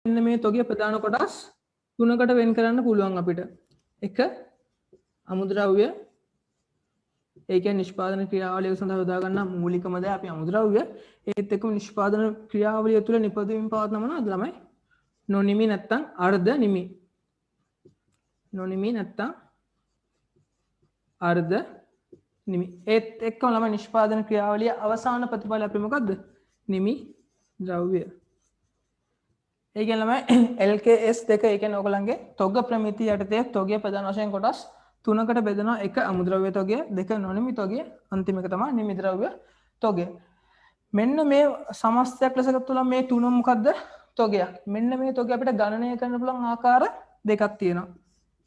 මෙන්න මේ තොගේ ප්‍රධාන කොටස් තුනකට වෙන් කරන්න පුළුවන් අපිට. එක අමුද්‍රව්‍ය ඒ කියන්නේ නිෂ්පාදන ක්‍රියාවලිය සඳහා යොදා ගන්න මූලිකම දේ අපි අමුද්‍රව්‍ය ඒත් එක්කම නිෂ්පාදන ක්‍රියාවලිය තුළ නිපදවීම පවත්න මොනවද ළමයි? නොනිමි නැත්තම් අර්ධ නිමි. නොනිමි නැත්තම් අර්ධ නිමි. ඒත් එක්කම ළමයි නිෂ්පාදන ක්‍රියාවලිය අවසාන ප්‍රතිඵලය අපි මොකද්ද? නිමි ද්‍රව්‍ය. ඒ කියන්නේ ළමයි LKS දෙක ඒ කියන්නේ ඔයගලන්ගේ තොග ප්‍රමිතිය යටතේ තොගයේ ප්‍රධාන වශයෙන් කොටස් තුනකට බෙදෙනවා. එක අමුද්‍රව්‍ය තොගය, දෙක නොනිමි තොගය, අන්තිම එක තමයි නිමි ද්‍රව්‍ය තොගය. මෙන්න මේ සමස්තයක් ලෙස ගත්තොත් මේ තුන මොකද්ද? තොගයක්. මෙන්න මේ තොගය අපිට ගණනය කරන්න පුළුවන් ආකාර දෙකක් තියෙනවා.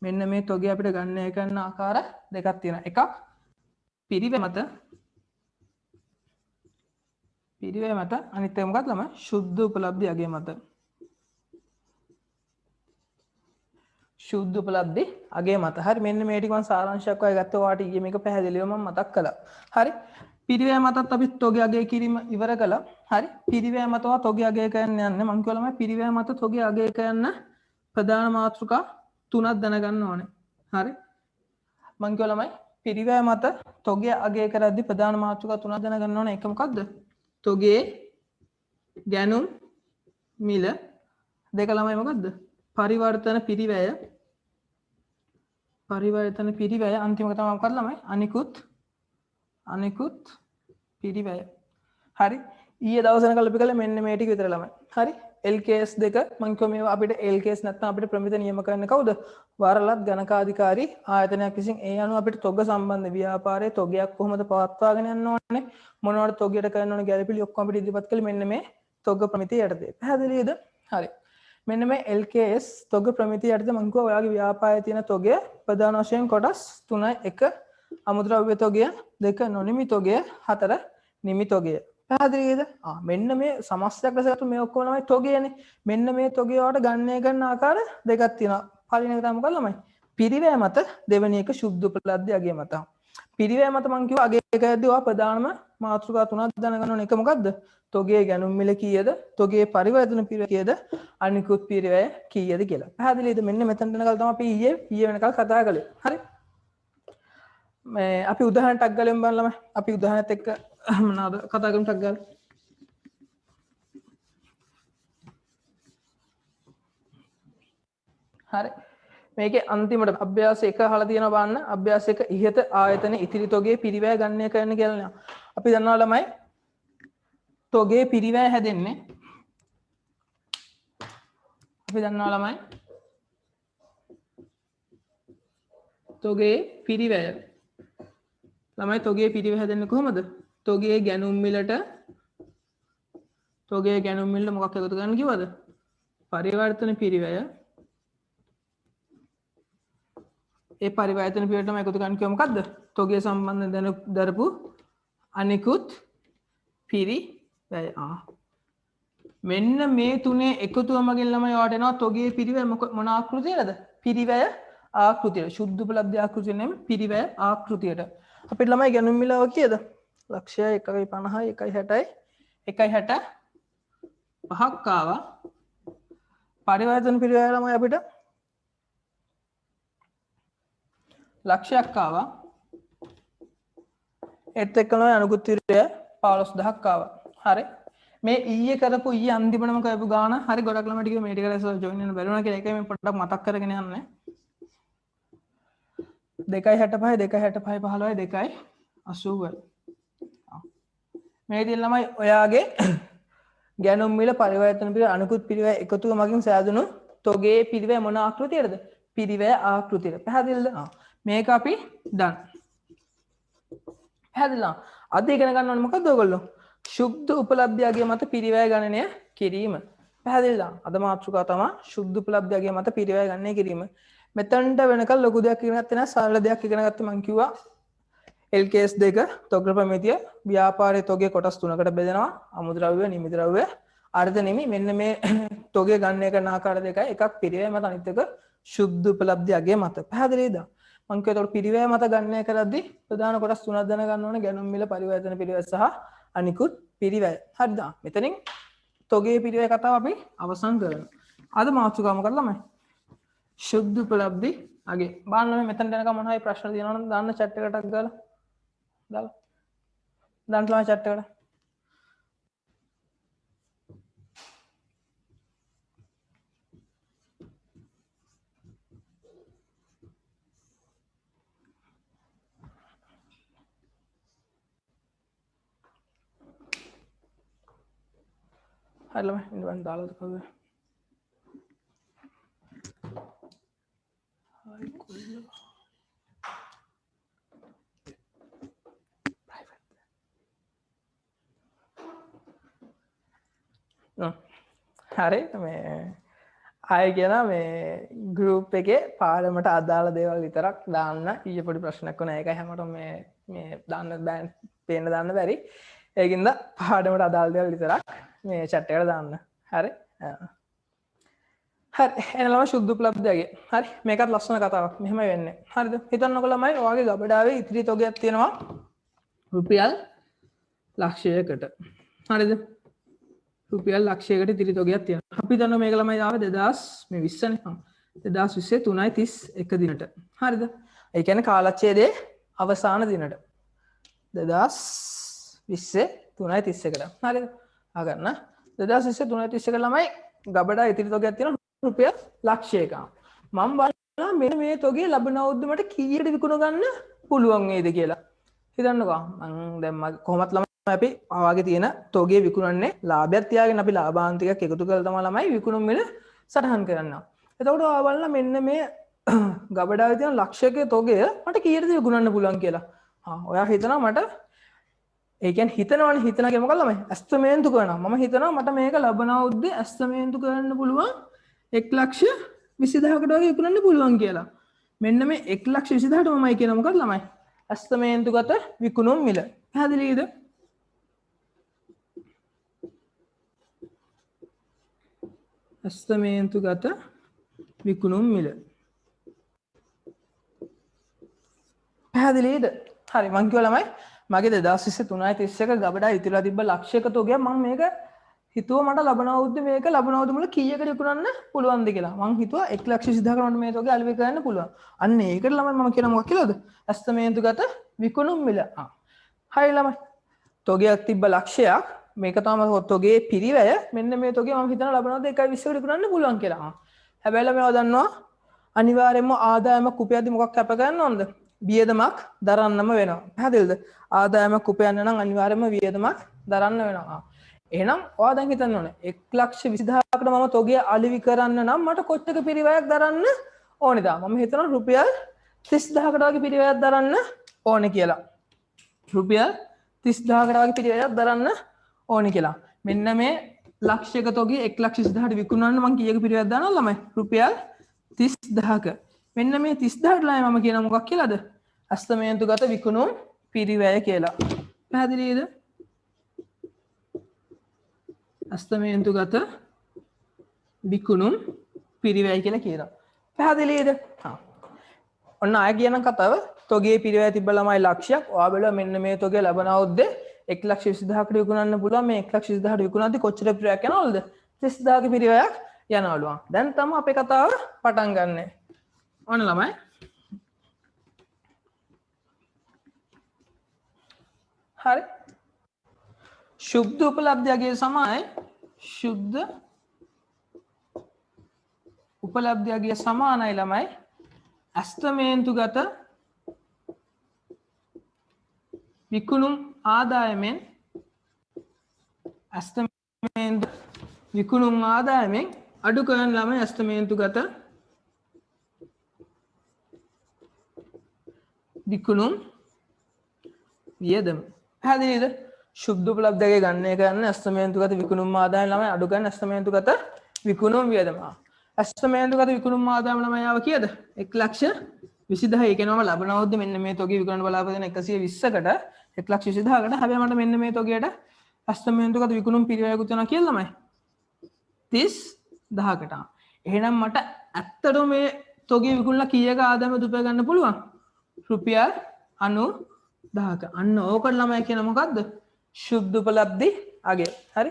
මෙන්න මේ තොගය අපිට ගණනය කරන ආකාර දෙකක් තියෙනවා. එකක් පිරිවැය මත අනිත් එක මොකක්ද ළමයි? ශුද්ධ උපලබ්ධි අගය මත. ශුද්ධ උපලබ්ධි අගය මත. හරි මෙන්න මේ ටික මම සාරාංශයක් වගේ ගත්තා. ඔයාලට ඊයේ මේක පැහැදිලිව මම මතක් කළා. හරි පිරිවැය මතත් අපි තොගය අගය කිරීම ඉවර කළා. හරි පිරිවැය මතව තොගය අගය කරන්න යන්නේ. මම කිව්වා ළමයි පිරිවැය මත තොගය අගය කරන්න ප්‍රධාන මාතෘකා තුනක් දැනගන්න ඕනේ. හරි මම කිව්වා ළමයි පිරිවැය මත තොගය අගය කරද්දී ප්‍රධාන මාතෘකා තුනක් දැනගන්න ඕනේ. එක මොකද්ද? තොගේ ගැනුම් මිල. දෙක ළමයි මොකද්ද? පරිවර්තන පිරිවැය. අන්තිම එක තමයි මොකක්ද ළමයි? අනිකුත් පිරිවැය. හරි ඊයේ දවසේ වෙනකල් අපි කළේ මෙන්න මේ ටික විතර ළමයි. හරි LKS දෙක මම කිව්වා මේවා අපිට LKS නැත්නම් අපිට ප්‍රමිත නියම කරන්න කවුද? වරලත් ගණකාධිකාරී ආයතනයක් විසින් ඒ අනුව අපිට තොග සම්බන්ධ ව්‍යාපාරයේ තොගයක් කොහොමද පවත්වාගෙන යන්න ඕනේ? මොනවද තොගයට කරන්න ඕනේ ගැළපිලි ඔක්කොම අපිට ඉදිරිපත් කළේ මෙන්න මේ තොග ප්‍රමිතිය යටතේ. පැහැදිලිද? හරි. මෙන්න මේ LKS තොග ප්‍රමිතිය යටතේ මම කිව්වා ඔයාගේ ව්‍යාපාරයේ තියෙන තොගය ප්‍රධාන වශයෙන් කොටස් තුනයි. එක අමුද්‍රව්‍ය තොගය, දෙක නොනිමි තොගය, හතර නිමි තොගය. පැහැදිලිද? මෙන්න මේ සමස්තයක් ලෙස ගත්ත මේ ඔක්කොම ළමයි තොගයනේ. මෙන්න මේ තොගය වලට ගණනය කරන ආකාර දෙකක් තියෙනවා. පළවෙනි එක තමයි මොකක්ද ළමයි? පිරිවැය මත, දෙවෙනි එක ශුද්ධ උපලබ්ධි අගය මත. පිරිවැය මත මම කිව්වා අගය කරද්දී ඔයා ප්‍රධානම මාතෘකා තුනක් දැනගන්න ඕනේ. එක මොකද්ද? තොගේ ගැනුම් මිල කීයද? තොගේ පරිවර්තන පිරිවැය කීයද? අනිකුත් පිරිවැය කීයද කියලා. පැහැදිලිද? මෙන්න මෙතන වෙනකල් තමයි අපි ඊයේ වෙනකල් කතා කළේ. හරි? මේ අපි උදාහරණයක් ගලමු බලන්න ළමයි. අපි උදාහරණයක් එක්ක මොනවාද කතා කරමු ටක් ගාලා. හරි මේකේ අන්තිමට අභ්‍යාස 1 අහලා තියෙනවා බලන්න. අභ්‍යාස 1 ඉහත ආයතන ඉතිරි තොගේ පිරිවැය ගණනය කරන්න කියලා නෑ. අපි දන්නවා ළමයි තොගේ පිරිවැය හැදෙන්නේ තොගේ පිරිවැය හැදෙන්නේ කොහොමද? තොගේ ගැනුම් මිලට මොකක් එකතු කරන්න කිව්වද? පරිවර්තන පිරිවැය. ඒ පරිවර්තන පිරිවැයටම එකතු කරන්න කිව්ව මොකද්ද? තොගේ සම්බන්ධ දරපු අනිකුත් පිරිවැය. මෙන්න මේ තුනේ එකතුව මගින් ළමයි ඔයාලට එනවා තොගේ පිරිවැය මොන ආකෘතියටද? පිරිවැය ආකෘතියට. ශුද්ධ උපලබ්ධි ආකෘතිය නෙමෙයි පිරිවැය ආකෘතියට. අපිට ළමයි ගැනුම් මිලාව කීයද? ලක්ෂය 1.50යි 1.60යි 1.65ක් ආවා. පරිවර්තන පිරිවැය ළමයි අපිට ලක්ෂයක් ආවා. ඒත් එක්කම අනුකුත් පිරිවැය 15000ක් ආවා. හරි. මේ ඊයේ අන්තිමටම කරපු ගාන හරි ගොඩක් ළමයි ටික මේ ටික රැස් ජොයින් වෙන්න බැරි වුණා කියලා ඒකයි මේ පොඩ්ඩක් මතක් කරගෙන යන්නේ. 2.65 2.65 15යි 2.80යි. මේ දින ළමයි ඔයාගේ ගැනුම් මිල පරිවර්තන පිරිවැය අනුකුත් පිරිවැය එකතුව මගින් සෑදුණු තොගේ පිරිවැය මොන ආකෘතියටද? පිරිවැය ආකෘතියට. පැහැදිලිද? මේක අපි done. පැහැදිලිද? අද ඉගෙන ගන්න ඕනේ මොකද්ද ඔයගොල්ලෝ? ශුද්ධ උපලබ්ධි අගය මත පිරිවැය ගණනය කිරීම. පැහැදිලිද? අද මාතෘකාව තමයි ශුද්ධ උපලබ්ධි අගය මත පිරිවැය ගණනය කිරීම. මෙතනට වෙනකල් ලොකු දෙයක් ඉගෙන ගත්තේ නැහැ. සරල දෙයක් ඉගෙන ගත්තේ මම කිව්වා LKS දෙක තොග ප්‍රමිතිය ව්‍යාපාරයේ තොගේ කොටස් තුනකට බෙදෙනවා. අමුද්‍රව්‍ය, නිමි ද්‍රව්‍ය, අර්ධ නිමි. මෙන්න මේ තොගේ ගණනය කරන ආකාර දෙකයි. එකක් පිරිවැය මත අනිත් එක ශුද්ධ උපලබ්ධි අගය මත. පැහැදිලිද? මම කියතොත් පිරිවැය මත ගණනය කරද්දී ප්‍රධාන කොටස් තුනක් දැනගන්න ඕනේ. ගැනුම් මිල පරිවර්තන පිරිවැය සහ අනිකුත් පිරිවැය. හරිද? මෙතනින් තොගේ පිරිවැය කතාව අපි අවසන් කරනවා. අද මාතෘකාව මොකක්ද ළමයි? ශුද්ධ උපලබ්ධි අගේ. බලන්න මේ මෙතන දැනගම මොන හරි ප්‍රශ්න තියෙනවා නම් දාන්න chat එකටක් ගාලා. දාලා. දාන්න ළමයි chat එකට. හරි ළමයි ඉන්න බං දාලාද කවුද? හරි කොල්ල. හරි මේ ආය කියන මේ ගෲප් එකේ පාඩමට අදාළ දේවල් විතරක් දාන්න. ඊයේ පොඩි ප්‍රශ්නයක් වුණා. ඒකයි හැමෝටම මේ දාන්න බෑ පේන්න දාන්න බැරි. ඒකින්ද පාඩමට අදාළ දේවල් විතරක් මේ chat එකට දාන්න. හරි. හරි එනලම ශුද්ධ උපලබ්ධියගේ. හරි මේකත් ලස්සන කතාවක්. මෙහෙම වෙන්නේ. හරිද? හිතන්නකො ළමයි ඔයාගේ ගබඩාවේ ඉතිරි තොගයක් තියෙනවා රුපියල් ලක්ෂයකට. හරිද? රුපියල් ලක්ෂයකට ඉතිරි තොගයක් තියෙනවා. අපි දන්නවා මේක ළමයි ආවේ 2020 නේ. 2020 3.31 දිනට. හරිද? ඒ කියන්නේ කාලච්ඡේදයේ අවසාන දිනට. 2020 3.31ට. හරිද? ආගන්න 2020 3.31 ළමයි ගබඩා ඉතිරි තොගයක් තියෙනවා රුපියල් ලක්ෂයක. මම බලනවා මෙන්න මේ තොගේ ලබන අවුරුද්ද මට කීයට විකුණ ගන්න පුළුවන් වේද කියලා. හිතන්නකෝ. මම දැන් කොහොමත් ළමයි අපි ආවාගේ තියෙන තොගේ විකුණන්නේ ලාභයක් තියාගෙන අපි ලාභාන්තිකයක් එකතු කරලා තමයි ළමයි විකුණුම් මිල සටහන් කරනවා. එතකොට ඔයා බලන්න මෙන්න මේ ගබඩාවේ තියෙන ලක්ෂයක තොගය මට කීයටද විකුණන්න පුළුවන් කියලා. ඔයා හිතනවා මට ඒ කියන්නේ හිතනවනේ හිතන එක මොකක්ද ළමයි? ඇස්තමේන්තු කරනවා. මම හිතනවා මට මේක ලබන අවුරුද්දේ ඇස්තමේන්තු කරන්න පුළුවන් 1,20,000කට වගේ විකුණන්න පුළුවන් කියලා. මෙන්න මේ 1,20,000ට මමයි කියන මොකක්ද ළමයි? ඇස්තමේන්තුගත විකුණුම් මිල. පැහැදිලිද? ඇස්තමේන්තුගත විකුණුම් මිල. පැහැදිලිද? හරි මං කිව්වා ළමයි මගේ 2023 3.31 ගබඩා ඉතිරිලා තිබ්බ ලක්ෂයක තොගයක් මම මේක හිතුවා මට ලබන අවුරුද්දේ මේක ලබන අවුරුද්ද මුල කීයකට විකුණන්න පුළුවන්ද කියලා. මං හිතුවා 1,20,000කට මට මේ තොගේ අලෙවි කරන්න පුළුවන්. අන්න ඒකට ළමයි මම කියන මොකක් කියලාද? ඇස්තමේන්තුගත විකුණුම් මිල. හරි ළමයි. තොගයක් තිබ්බ ලක්ෂයක් මේක තමයි තොගේ පිරිවැය. මෙන්න මේ තොගේ මම හිතන ලබන අවුරුද්දේ 1,20,කට විකුණන්න පුළුවන් කියලා. හැබැයි ළමයි දන්නවා අනිවාර්යයෙන්ම ආදායමක් උපයද්දි මොකක් කැප කරන්න ඕනද? වියදමක් දරන්නම වෙනවා. පැහැදිලිද? ආදායමක් උපයන්න නම් අනිවාර්යයෙන්ම වියදමක් දරන්න වෙනවා. එහෙනම් ඔයා දැන් හිතන්න ඕනේ 1,20,000කට මම තොගය අලෙවි කරන්න නම් මට කොච්චර පිරිවැයක් දරන්න ඕනේද? මම හිතනවා රුපියල් 30,000කට වගේ පිරිවැයක් දරන්න ඕනේ කියලා. රුපියල් 30,000කට වගේ පිරිවැයක් දරන්න ඕනේ කියලා. මෙන්න මේ ලක්ෂයක තොගේ 1,20,000ට විකුණන්න මම කීයක පිරිවැයක් දානවද ළමයි? රුපියල් 30,000ක. මෙන්න මේ 30,000ට ළමයි මම කියන මොකක් කියලාද? අස්තමේන්තුගත විකුණුම් පිරිවැය කියලා. පැහැදිලිද? අස්තමේන්තුගත විකුණුම් පිරිවැය කියලා කියනවා. පැහැදිලිද? ඔන්න ආය කියන කතාව තොගේ පිරිවැය තිබ්බ ළමයි ලක්ෂයක්. ඔයා බලුවා මෙන්න මේ තොගේ ලබන අවුරුද්දේ 1,20,000කට විකුණන්න පුළුවන්. මේ 1,20,000ට විකුණද්දි කොච්චර පිරිවැයක් යනවලුද? 30,000ක පිරිවැයක් යනවලු. දැන් තමයි අපේ කතාව පටන් ගන්නෙ. ඔන්න ළමයි හරි ශුද්ධ උපලබ්ධියගේ සමයි ශුද්ධ උපලබ්ධියගේ සමානයි ළමයි ඇස්තමේන්තුගත විකුණුම් ආදායමෙන් ඇස්තමේන්තු විකුණුම් ආදායමෙන් අඩු කරන ළමයි ඇස්තමේන්තුගත විකුණුම් වියදම. පැහැදිලිද? ශුද්ධ උපලබ්ධියගේ ගණනය කරන්න ඇස්තමේන්තුගත විකුණුම් ආදායම ළමයි අඩු කරන ඇස්තමේන්තුගත විකුණුම් වියදම. ඇස්තමේන්තුගත විකුණුම් ආදායම ළමයි ආව කීයද? 1,20,000. ඒ කියනවාම ලබන අවුරුද්දේ මෙන්න මේ තොගේ විකුණන්න බලාපොරොත්තු වෙන 120කට 1,20,000කට හැබැයි මට මෙන්න මේ තොගයට ඇස්තමේන්තුගත විකුණුම් පිරිවැයකුත් වෙනවා කියලා ළමයි 30,000කට. එහෙනම් මට ඇත්තටම මේ තොගේ විකුණලා කීයක ආදායම උපය ගන්න පුළුවන්? රුපියල් 90,000ක. අන්න ඕකට ළමයි කියන මොකද්ද? ශුද්ධ උපලබ්ධි අගය. හරි.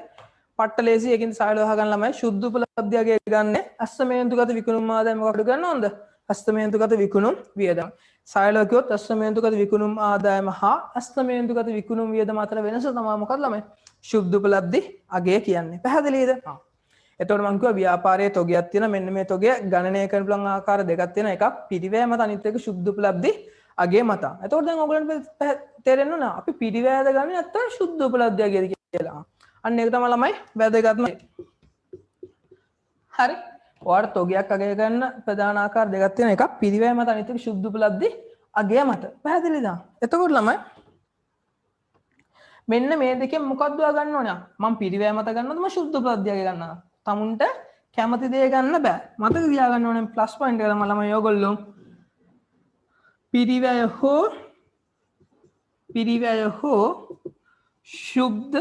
පට්ට ලේසි. ඒකින් සායල වහගන්න ළමයි ශුද්ධ උපලබ්ධිය අගය ගන්න අස්තමේන්තුගත විකුණුම් ආදායම මොකක්ද ගන්න ඕනද? අස්තමේන්තුගත විකුණුම් වියදම. සායල කිව්වොත් අස්තමේන්තුගත විකුණුම් ආදායම හා අස්තමේන්තුගත විකුණුම් වියදම අතර වෙනස තමයි මොකක්ද ළමයි? ශුද්ධ උපලබ්ධි අගය කියන්නේ. පැහැදිලිද? එතකොට මම කිව්වා ව්‍යාපාරයේ තොගයක් තියෙනවා. මෙන්න මේ තොගය ගණනය කරන්න පුළුවන් ආකාර දෙකක් තියෙනවා. එකක් පිරිවැය මත අනිත් එක ශුද්ධ උපලබ්ධි අගය මත. එතකොට දැන් ඔයගොල්ලන්ට තේරෙන්න ඕන අපි පිරිවැයද ගන්නේ නැත්නම් ශුද්ධ උපලබ්ධි අගයද කියලා. අන්න ඒක තමයි ළමයි වැදගත්ම. හරි. ඔයාලට තොගයක් අගය ගන්න ප්‍රධාන ආකාර දෙකක් තියෙනවා. එකක් පිරිවැය මත අනිත් එක ශුද්ධ උපලබ්ධි අගය මත. පැහැදිලිද? එතකොට ළමයි මෙන්න මේ දෙකෙන් මොකක්ද ගන්න ඕනේ? මම පිරිවැය මත ගන්නවද මම ශුද්ධ උපලබ්ධි අගය ගන්නවද? තමුන්ට කැමති දේ ගන්න බෑ. මතක තියාගන්න ඕනේ ප්ලස් පොයින්ට් එක තමයි ළමයි ඔයගොල්ලෝ පිරිවැය හෝ ශුද්ධ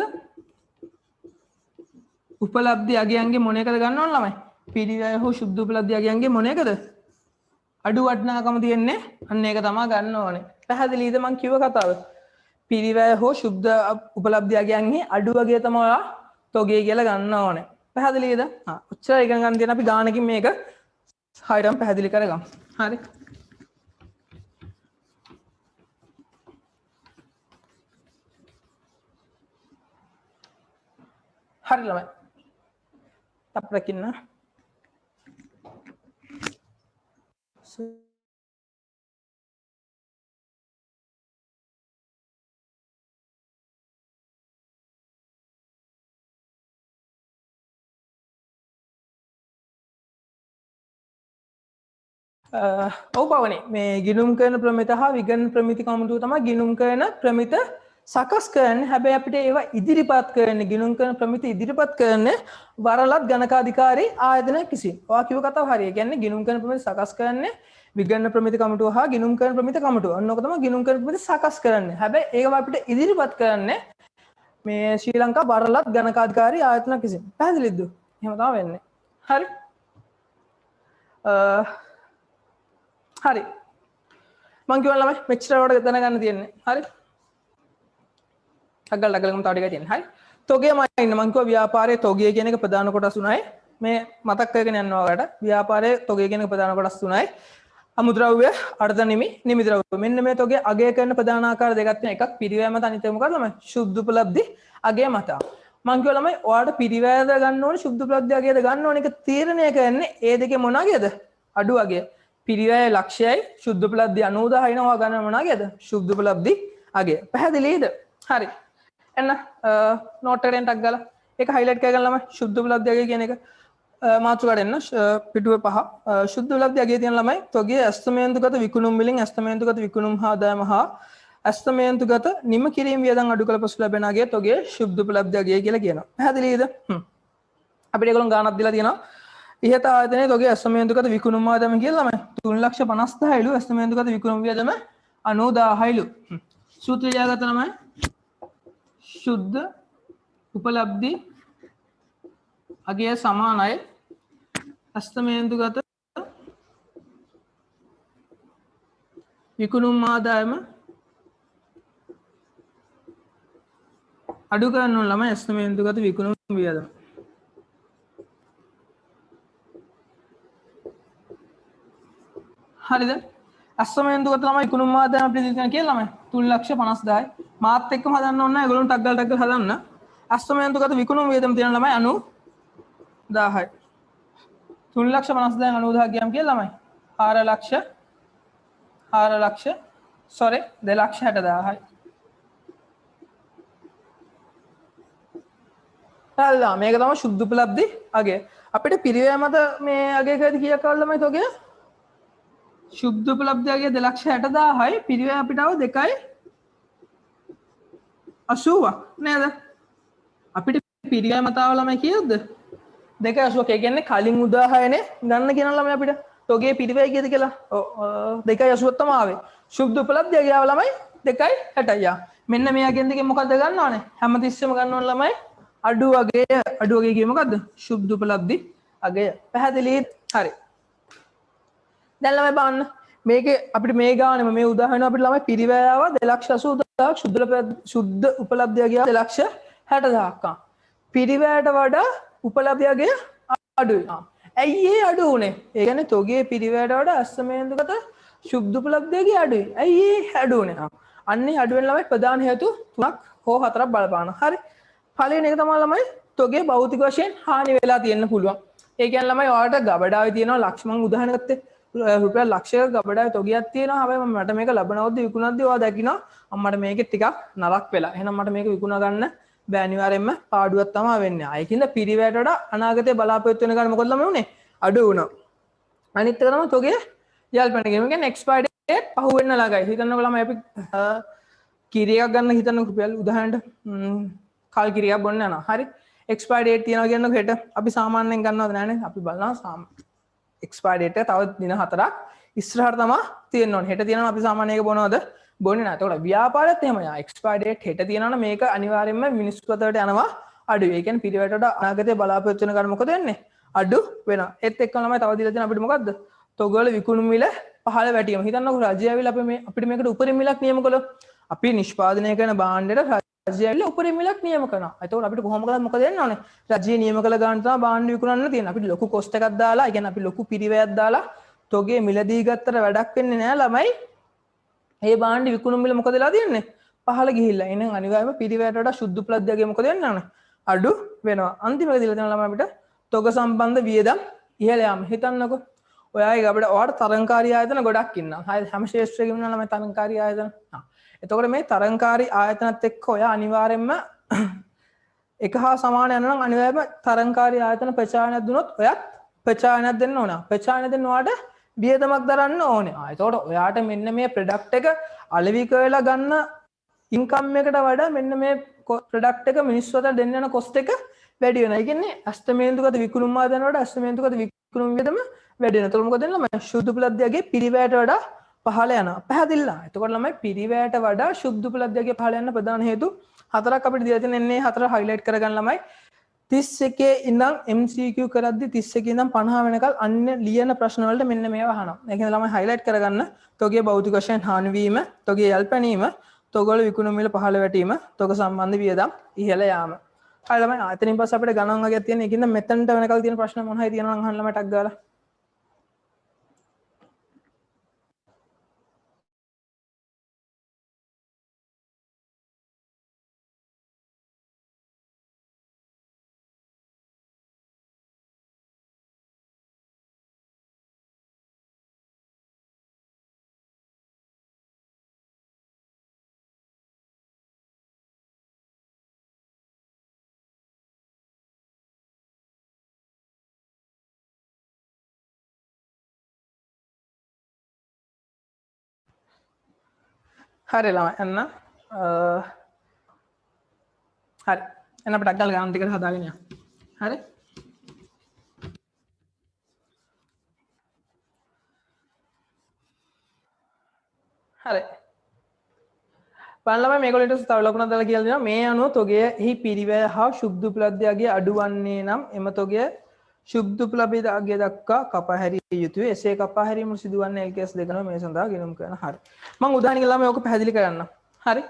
උපලබ්ධි අගයන්ගේ මොන එකද ගන්න ඕන ළමයි? පිරිවැය හෝ ශුද්ධ උපලබ්ධි අගයන්ගේ මොන එකද? අඩු වටිනාකම තියෙන්නේ අන්න ඒක තමයි ගන්න ඕනේ. පැහැදිලිද මං කිව්ව කතාව? පිරිවැය හෝ ශුද්ධ උපලබ්ධි අගයන්ගේ අඩු අගය තමයි ඔයා තොගේ කියලා ගන්න ඕනේ. පැහැදිලිද? ඔච්චර ඉගෙන ගන්න තියෙන අපි ගානකින් මේක හරියටම පැහැදිලි කරගමු. හරි. හරි ළමයි. තප්පරකින්න. ඔව් බවනේ මේ ගිණුම් කරන ප්‍රමිත හා විගණන ප්‍රමිති කමිටුව තමයි ගිණුම් කරන ප්‍රමිත සකස් කරන්නේ. හැබැයි අපිට ඒවා ඉදිරිපත් කරන්නේ ගිණුම් කරන ප්‍රමිති ඉදිරිපත් කරන්නේ වරලත් ගණකාධිකාරී ආයතන කිසිම. ඔයා කිව්ව කතාව හරිය. ඒ කියන්නේ ගිණුම් කරන ප්‍රමිති සකස් කරන්නේ විගණන ප්‍රමිති කමිටුව හා ගිණුම් කරන ප්‍රමිති කමිටුව. අන්න ඔක තමයි ගිණුම් කරන ප්‍රමිති සකස් කරන්නේ. හැබැයි ඒවා අපිට ඉදිරිපත් කරන්නේ මේ ශ්‍රී ලංකා වරලත් ගණකාධිකාරී ආයතන කිසිම. පැහැදිලිද? එහෙම තමයි වෙන්නේ. හරි. හරි මං කියවන ළමයි මෙච්චර වලට දැනගන්න තියෙන්නේ. හරි අගලගලම තව ටිකක් තියෙනවා. හරි තොගයම ඉන්න මං කිව්වා ව්‍යාපාරයේ තොගය කියන එක ප්‍රධාන කොටස් තුනයි. මේ මතක් කරගෙන යනවා ඔයාලට ව්‍යාපාරයේ තොගය කියන එක ප්‍රධාන කොටස් තුනයි. අමුද්‍රව්‍ය අර්ධ නිමි ද්‍රව්‍ය. මෙන්න මේ තොගය අගය කරන ප්‍රධාන ආකාර දෙකක් තියෙනවා. එකක් පිරිවැය මත අනිත් එක මොකක්ද ළමයි? ශුද්ධ උපලබ්ධි අගය මත. මං කිව්වා ළමයි ඔයාලට පිරිවැයද ගන්න ඕනේ ශුද්ධ උපලබ්ධි අගයද ගන්න ඕනේ. ඒක තීරණය කරන්නේ ඒ දෙකේ මොන අගයද? අඩු අගය. පිරිවැය ලක්ෂයයි ශුද්ධ උපලබ්ධි 90000 ඉනවා ගන්න මොන අගයද? ශුද්ධ උපලබ්ධි අගය. පැහැදිලිද? හරි. එන්න නෝට් එකෙන් ටක් ගාලා ඒක හයිලයිට් කරගන්න ළමයි ශුද්ධ උපලබ්ධි අගය කියන එක මාතෘකාවට එන්න පිටුව 5 ශුද්ධ උපලබ්ධි අගය තියෙන ළමයි තොගේ අස්තමේන්තුගත විකුණුම් වලින් අස්තමේන්තුගත විකුණුම් ආදායම හා අස්තමේන්තුගත නිම කිරීම වියදම් අඩු කළ පසු ලැබෙන අගය තොගේ ශුද්ධ උපලබ්ධි අගය කියලා කියනවා. පැහැදිලිද? අපිට ඒගොල්ලෝ ගානක් දීලා තියෙනවා. ඉහත ආයතනයේ තොගේ අස්තමේන්තුගත විකුණුම් ආදායම කියලා ළමයි 3,50,000යිලු අස්තමේන්තුගත විකුණුම් වියදම 90,000යිලු. සූත්‍රය යාගත්ත ළමයි ශුද්ධ උපලබ්ධි අගය සමානයි අස්තමේන්තුගත විකුණුම් ආදායම අඩු කරන්න ඕන ළමයි අස්තමේන්තුගත විකුණුම් වියදම. හරිද? අස්තමේන්තුගත ළමයි විකුණුම් ආදායම අපිට දෙන්න කියලා ළමයි 3,50,000යි. මාත් එක්කම හදන්න ඕන නැහැ. ඒගොල්ලෝ ටක් ගාලා හදන්න. අස්තමේන්තුගත විකුණුම් වියදම තියෙන ළමයි 90,000යි. 3,50,000 90,000 ගියම් කියලා ළමයි 2,60,000යි. හරිද? මේක තමයි ශුද්ධ උපලබ්ධි අගය. අපිට පිරිවැය මත මේ අගය කරද්දී කීයක් ආවද ළමයි තොගය? ශුද්ධ උපලබ්ධි අගය 2,60,000යි. පිරිවැය අපිට ආව 2,80ක් නේද? අපිට පිරිවැය මත ආව ළමයි කීයද? 2,80ක්. ඒ කියන්නේ කලින් උදාහරණේ ගන්න කියන ළමයි අපිට තොගේ පිරිවැය කීයද කියලා. ඔව් 2,80ක් තමයි ආවේ. ශුද්ධ උපලබ්ධි අගය ආව ළමයි 2,60යි. මෙන්න මේ අගෙන් දෙකෙන් මොකද්ද ගන්න ඕනේ? හැමතිස්සෙම ගන්න ඕන ළමයි අඩු අගය. අඩු අගය කියේ මොකද්ද? ශුද්ධ උපලබ්ධි අගය. පැහැදිලිද? හරි. දැන් ළමයි බලන්න මේකේ අපිට මේ ගානෙම මේ උදාහරණ අපිට ළමයි පිරිවැය ආවා 2,80,000ක් ශුද්ධ උපලබ්ධිය ගියා 2,60,000ක්. පිරිවැයට වඩා උපලබ්ධයගේ අඩුයි. ඇයි ඒ අඩු වුනේ? ඒ කියන්නේ තොගේ පිරිවැයට වඩා අස්තමේන්දුගත ශුද්ධ උපලබ්ධයගේ අඩුයි. ඇයි ඒ අඩු වුනේ? අන්නේ අඩු වෙන ළමයි ප්‍රධාන හේතු 3ක් හෝ 4ක් බලපානවා. හරි. පළවෙනි එක තමයි ළමයි තොගේ භෞතික වශයෙන් හානි වෙලා තියෙන්න පුළුවන්. ඒ කියන්නේ ළමයි ඔයාලට ගබඩාවේ තියෙනවා ලක්ෂ මං උදාහරණ ගත්තේ රුපියල් ලක්ෂයක ගබඩාවේ තොගයක් තියෙනවා. හැබැයි මට මේක ලබනවද්ද විකුණද්දී ඔයා දකිනවා අම්මට මේකෙත් ටිකක් නරක් වෙලා. එහෙනම් මට මේක විකුණ ගන්න බෑ අනිවාර්යෙන්ම පාඩුවක් තමයි වෙන්නේ. ඒකින්ද පිරිවැයට වඩා අනාගතේ බලාපොරොත්තු වෙන ගන්න මොකද ළමයි උනේ? අඩු වුණා. අනිත් එක තමයි තොගේ යල්පන ගේම. කියන්නේ එක්ස්පයර් ඩේට් පහු වෙන්න ළඟයි. හිතන්නකෝ ළමයි අපි කිරියක් ගන්න හිතන්නකෝ රුපියල් උදාහරණයක් කල් කිරියක් බොන්න යනවා. හරි. එක්ස්පයර් ඩේට් තියනවා කියනකො හෙට අපි සාමාන්‍යයෙන් ගන්නවද නැහනේ? අපි බලනවා එක්ස්පයර් ඩේට් එක තව දින 4ක් ඉස්සරහට තමයි තියෙන්න ඕනේ. හෙට තියෙනවා අපි සාමාන්‍යයෙන් ඒක බොනවද? බොන්නේ නැහැ. ඒතකොට ව්‍යාපාරයත් එහෙමයි. එක්ස්පයර් ඩේට් හෙට තියෙනවා නම් මේක අනිවාර්යයෙන්ම මිනිස්සු අතරට යනවා අඩුයි. ඒ කියන්නේ පිරිවැයට වඩා අනාගතේ බලාපොරොත්තු වෙන ගන්න මොකද වෙන්නේ? අඩු වෙනවා. ඒත් එක්කම ළමයි තව දීලා තියෙන අපිට මොකද්ද? තොගවල විකුණුම් මිල පහළ වැටීම. හිතන්නකෝ රජය ඇවිල්ලා අපිට මේකට උපරිම මිලක් නියම කළොත් අපි නිෂ්පාදනය කරන භාණ්ඩයට රජය ඇවිල්ලා උපරිම මිලක් නියම කරනවා. එතකොට අපිට කොහොම කරලා මොකද වෙන්න ඕනේ? රජය නියම කළ ගන්න තමයි භාණ්ඩ විකුණන්න තියෙන්නේ. අපිට ලොකු කොස්ට් එකක් දාලා, ඒ කියන්නේ අපි ලොකු පිරිවැයක් දාලා තොගේ මිලදී ගත්තට වැඩක් වෙන්නේ නැහැ ළමයි. මේ භාණ්ඩ විකුණුම් මිල මොකද වෙලා තියෙන්නේ? පහළ ගිහිල්ලා. එහෙනම් අනිවාර්යයෙන්ම පිරිවැයට වඩා ශුද්ධ උපලබ්ධයගේ මොකද වෙන්න ඕනේ? අඩු වෙනවා. අන්තිම එක දීලා තියෙනවා ළමයි අපිට තොග සම්බන්ධ වියදම් ඉහළ යාම. හිතන්නකෝ ඔයාගේ අපිට ඔයාට තරංකාරී ආයතන ගොඩක් ඉන්නවා. හැම ශේෂ්ත්‍රයකම ඉන්නවා ළමයි තරංකාරී ආයතන. එතකොට මේ තරංකාරී ආයතනත් එක්ක ඔයා අනිවාර්යයෙන්ම එක හා සමාන යනවා නම් අනිවාර්යයෙන්ම තරංකාරී ආයතන ප්‍රචාරණයක් දුනොත් ඔයත් ප්‍රචාරණයක් දෙන්න ඕන. ප්‍රචාරණය දෙන්න ඔයාට වියදමක් දරන්න ඕනේ. එතකොට ඔයාට මෙන්න මේ ප්‍රොඩක්ට් එක අලෙවි කරලා ගන්න ඉන්කම් එකට වඩා මෙන්න මේ ප්‍රොඩක්ට් එක මිනිස්සු අතර දෙන්න යන කොස්ට් එක වැඩි වෙනවා. ඒ කියන්නේ අස්තමේන්තුගත විකුණුම් ආදායන වලට අස්තමේන්තුගත විකුණුම් වියදම වැඩි වෙනවා. එතකොට මොකද වෙන්නේ ළමයි? ශුද්ධ උපලබ්ධයගේ පිරිවැයට වඩා පහළ යනවා. පැහැදිලිද? එතකොට ළමයි පිරිවැයට වඩා ශුද්ධ උපලබ්ධයගේ පහළ යන ප්‍රධාන හේතු 4ක් අපිට දීලා තියෙන්නේ. 4 හයිලයිට් කරගන්න ළමයි. 31 ඉඳන් MCQ කරද්දි 31 ඉඳන් 50 වෙනකල් අන්න ලියන ප්‍රශ්න වලට මෙන්න මේවා අහනවා. ඒ කියන්නේ ළමයි හයිලයිට් කරගන්න තොගේ භෞතික වශයෙන් හානි වීම, තොගේ යල්පැනීම, තොගවල විකුණුම් මිල පහළ වැටීම, තොග සම්බන්ධ වියදම් ඉහළ යාම. හරි ළමයි එතනින් පස්සේ අපිට ගණන් වගේක් තියෙන. ඒකින්ද මෙතනට වෙනකල් තියෙන ප්‍රශ්න මොන හරි තියෙනවා නම් අහන්න ළමයි ටක් ගාලා. හරි ළමයි එන්න හරි එන්න අපිට ටක් ගාලා ගණන් ටිකට හදාගෙන යන්න. හරි හරි බලන්න ළමයි මේගොල්ලෝ ඊට තව ලකුණක් දාලා කියලා දෙනවා. මේ අනුව තොගයෙහි පිරිවැය හා ශුද්ධ උපලබ්ධයගේ අඩු වන්නේ නම් එම තොගය ශුද්ධ උපලබ්ධයගේ දක්වා කපා හැරිය යුතුය. එසේ කපා හැරීම සිදුවන්නේ LKS දෙකම මේ සඳහා ගෙනුම් කරන. හරි මම උදාහරණයක් ළමයි ඔක පැහැදිලි කරන්න. හරි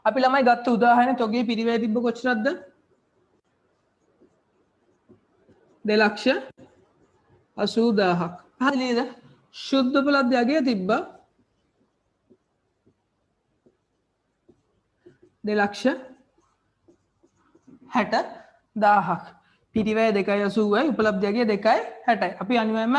අපි ළමයි ගත්ත උදාහරණය තොගේ පිරිවැය තිබ්බ කොච්චරක්ද? 2,80,000ක්. පැහැදිලිද? ශුද්ධ උපලබ්ධයගේ තිබ්බ 2,60,000ක්. පිරිවැය 2.80යි උපලබ්ධයගේ 2.60යි. අපි අනිවාර්යයෙන්ම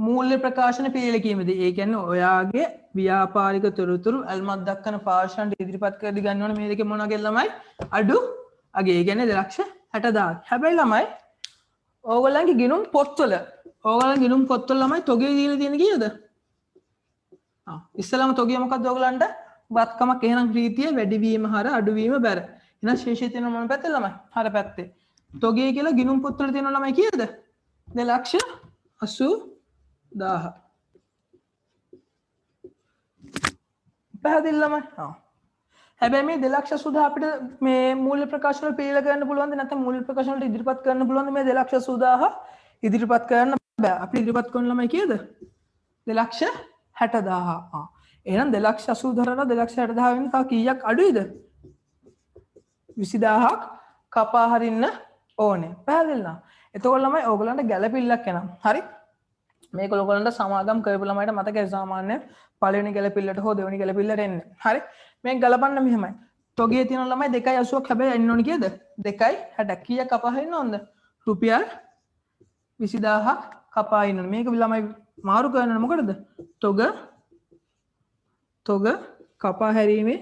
මූල්‍ය ප්‍රකාශන පිළිලකීමේදී ඒ කියන්නේ ඔයාගේ ව්‍යාපාරික තොරතුරු අල්මත් දක්වන පාර්ශ්වයන්ට ඉදිරිපත් කරලා ගන්න ඕනේ. මේ දෙකේ මොනවාගේ ළමයි අඩු අගේ ඒ කියන්නේ 2,60,000. හැබැයි ළමයි ඕගොල්ලන්ගේ ගිණුම් පොත්වල ළමයි තොගේ දීලා තියෙන කීයද? ඉස්සලාම තොගේ මොකක්ද ඕගොල්ලන්ට? වත්කමක් එහෙනම් රීතිය වැඩිවීම හර අඩුවීම බැර. එහෙනම් ශේෂය තියෙන මොන පැත්තේ ළමයි? හර පැත්තේ. තොගේ කියලා ගිණුම් පොත්වල තියෙන ළමයි කීයද? 2,80,000. පැහැදිලි ළමයි? හැබැයි මේ 2,80,000 අපිට මේ මූල්‍ය ප්‍රකාශන වල පිළිලා ගන්න පුළුවන්ද නැත්නම් මූල්‍ය ප්‍රකාශන වලට ඉදිරිපත් කරන්න පුළුවන්ද? මේ 2,80,000 ඉදිරිපත් කරන්න බෑ. අපිට ඉදිරිපත් කරන ළමයි කීයද? 2,60,000. එහෙනම් 2,80,000 2,60,000 වෙන තව කීයක් අඩුයිද? 20,000ක් කපා හරින්න ඕනේ. පැහැදිලිද? එතකොට ළමයි ඕගලන්ට ගැළපිල්ලක් එනවා. හරි? මේක ඔයගලන්ට සමාගම් කරපු ළමයිට මතකයි සාමාන්‍ය පළවෙනි ගැළපිල්ලට හෝ දෙවෙනි ගැළපිල්ලට එන්නේ. හරි? මේක ගලපන්න මෙහෙමයි. තොගේ තියෙන ළමයි 2.80ක් හැබැයි එන්න ඕනේ කීයද? 2.60. කීයක් කපා හරින්න ඕනද? රුපියල් 20000ක් කපා ඉන්න ඕනේ. මේක ළමයි මාරු කරන්න මොකටද? තොග කපා හැරීමේ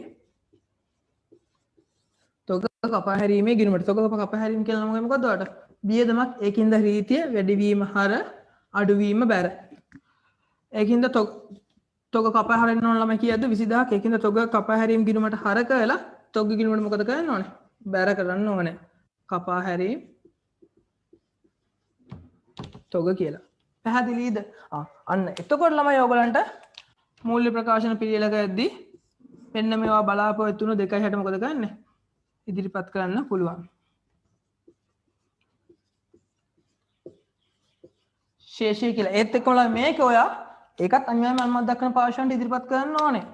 ගිණුමට. තොග කපා හැරීම කියලා නම මොකද්ද ඔයාලට? වියදමක් ඒකින්ද රීතිය වැඩිවීම හර අඩුවීම බැර. ඒකින්ද තොග කපා හැරෙන්න ඕන ළමයි කීයද? 20000ක්. ඒකින්ද තොග කපා හැරීම ගිණුමට හර කරලා තොග ගිණුමට මොකද කරන්න ඕනේ? බැර කරන්න ඕනේ. කපා හැරීම තොග කියලා. පැහැදිලිද? අන්න එතකොට ළමයි ඔයගලන්ට මූල්‍ය ප්‍රකාශන පිළිවෙලක යද්දී මෙන්න මේවා බලාපොරොත්තු වුණු 2.60 මොකද කරන්නේ? ඉදිරිපත් කරන්න පුළුවන්. ශේෂය කියලා. ඒත් එක්කම මේක ඔයා ඒකත් අනිවාර්යයෙන්ම මම දක්වන පාර්ශ්වයන්ට ඉදිරිපත් කරන්න ඕනේ.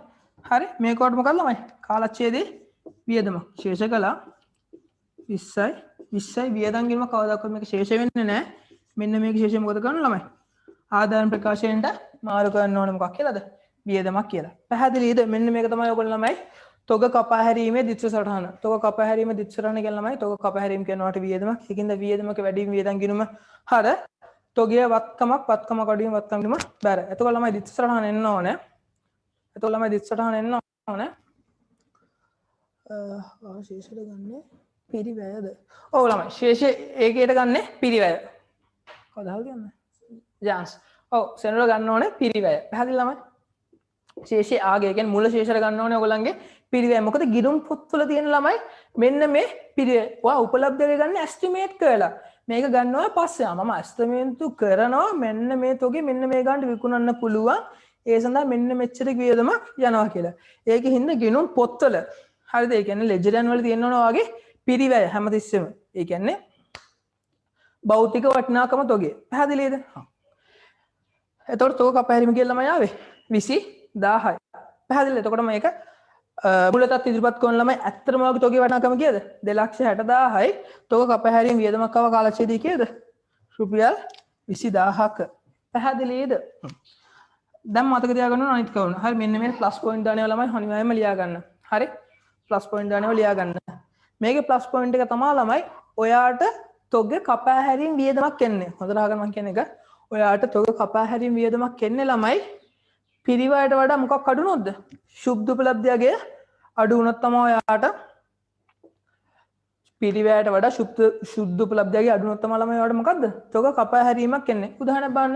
හරි? මේකට මොකක්ද ළමයි? කාලච්ඡේදයේ වියදම. ශේෂ කළා 20යි වියදම් ගිණුම කවදාවත් මේක ශේෂ වෙන්නේ නැහැ. මෙන්න මේක ශේෂය මොකද කරන්න ළමයි? ආදායම් ප්‍රකාශයෙන්ට මාරු කරන්න ඕනේ මොකක් කියලාද? වියදමක් කියලා. පැහැදිලිද? මෙන්න මේක තමයි ඔයගොල්ලෝ ළමයි තොග කපා හැරීමේ දිස්ස සටහන. තොග කපා හැරීමේ දිස්ස සටහන කියන ළමයි තොග කපා හැරීම කියනවාට වියදමක්. ඒකින්ද වියදමක වැඩි වියදම් ගිණුම හර තොගේ වත්කමක් අඩුවීම වත්කම ගිණුම බැර. එතකොට ළමයි දිස්ස සටහන එන්න ඕනේ. එතකොට ළමයි දිස්ස සටහන එන්න ඕනේ. ශේෂයට ගන්නේ පිරිවැයද? ඔව් ළමයි ශේෂය ඒකේට ගන්නේ පිරිවැය. කවදාද කියන්නේ? ජාන්ස්. ඔව් සෙනරෝ ගන්න ඕනේ පිරිවැය. පැහැදිලි ළමයි? ශේෂයේ ආගය කියන්නේ මුල ශේෂයට ගන්න ඕනේ ඔයගොල්ලන්ගේ පිරිවැය. මොකද ගිණුම් පොත්වල තියෙන ළමයි මෙන්න මේ පිරිවැය. ඔයා උපලබ්ධය ගන්න ඇස්ටිමේට් කරලා. මේක ගන්නවා පස්සේ මම ඇස්ටිමේට්තු කරනවා මෙන්න මේ තොගේ මෙන්න මේ ගන්නට විකුණන්න පුළුවන්. ඒ සඳහා මෙන්න මෙච්චර වියදමක් යනවා කියලා. ඒකෙ හින්දා ගිණුම් පොත්වල හරිද? ඒ කියන්නේ ලෙජර් වල තියෙනවා වගේ පිරිවැය හැමතිස්සෙම. ඒ කියන්නේ භෞතික වටිනාකම තොගේ. පැහැදිලිද? එතකොට තොග කපා හැරීම කියලා ළමයි ආවේ 20000යි. පැහැදිලිද? එතකොට මේක මුලටත් ඉදිරිපත් කරන ළමයි ඇත්තටම ඔයගේ තොගේ වටිනාකම කීයද? 260000යි. තොග කපා හැරීම වියදමක් ආව කාලච්ඡේදය කීයද? රුපියල් 20000ක. පැහැදිලිද? දැන් මතක තියාගන්න ඕන අනිත් කවුන. හරි මෙන්න මේ ප්ලස් පොයින්ට් දානවා ළමයි අනිවාර්යයෙන්ම ලියා ගන්න. හරි? ප්ලස් පොයින්ට් දානවා ලියා ගන්න. මේකේ ප්ලස් පොයින්ට් එක තමයි ළමයි ඔයාට තොග කපා හැරීම වියදමක් එන්නේ. හොඳට අහගන්න මම කියන එක. ඔයාට තොග කපා හැරීම වියදමක් එන්නේ ළමයි පිරිවැයට වඩා මොකක් අඩු වුණොත්ද? ශුද්ධ උපලබ්ධයගේ අඩු වුණොත් තමයි ඔයාට පිරිවැයට වඩා ශුද්ධ උපලබ්ධයගේ අඩු වුණොත් තමයි ළමයි ඔයාට මොකද්ද? තොග කපා හැරීමක් එන්නේ. උදාහරණයක් බලන්න.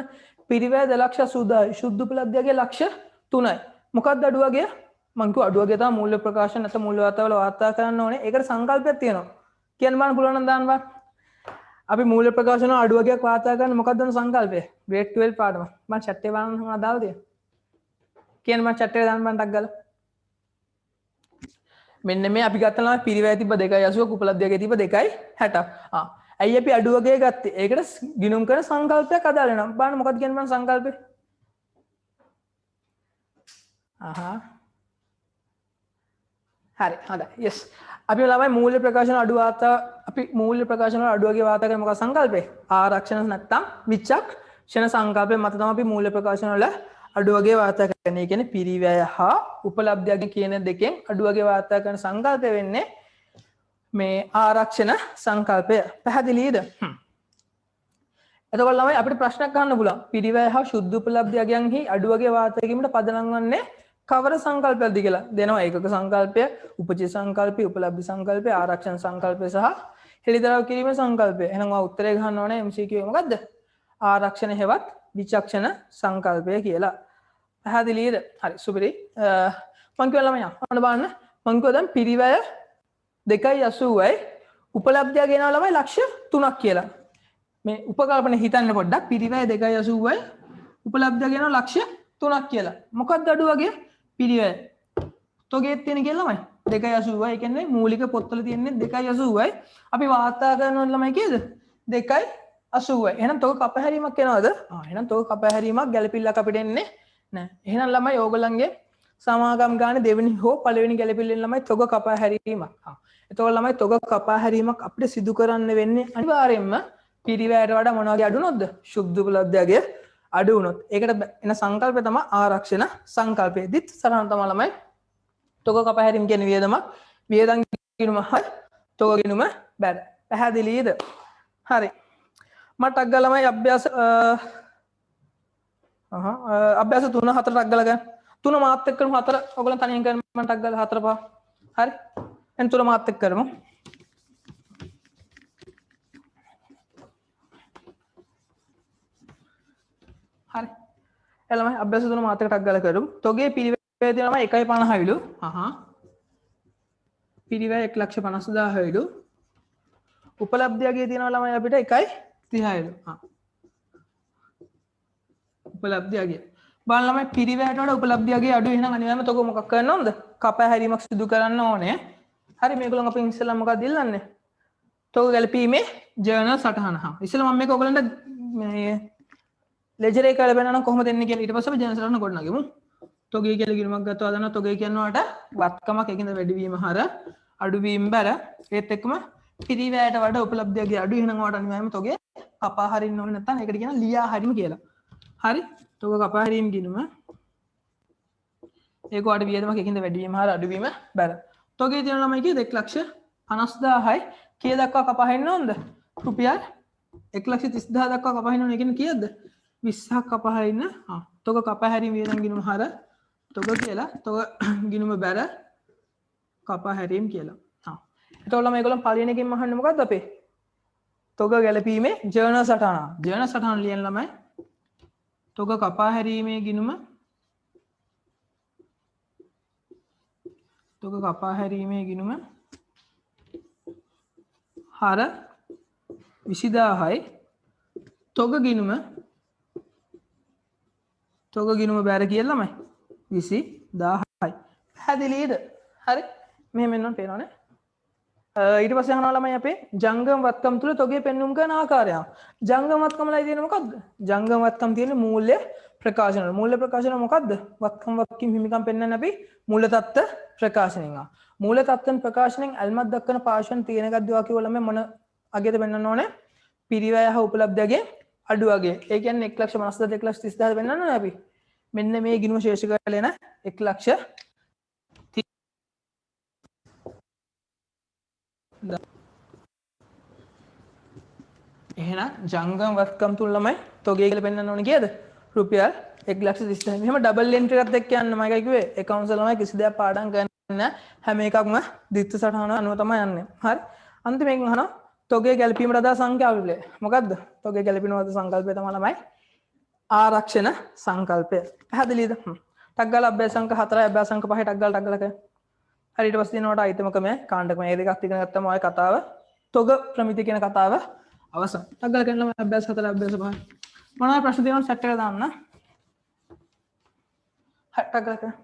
පිරිවැය 2,80,000යි. ශුද්ධ උපලබ්ධයගේ ලක්ෂ 3යි. මොකක්ද අඩු වගේ? මං කිව්වා අඩු වගේ තමයි මූල්‍ය ප්‍රකාශන නැත්නම් මූල්‍ය වාර්තාවල වාර්තා කරන්න ඕනේ. ඒකට සංකල්පයක් තියෙනවා. කියන්න බලන්න පුළුවන් නම් දාන්න බලන්න. අපි මූල්‍ය ප්‍රකාශන අඩු වගේක් වාර්තා කරන්න මොකක්ද වෙන සංකල්පය? grade 12 පාඩම. මම chat එකේ බලන්න මම දාලා තියෙනවා. කියන්න මම chat එකේ දාන්න මම ටක් ගාලා. මෙන්න මේ අපි ගත්තා ළමයි පිරිවැය තිබ්බ 2.80ක උපලබ්ධයගේ තිබ්බ 2.60. ඇයි අපි අඩු වගේ ගත්තේ? ඒකට ගිණුම් කරන සංකල්පයක් අදාළ වෙනවා. බලන්න මොකක්ද කියන්නේ මම සංකල්පේ? හරි හොඳයි. yes. අපි ළමයි මූල්‍ය ප්‍රකාශන අඩු වාර්තා අපි මූල්‍ය ප්‍රකාශන වල අඩු වගේ වාර්තා කරන මොකක්ද සංකල්පේ? ආරක්ෂණ නැත්තම් විචක්ෂණ සංකල්පේ මත තමයි අපි මූල්‍ය ප්‍රකාශන වල අඩු වගේ වාර්තා කරන්නේ. ඒ කියන්නේ පිරිවැය හා උපලබ්ධයගේ කියන දෙකෙන් අඩු වගේ වාර්තා කරන සංකල්පය වෙන්නේ මේ ආරක්ෂණ සංකල්පය. පැහැදිලිද? එතකොට ළමයි අපිට ප්‍රශ්නයක් අහන්න පුළුවන්. පිරිවැය හා ශුද්ධ උපලබ්ධයන්හි අඩු වගේ වාර්තා කිරීමට පදනම් වන්නේ කවර සංකල්පයක්ද කියලා දෙනවා. ඒකක සංකල්පය, උපජීව සංකල්පය, උපලබ්ධ සංකල්පය, ආරක්ෂණ සංකල්පය සහ හෙළිදරව් කිරීමේ සංකල්පය. එහෙනම් ඔය උත්තරේ ගහන්න ඕනේ MCQ මොකද්ද? ආරක්ෂණ හෙවත් විචක්ෂණ සංකල්පය කියලා. පැහැදිලිද? හරි සුපිරි. මං කියවලා ළමයා ඔන්න බලන්න. මං කිව්වා දැන් පිරිවැය 2.80යි උපලබ්ධය ගෙනාවා ළමයි ලක්ෂ 3ක් කියලා. මේ උපකල්පන හිතන්න පොඩ්ඩක්. පිරිවැය 2.80යි උපලබ්ධය ගෙනාවා ලක්ෂ 3ක් කියලා. මොකක්ද අඩු වගේ? පිරිවැය. තොගේත් තියෙන කියලා ළමයි 2.80යි. ඒ කියන්නේ මූලික පොත්වල තියෙන්නේ 2.80යි. අපි වාර්තා කරනවා ළමයි කීයද? 2.80යි. එහෙනම් තොග කපහැරීමක් එනවද? එහෙනම් තොග කපහැරීමක් ගැළපිල්ලක් අපිට එන්නේ නැහැ. එහෙනම් ළමයි ඕගොල්ලන්ගේ සමාගම් ගානේ දෙවෙනි හෝ පළවෙනි ගැළපිල්ලෙන් ළමයි තොග කපහැරීමක්. එතකොට ළමයි තොග කපා හැරීමක් අපිට සිදු කරන්න වෙන්නේ අනිවාර්යයෙන්ම පිරිවැයට වඩා මොන වගේ අඩු වුණොත්ද? ශුද්ධ උපලබ්ධයගේ අඩු වුණොත්. ඒකට එන සංකල්පය තමයි ආරක්ෂණ සංකල්පය. දිත් සරහන් තමයි ළමයි තොග කපා හැරීම කියන වියදම වියදම් ගිණුම හරි තොග ගිණුම බැද. පැහැදිලිද? හරි. මට අග්ග ළමයි අභ්‍යාස අභ්‍යාස 3 4 ටක් ගාලා ගන්න. 3 මාත් එක්ක කරමු 4 ඔයගොල්ලෝ තනියෙන් කරන්න මම ටක් ගාලා 4 5. හරි. එන් 3 මාත් එක්ක කරමු. හරි. එළම අභ්‍යාස 3 මාත් එක්ක ටක් ගාලා කරමු. තොගේ පිරිවැය දෙනවා 1.50 විලු. පිරිවැය 1,50,000 විලු. උපලබ්ධයගේ තියෙනවා ළමයි අපිට 1.30 විලු. උපලබ්ධියගේ බලන්න ළමයි පිරිවැයට වඩා උපලබ්ධියගේ අඩු එහෙනම් අනිවාර්යයෙන්ම තොග මොකක් කරන්න ඕනද? කපා හැරීමක් සිදු කරන්න ඕනේ. හරි මේගොල්ලෝ අපි ඉස්සෙල්ලා මොකක්ද ඉල්ලන්නේ? තොග ගැලපීමේ ජර්නල් සටහන. ඉස්සෙල්ලා මම මේක ඔයගලන්ට මේ ලෙජර් එක ලැබෙනවා නම් කොහොමද එන්නේ කියලා ඊට පස්සේ අපි ජර්නල් සටහන ගොඩනගමු. තොගේ කියලා ගිණුමක් ගත්තා දන්නවා තොගේ කියනවාට වත්කමක් ඒකින්ද වැඩිවීම හර අඩුවීම බැර ඒත් එක්කම පිරිවැයට වඩා උපලබ්ධියගේ අඩු එහෙනම් ඔයාලට අනිවාර්යයෙන්ම තොගේ කපා හරින්න ඕනේ නැත්නම් ඒකට කියන ලියා හරිම කියලා. හරි තොග කපා හැරීම ගිණුම ඒක ඔයාලට වියදමක් ඒකින්ද වැඩිවීම හර අඩුවීම බැර. තොගේ තියෙන ළමයි කිය 2,50,000යි කී දක්වා කපා හරින්න ඕනද? රුපියල් 1,30,000 දක්වා කපා හරින්න ඕනේ. ඒ කියන්නේ කීයද? 20ක් කපා හරින්න. තොග කපා හැරීම වියදම් ගිණුම හර තොග කියලා තොග ගිණුම බැර කපා හැරීම කියලා. එතකොට මේගොල්ලෝ පළවෙනි එකෙන් අහන්නේ මොකද්ද අපේ? තොග ගැලපීමේ ජර්නල් සටහන. ජර්නල් සටහන ලියන ළමයි තොග කපා හැරීමේ ගිණුම තොග කපා හැරීමේ ගිණුම හර 20000යි තොග ගිණුම බැර කියලා ළමයි 20000යි. පැහැදිලිද? හරි. මෙහෙම එන්න පේනවනේ. ඊට පස්සේ අහනවා ළමයි අපේ ජංගම වත්කම් තුල තොගේ පෙන්눔 කරන ආකාරය. ජංගම වත්කමලයි තියෙන්නේ මොකද්ද? ජංගම වත්කම් තියෙන්නේ මූල්‍ය ප්‍රකාශන වල. මූල්‍ය ප්‍රකාශන මොකද්ද? වත්කම් වත්කම් හිමිකම් පෙන්වන්නේ අපි මූල්‍ය තත්ත්ව ප්‍රකාශනෙන්. මූල්‍ය තත්ත්වන ප්‍රකාශනෙන් අල්මත් දක්වන පාෂන් තියෙන එකක් දිවා කිව්ව ළමයි මොන අගයද පෙන්වන්න ඕනේ? පිරිවැය හා උපලබ්ධයගේ අඩු අගය. ඒ කියන්නේ 1,50,000 1,30,000 පෙන්වන්න ඕනේ අපි. මෙන්න මේ ගිණුම ශේෂ කරලා එන 1,00,000 එහෙනම් ජංගම වත්කම් තුල ළමයි තොගේ කියලා පෙන්වන්න ඕනේ කීයද? රුපියල් 1,30,000. මෙහෙම ඩබල් එන්ට්‍රි එකත් එක්ක යන්න මම එකයි කිව්වේ accounts ළමයි කිසි දෙයක් පාඩම් කරන්නේ හැම එකක්ම දිත්ත සටහන අනුව තමයි යන්නේ. හරි. අන්තිමයෙන් අහනවා තොගේ ගැලපීමට අදාළ සංඛ්‍යාවල. මොකද්ද? තොගේ ගැලපීමට අදාළ සංකල්පය තමයි ළමයි ආරක්ෂණ සංකල්පය. පැහැදිලිද? ටක් ගාලා අභ්‍යාස සංඛ්‍ය 4යි අභ්‍යාස සංඛ්‍ය 5යි ටක් ගාලා කරන්න. හරි ඊට පස්සේ දිනවට අයිතමකම කාණ්ඩකම මේ දෙකක් ඉගෙන ගත්තම ඔය කතාව තොග ප්‍රමිති කියන කතාව අවසන්. ටක් ගාලා කරන්න අභ්‍යාස 4 අභ්‍යාස 5. මොනවද ප්‍රශ්න තියෙනවද සෙට් එක දාන්න. හරි ටක් ගාලා කරන්න.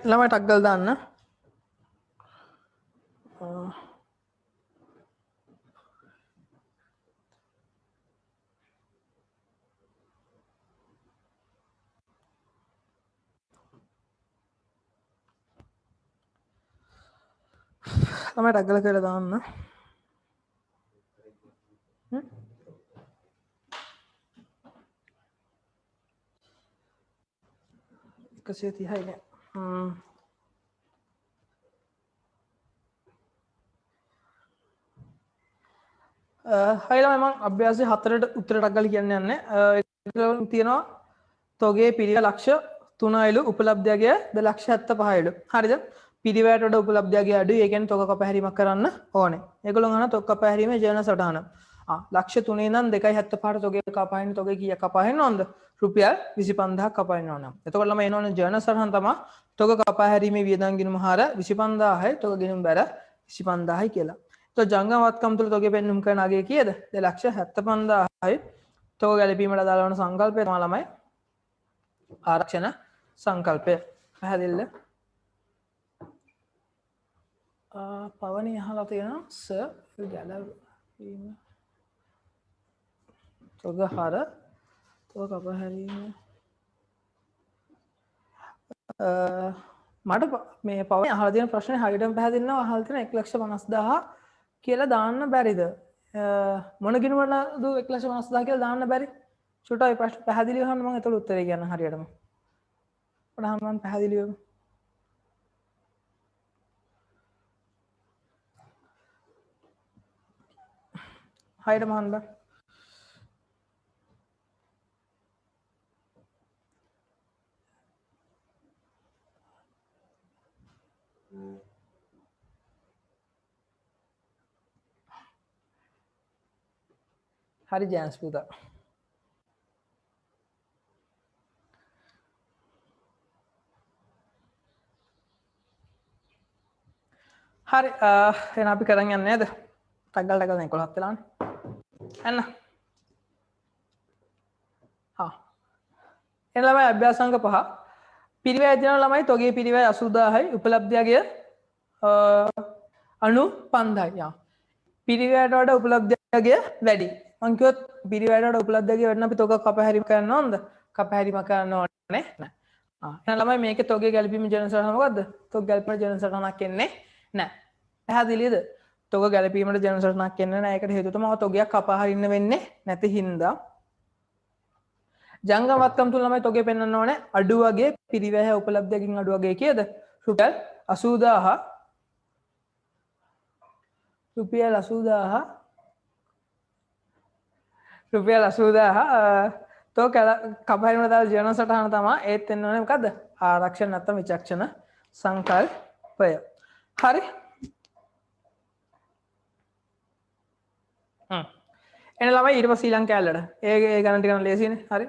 ළමයි ටක් ගාලා දාන්න. ළමයි ටක් ගාලා කියලා දාන්න. 130යි නේ. හයි ළමයි මම අභ්‍යාසය 4ට උත්තර ටක් ගාලා කියන්න යන්නේ. ඒක තියෙනවා තොගේ පිරිය ලක්ෂ 3යිලු උපලබ්ධයගේ 2,75යිලු. හරිද? පිරිවැයට වඩා උපලබ්ධයගේ අඩුයි. ඒ කියන්නේ තොග කපහැරීමක් කරන්න ඕනේ. ඒගොල්ලෝ අහන තොග කපහැරීමේ ජර්නල් සටහන. ලක්ෂ 3 ඉඳන් 2.75ට තොගේ කපහින්න තොගේ කීයක් කපහින්න ඕනද? රුපියල් 25000ක් කපහින්න ඕන. එතකොට ළමයි එනෝනේ ජර්නල් සටහන තමයි තොග කපහැරීමේ වියදම් ගිණුම හාර 25000යි තොග ගිණුම බැර 25000යි කියලා. එතකොට ජංගම වත්කම් තුල තොගේ පෙන්නුම් කරන අගය කීයද? 2,75,000යි. තොග ගැලපීමට අදාළ වන සංකල්පය තමයි ළමයි ආරක්ෂණ සංකල්පය. පැහැදිලිද? පවනි අහලා තියෙනවා සර් ගැලවීම තොග හර තොග කපහැරීම මට මේ පවනි අහලා තියෙන ප්‍රශ්නේ හරියටම පැහැදිලි නැහැ. අහලා තියෙන 1,50,000 කියලා දාන්න බැරිද? මොන ගිණුමටද 1,50,000 කියලා දාන්න බැරි? චුට්ටයි ප්‍රශ්න පැහැදිලිව අහන්න මම ඒතකොට උත්තරේ කියන්න හරියටම. පොඩ්ඩක් මම පැහැදිලිව හයිට මහන්ද හරි ජෑන්ස් පුතා හරි එහෙනම් අපි කරන් යන්නේ නේද ටක් ගාලා දැන් 11ක් වෙලානේ එන්න එන ළමයි අභ්‍යාසංග 5 පිරිවැය දින ළමයි තොගේ පිරිවැය 80000යි උපලබ්ධයගේ 95යි පිරිවැයට වඩා උපලබ්ධයගේ වැඩි මං කිව්වොත් පිරිවැයට වඩා උපලබ්ධයගේ වැඩි නම් අපි තොග කපහැරීම කරන්න ඕනද කපහැරීම කරන්න ඕනේ නැහැ එහෙනම් ළමයි මේකේ තොගේ ගැලපීම ජර්නල් සටහන මොකද්ද තොග ගැලපීම ජර්නල් සටහනක් එන්නේ නැහැ පැහැදිලිද තොග ගැලපීමට ජර්නල් සටහනක් එන්නේ නැහැ ඒකට හේතුව තමයි තොගයක් කපහරින්න වෙන්නේ නැති හින්දා ජංගම වත්කම් තුල ළමයි තොගේ පෙන්වන්න ඕනේ අඩු වගේ පිරිවැය උපලබ්ධයකින් අඩු වගේ කීයද රුපියල් 80000 රුපියල් 80000 රුපියල් 80000 තෝ කපහැරීමට දාලා ජර්නල් සටහන තමයි ඒත් එන්න ඕනේ මොකද්ද ආරක්ෂණ නැත්නම් විචක්ෂණ සංකල්පය හරි එන ළමයි ඊට පස්සේ ඊළඟ කැලලට ඒ ගණන් ටික නම් ලේසියිනේ හරි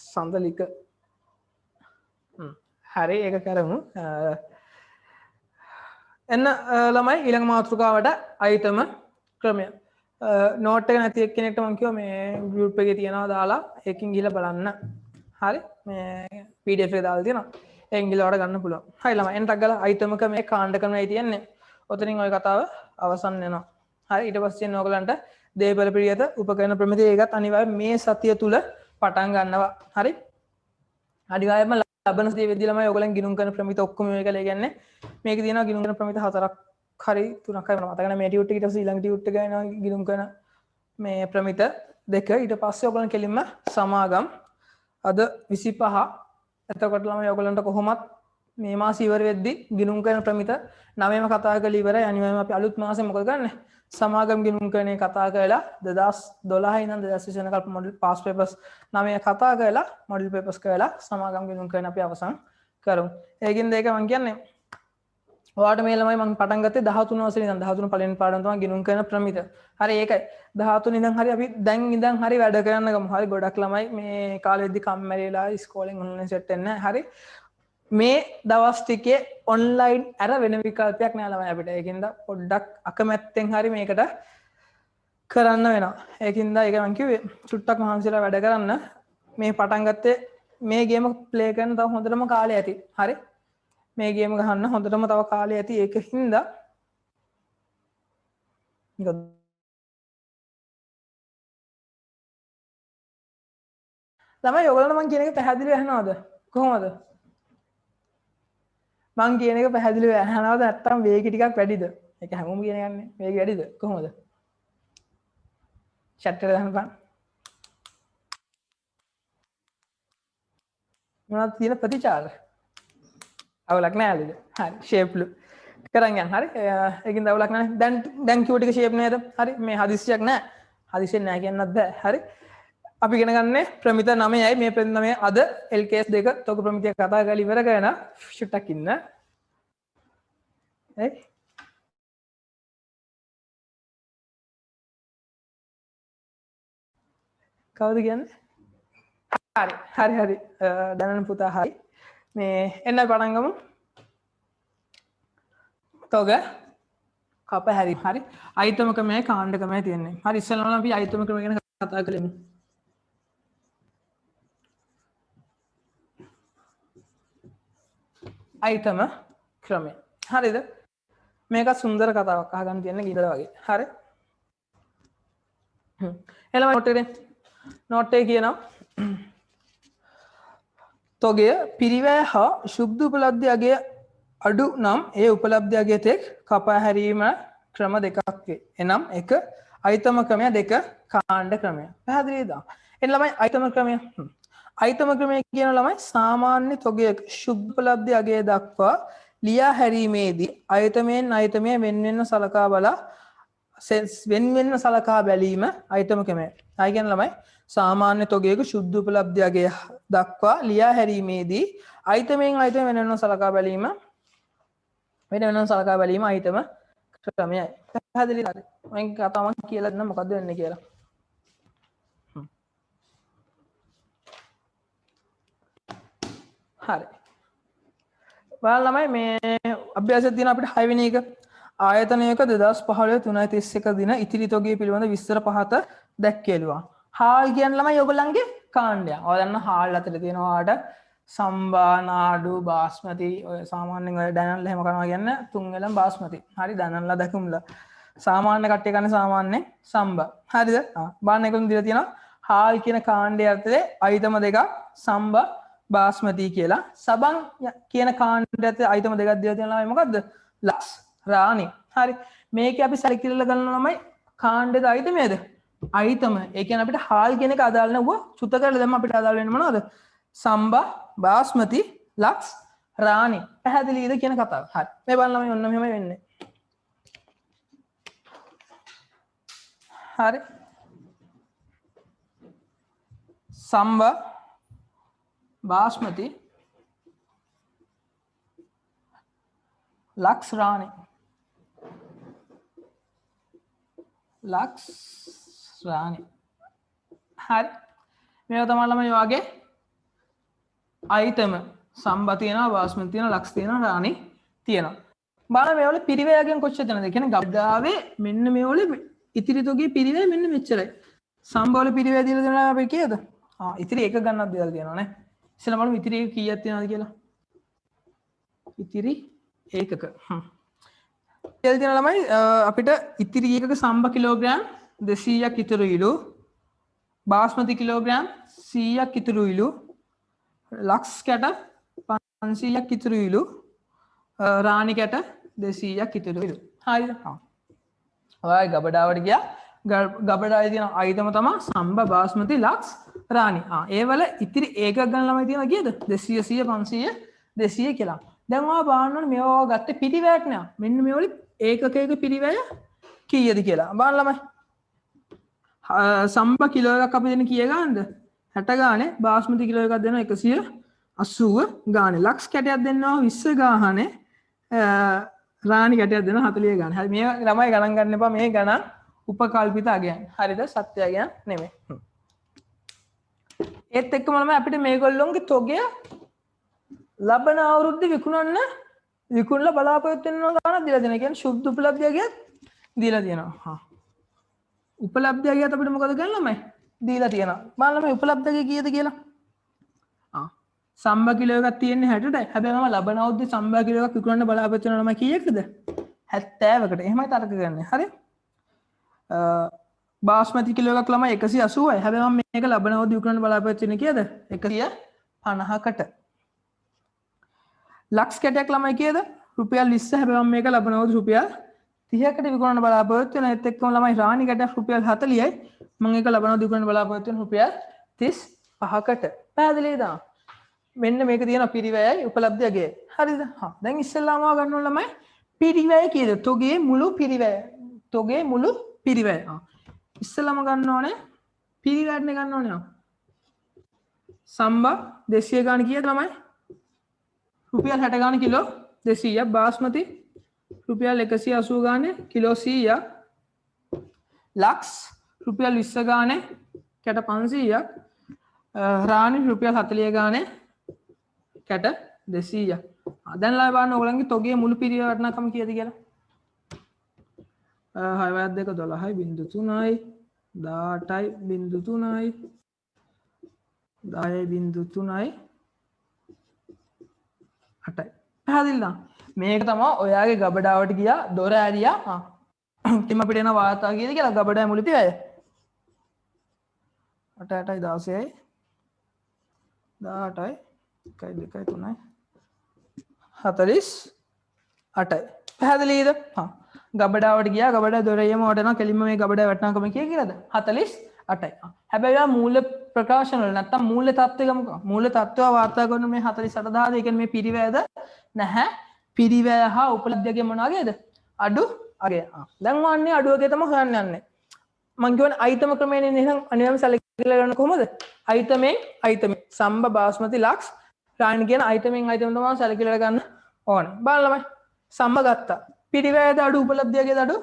සඳලික හරි ඒක කරමු එන්න ළමයි ඊළඟ මාතෘකාවට අයිතම ක්‍රමය නෝට් එක නැති එක්කෙනෙක්ට මම කිව්වා මේ ගෲප් එකේ තියනවා දාලා ඒකෙන් ගිහලා බලන්න හරි මේ PDF එක දාලා තියෙනවා ඒකෙන් ගිහලා ඔයාලට ගන්න පුළුවන් හරි ළමයි එන්න ටක් ගාලා අයිතමක මේ කාණ්ඩ ක්‍රමයයි තියෙන්නේ ඔතනින් ওই කතාව අවසන් වෙනවා හරි ඊට පස්සේ ඔයගලන්ට දේපල පිළියෙත උපකරණ ප්‍රමිතිය ඒකත් අනිවාර්යයෙන් මේ සතිය තුල පටන් ගන්නවා හරි අනිවාර්යයෙන්ම ලබන සතිය වෙද්දී ළමයි ඔයගලන් ගිණුම් කරන ප්‍රමිත ඔක්කොම මේකලා කියන්නේ මේකේ තියෙනවා ගිණුම් කරන ප්‍රමිත 4ක් හරි 3ක් හරි මතක නැහැ මේ ටියුට් එක ඊට පස්සේ ඊළඟ ටියුට් එක ගන්නවා ගිණුම් කරන මේ ප්‍රමිත දෙක ඊට පස්සේ ඔයගලන් කෙලින්ම සමාගම් අද 25 එතකොට ළමයි ඔයගලන්ට කොහොමත් මේ මාස ඉවර වෙද්දී ගිණුම් කරන ප්‍රමිත 9ම කතා කරලා ඉවරයි අනිවාර්යයෙන්ම අපි අලුත් මාසෙ මොකද ගන්නෙ සමාගම් ගිණුම් කරන්නේ කතා කරලා 2012 ඉඳන් 2020 වෙනකල් මොඩල් පාස් පේපර්ස් 9 කතා කරලා මොඩල් පේපර්ස් කරලා සමාගම් ගිණුම් කරන අපි අවසන් කරමු. ඒකින්ද ඒක මම කියන්නේ ඔයාලට මේ ළමයි මම පටන් ගත්තේ 13 වසරේ ඉඳන් 13 පළවෙනි පාඩම තමයි ගිණුම් කරන ප්‍රමිත. හරි ඒකයි 13 ඉඳන් හරි අපි දැන් ඉඳන් හරි වැඩ කරන්න ගමු. හරි ගොඩක් ළමයි මේ කාලෙද්දි කම්මැලිලා ඉස්කෝලෙන් ඔන්ලයින් සෙට් වෙන්නේ නැහැ. හරි මේ දවස් ටිකේ ඔන්ලයින් අර වෙන විකල්පයක් නෑ ළමයි අපිට. ඒකින්ද පොඩ්ඩක් අකමැත්තෙන් හරි මේකට කරන්න වෙනවා. ඒකින්ද ඒක මම කිව්වේ චුට්ටක් මහන්සිලා වැඩ කරන්න. මේ පටන් ගත්තේ මේ ගේම ප්ලේ කරන්න තව හොඳටම කාලය ඇති. හරි මේ ගේම ගහන්න හොඳටම තව කාලය ඇති. ඒක හින්දා ළමයි ඔයගොල්ලන්ට මම කියන එක පැහැදිලිව ඇහෙනවද? කොහොමද? මං කියන එක පැහැදිලිව ඇහෙනවද නැත්නම් වේගය ටිකක් වැඩිද? ඒක හැමෝම කියන එකන්නේ. වේගය වැඩිද? කොහොමද? chat එකට දාන්න බං. මොනවද තියෙන ප්‍රතිචාර? අවුලක් නෑ නේද? හරි ෂේප්ලු කරන් යන්න. හරි ඒකින් අවුලක් නෑ. දැන් කිව්ව ටික ෂේප් නේද? හරි මේ හදිස්සියක් නෑ. හදිස්සියක් නෑ කියන්නත් බෑ. හරි අපි ඉගෙන ගන්නේ ප්‍රමිත 9යි. මේ ප්‍රමිත 9 අද LKS 2 තොග ප්‍රමිතිය කතා කරලා ඉවර කරන ෂුට්ටක් ඉන්න. හරි කවුද කියන්නේ? හරි දැනන පුතා හරි මේ එන්න පටන් ගමු. තොග කප හැරි හරි අයිතම ක්‍රමයයි කාණ්ඩ ක්‍රමයයි තියෙන්නේ. හරි ඉස්සෙල්ලාම අපි අයිතම ක්‍රමය ගැන කතා කරමු. අයිතම ක්‍රමය. හරිද? මේක සුන්දර කතාවක් අහගන්න තියෙන ගීතල වගේ. හරි. එළම නෝට් එකේ නෝට් එකේ කියනවා තොගය පිරිවැය හා ශුද්ධ උපලබ්ධි අගය අඩු නම් ඒ උපලබ්ධි අගය තෙක් කපා හැරීම ක්‍රම දෙකක් වේ. එනම් එක අයිතම ක්‍රමය දෙක කාණ්ඩ ක්‍රමය. පැහැදිලිද? එන්න ළමයි අයිතම ක්‍රමය. අයිතම ක්‍රමය කියන ළමයි සාමාන්‍ය තොගයක ශුද්ධ උපලබ්ධි අගය දක්වා ලියා හැරීමේදී අයිතමෙන් අයිතමය වෙන්වෙන්ව සලකා බලා වෙන්වෙන්ව සලකා බැලීම අයිතම ක්‍රමය. අය කියන ළමයි සාමාන්‍ය තොගයක ශුද්ධ උපලබ්ධි අගය දක්වා ලියා හැරීමේදී අයිතමෙන් අයිතම වෙනවෙන්ව සලකා බැලීම අයිතම ක්‍රමයයි. පැහැදිලිද? මම කතාවක් කියලා දෙන්න මොකද්ද වෙන්නේ කියලා. හරි. බලන්න ළමයි මේ අභ්‍යාසයක් තියෙන අපිට 6 වෙනි එක ආයතනයක 2015 3:31 දින ඉතිරි තොගය පිළිබඳ විස්තර පහත දැක්කේලුවා. හාල් කියන්නේ ළමයි ඔයගොල්ලන්ගේ කාණ්ඩය. ඔයාලා දන්න හාල් අතර තියෙනවා ආට සම්බා නාඩු බාස්මති ඔය සාමාන්‍යයෙන් ඔය ඩැනල්ලා එහෙම කරනවා කියන්නේ තුන්වෙලම බාස්මති. හරි ඩැනල්ලා දකුම්ලා. සාමාන්‍ය කට්ටිය ගන්න සාමාන්‍යයෙන් සම්බා. හරිද? බලන්න එකතුන් දීලා තියෙනවා හාල් කියන කාණ්ඩය ඇතුලේ අයිතම දෙකක් සම්බා බාස්මති කියලා. සබන් කියන කාණ්ඩය ඇතුලේ අයිතම දෙකක් දීලා තියෙනවා මොකද්ද? ලක්ස් රාණි. හරි. මේකේ අපි සැලකිල්ල ගන්නවා ළමයි කාණ්ඩයද අයිතමයේද? අයිතම. ඒ කියන්නේ අපිට හාල් කියන එක අදාළ නැව චුත කරලා දැම්ම අපිට අදාළ වෙන්නේ මොනවද? සම්බා බාස්මති ලක්ස් රාණි. පැහැදිලිද කියන කතාව. හරි. මේ බලන්න ළමයි ඔන්න මෙහෙම වෙන්නේ. හරි. සම්බා බාස්මති ලක්ස් රාණි ලක්ස් රාණි. හරි. මේක තමයි ළමයි වගේ අයිතම සම්බා තියෙනවා බාස්මති තියෙනවා ලක්ස් තියෙනවා රාණි තියෙනවා. බලන්න මේවල පිරිවැයගෙන් කොච්චර දෙනවද? කියන්නේ ගබ්ඩාවේ මෙන්න මේවල ඉතිරි තොගේ පිරිවැය මෙන්න මෙච්චරයි. සම්බා වල පිරිවැය දීලා දෙනවා අපි කීයද? ඉතිරි එක ගන්නක් දීලා තියෙනවා නේ. ඉස්සෙල්ලා බලමු ඉතිරි එක කීයක් තියෙනවද කියලා. ඉතිරි ඒකක. තෙල් තියෙන ළමයි අපිට ඉතිරි ඒකක සම්බා කිලෝග්‍රෑම් 200ක් ඉතුරුයිලු. බාස්මති කිලෝග්‍රෑම් 100ක් ඉතුරුයිලු. ලක්ස් කැට 500ක් ඉතුරුයිලු. රාණි කැට 200ක් ඉතුරුයිලු. හරිද? ඔයයි ගබඩාවට ගියා. ගබඩාවේ තියෙන අයිතම තමයි සම්බා බාස්මති ලක්ස් රාණි. ඒවල ඉතිරි ඒකක් ගන්න ළමයි තියෙනවා කීයද? 200 100 500 200 කියලා. දැන් ඔයා බලන්න ඕනේ මේවා ගත්තේ පිරිවැයක් නෑ. මෙන්න මේවල ඒකකයක පිරිවැය කීයද කියලා. බලන්න ළමයි. සම්බා කිලෝ එකක් අපි දෙන කීය ගන්නද? 60 ගානේ. බාස්මති කිලෝ එකක් දෙනවා 180 ගානේ. ලක්ස් කැටයක් දෙනවා 20 ගානේ. රාණි කැටයක් දෙනවා 40 ගානේ. හරි මේ ළමයි ගණන් ගන්න එපා. මේ ගණන් උපකල්පිත අගයන්. හරිද? සත්‍ය අගයන් නෙමෙයි. ඒත් එක්කම ළමයි අපිට මේගොල්ලොන්ගේ තොගය ලබන අවුරුද්දේ විකුණලා බලාපොරොත්තු වෙන ගාණක් දීලා දෙනවා. කියන්නේ සුද්ධ උපලබ්ධි අගයත් දීලා තියෙනවා. උපලබ්ධි අගයත් අපිට මොකද ගන්න ළමයි? දීලා තියෙනවා. බලන්න මේ උපලබ්ධි අගය කීයද කියලා. සම්බ කිලෝ එකක් තියෙන්නේ 60ටයි. හැබැයි මම ලබන අවුරුද්දේ සම්බ කිලෝ එකක් විකුණන්න බලාපොරොත්තු වෙනවා නම් කීයකද? 70කට. එහෙමයි තර්ක කරන්නේ. හරි? බාස්මති කිලෝ එකක් ළමයි 180යි. හැබැයි මම මේක ලබන අවුරුද්දේ විකුණන්න බලාපොරොත්තු වෙන්නේ කීයද? 150කට. ලක්ස් කැටයක් ළමයි කීයද? රුපියල් 20. හැබැයි මම මේක ලබන අවුරුද්දේ රුපියල් 30කට විකුණන්න බලාපොරොත්තු වෙනවා. ඒත් එක්කම ළමයි රාණි කැටයක් රුපියල් 40යි. මම ඒක ලබන අවුරුද්දේ විකුණන්න බලාපොරොත්තු වෙන රුපියල් 35කට. පැහැදිලිද? මෙන්න මේක තියෙන පිරිවැයයි උපලබ්ධයගේ. හරිද? හා දැන් ඉස්සෙල්ලාම ගන්න ඕන ළමයි පිරිවැය කීයද? තොගේ මුළු පිරිවැය. තොගේ මුළු පිරිවැය. ඉස්සෙල්ලාම ගන්න ඕනේ පිරිවැයනේ ගන්න ඕනේ. සම්බා 200 ගාන කීයද ළමයි? රුපියල් 60 ගාන කිලෝ 200ක්. බාස්මති රුපියල් 180 ගානේ කිලෝ 100ක්. ලක්ස් රුපියල් 20 ගානේ කැට 500ක්. රාණි රුපියල් 40 ගානේ කැට 200ක්. දැන් ලා බලන්න ඕගොල්ලන්ගේ තොගේ මුළු පිරිවැය වටිනාකම කීයද කියලා. 6 2 12යි 0.3යි 18යි 0.3යි 10යි 0.3යි 8යි. පැහැදිලිද? මේක තමයි ඔයාගේ ගබඩාවට ගියා දොර ඇරියා. ඉතින් අපිට එන වාර්තා කීයද කියලා ගබඩාවේ මුළු පිරිවැය. 8 8යි 16යි 18යි 1යි 2යි 3යි 48යි. පැහැදිලිද? ගබඩාවට ගියා ගබඩාව දොරේම වටනවා කෙලින්ම මේ ගබඩාවේ වටනකම කීයද? 48යි. හැබැයි මූල ප්‍රකාශන වල නැත්තම් මූල තත්ත්වය ගමුකෝ. මූල තත්ත්වය වාර්තා කරන මේ 48000 ඒ කියන්නේ මේ පිරිවැයද නැහැ. පිරිවැය හා උපලබ්ධයගේ මොනවාගේද? අඩු අගේ. දැන් වන්නේ අඩුවගේ තමයි හොයන්න යන්නේ. මං කියවන අයිතම ක්‍රමයෙන් එහෙනම් අනිවාර්යයෙන්ම සැලකිලා ගන්න කොහොමද? අයිතමෙන් සම්බ බාස්මති ලක්ස් රාණි කියන අයිතමෙන් තමයි සැලකිලා ගන්න ඕනේ. බලන්න ළමයි. සම්බ ගත්තා. පිරිවැයද අඩු උපලබ්ධයගේද අඩු?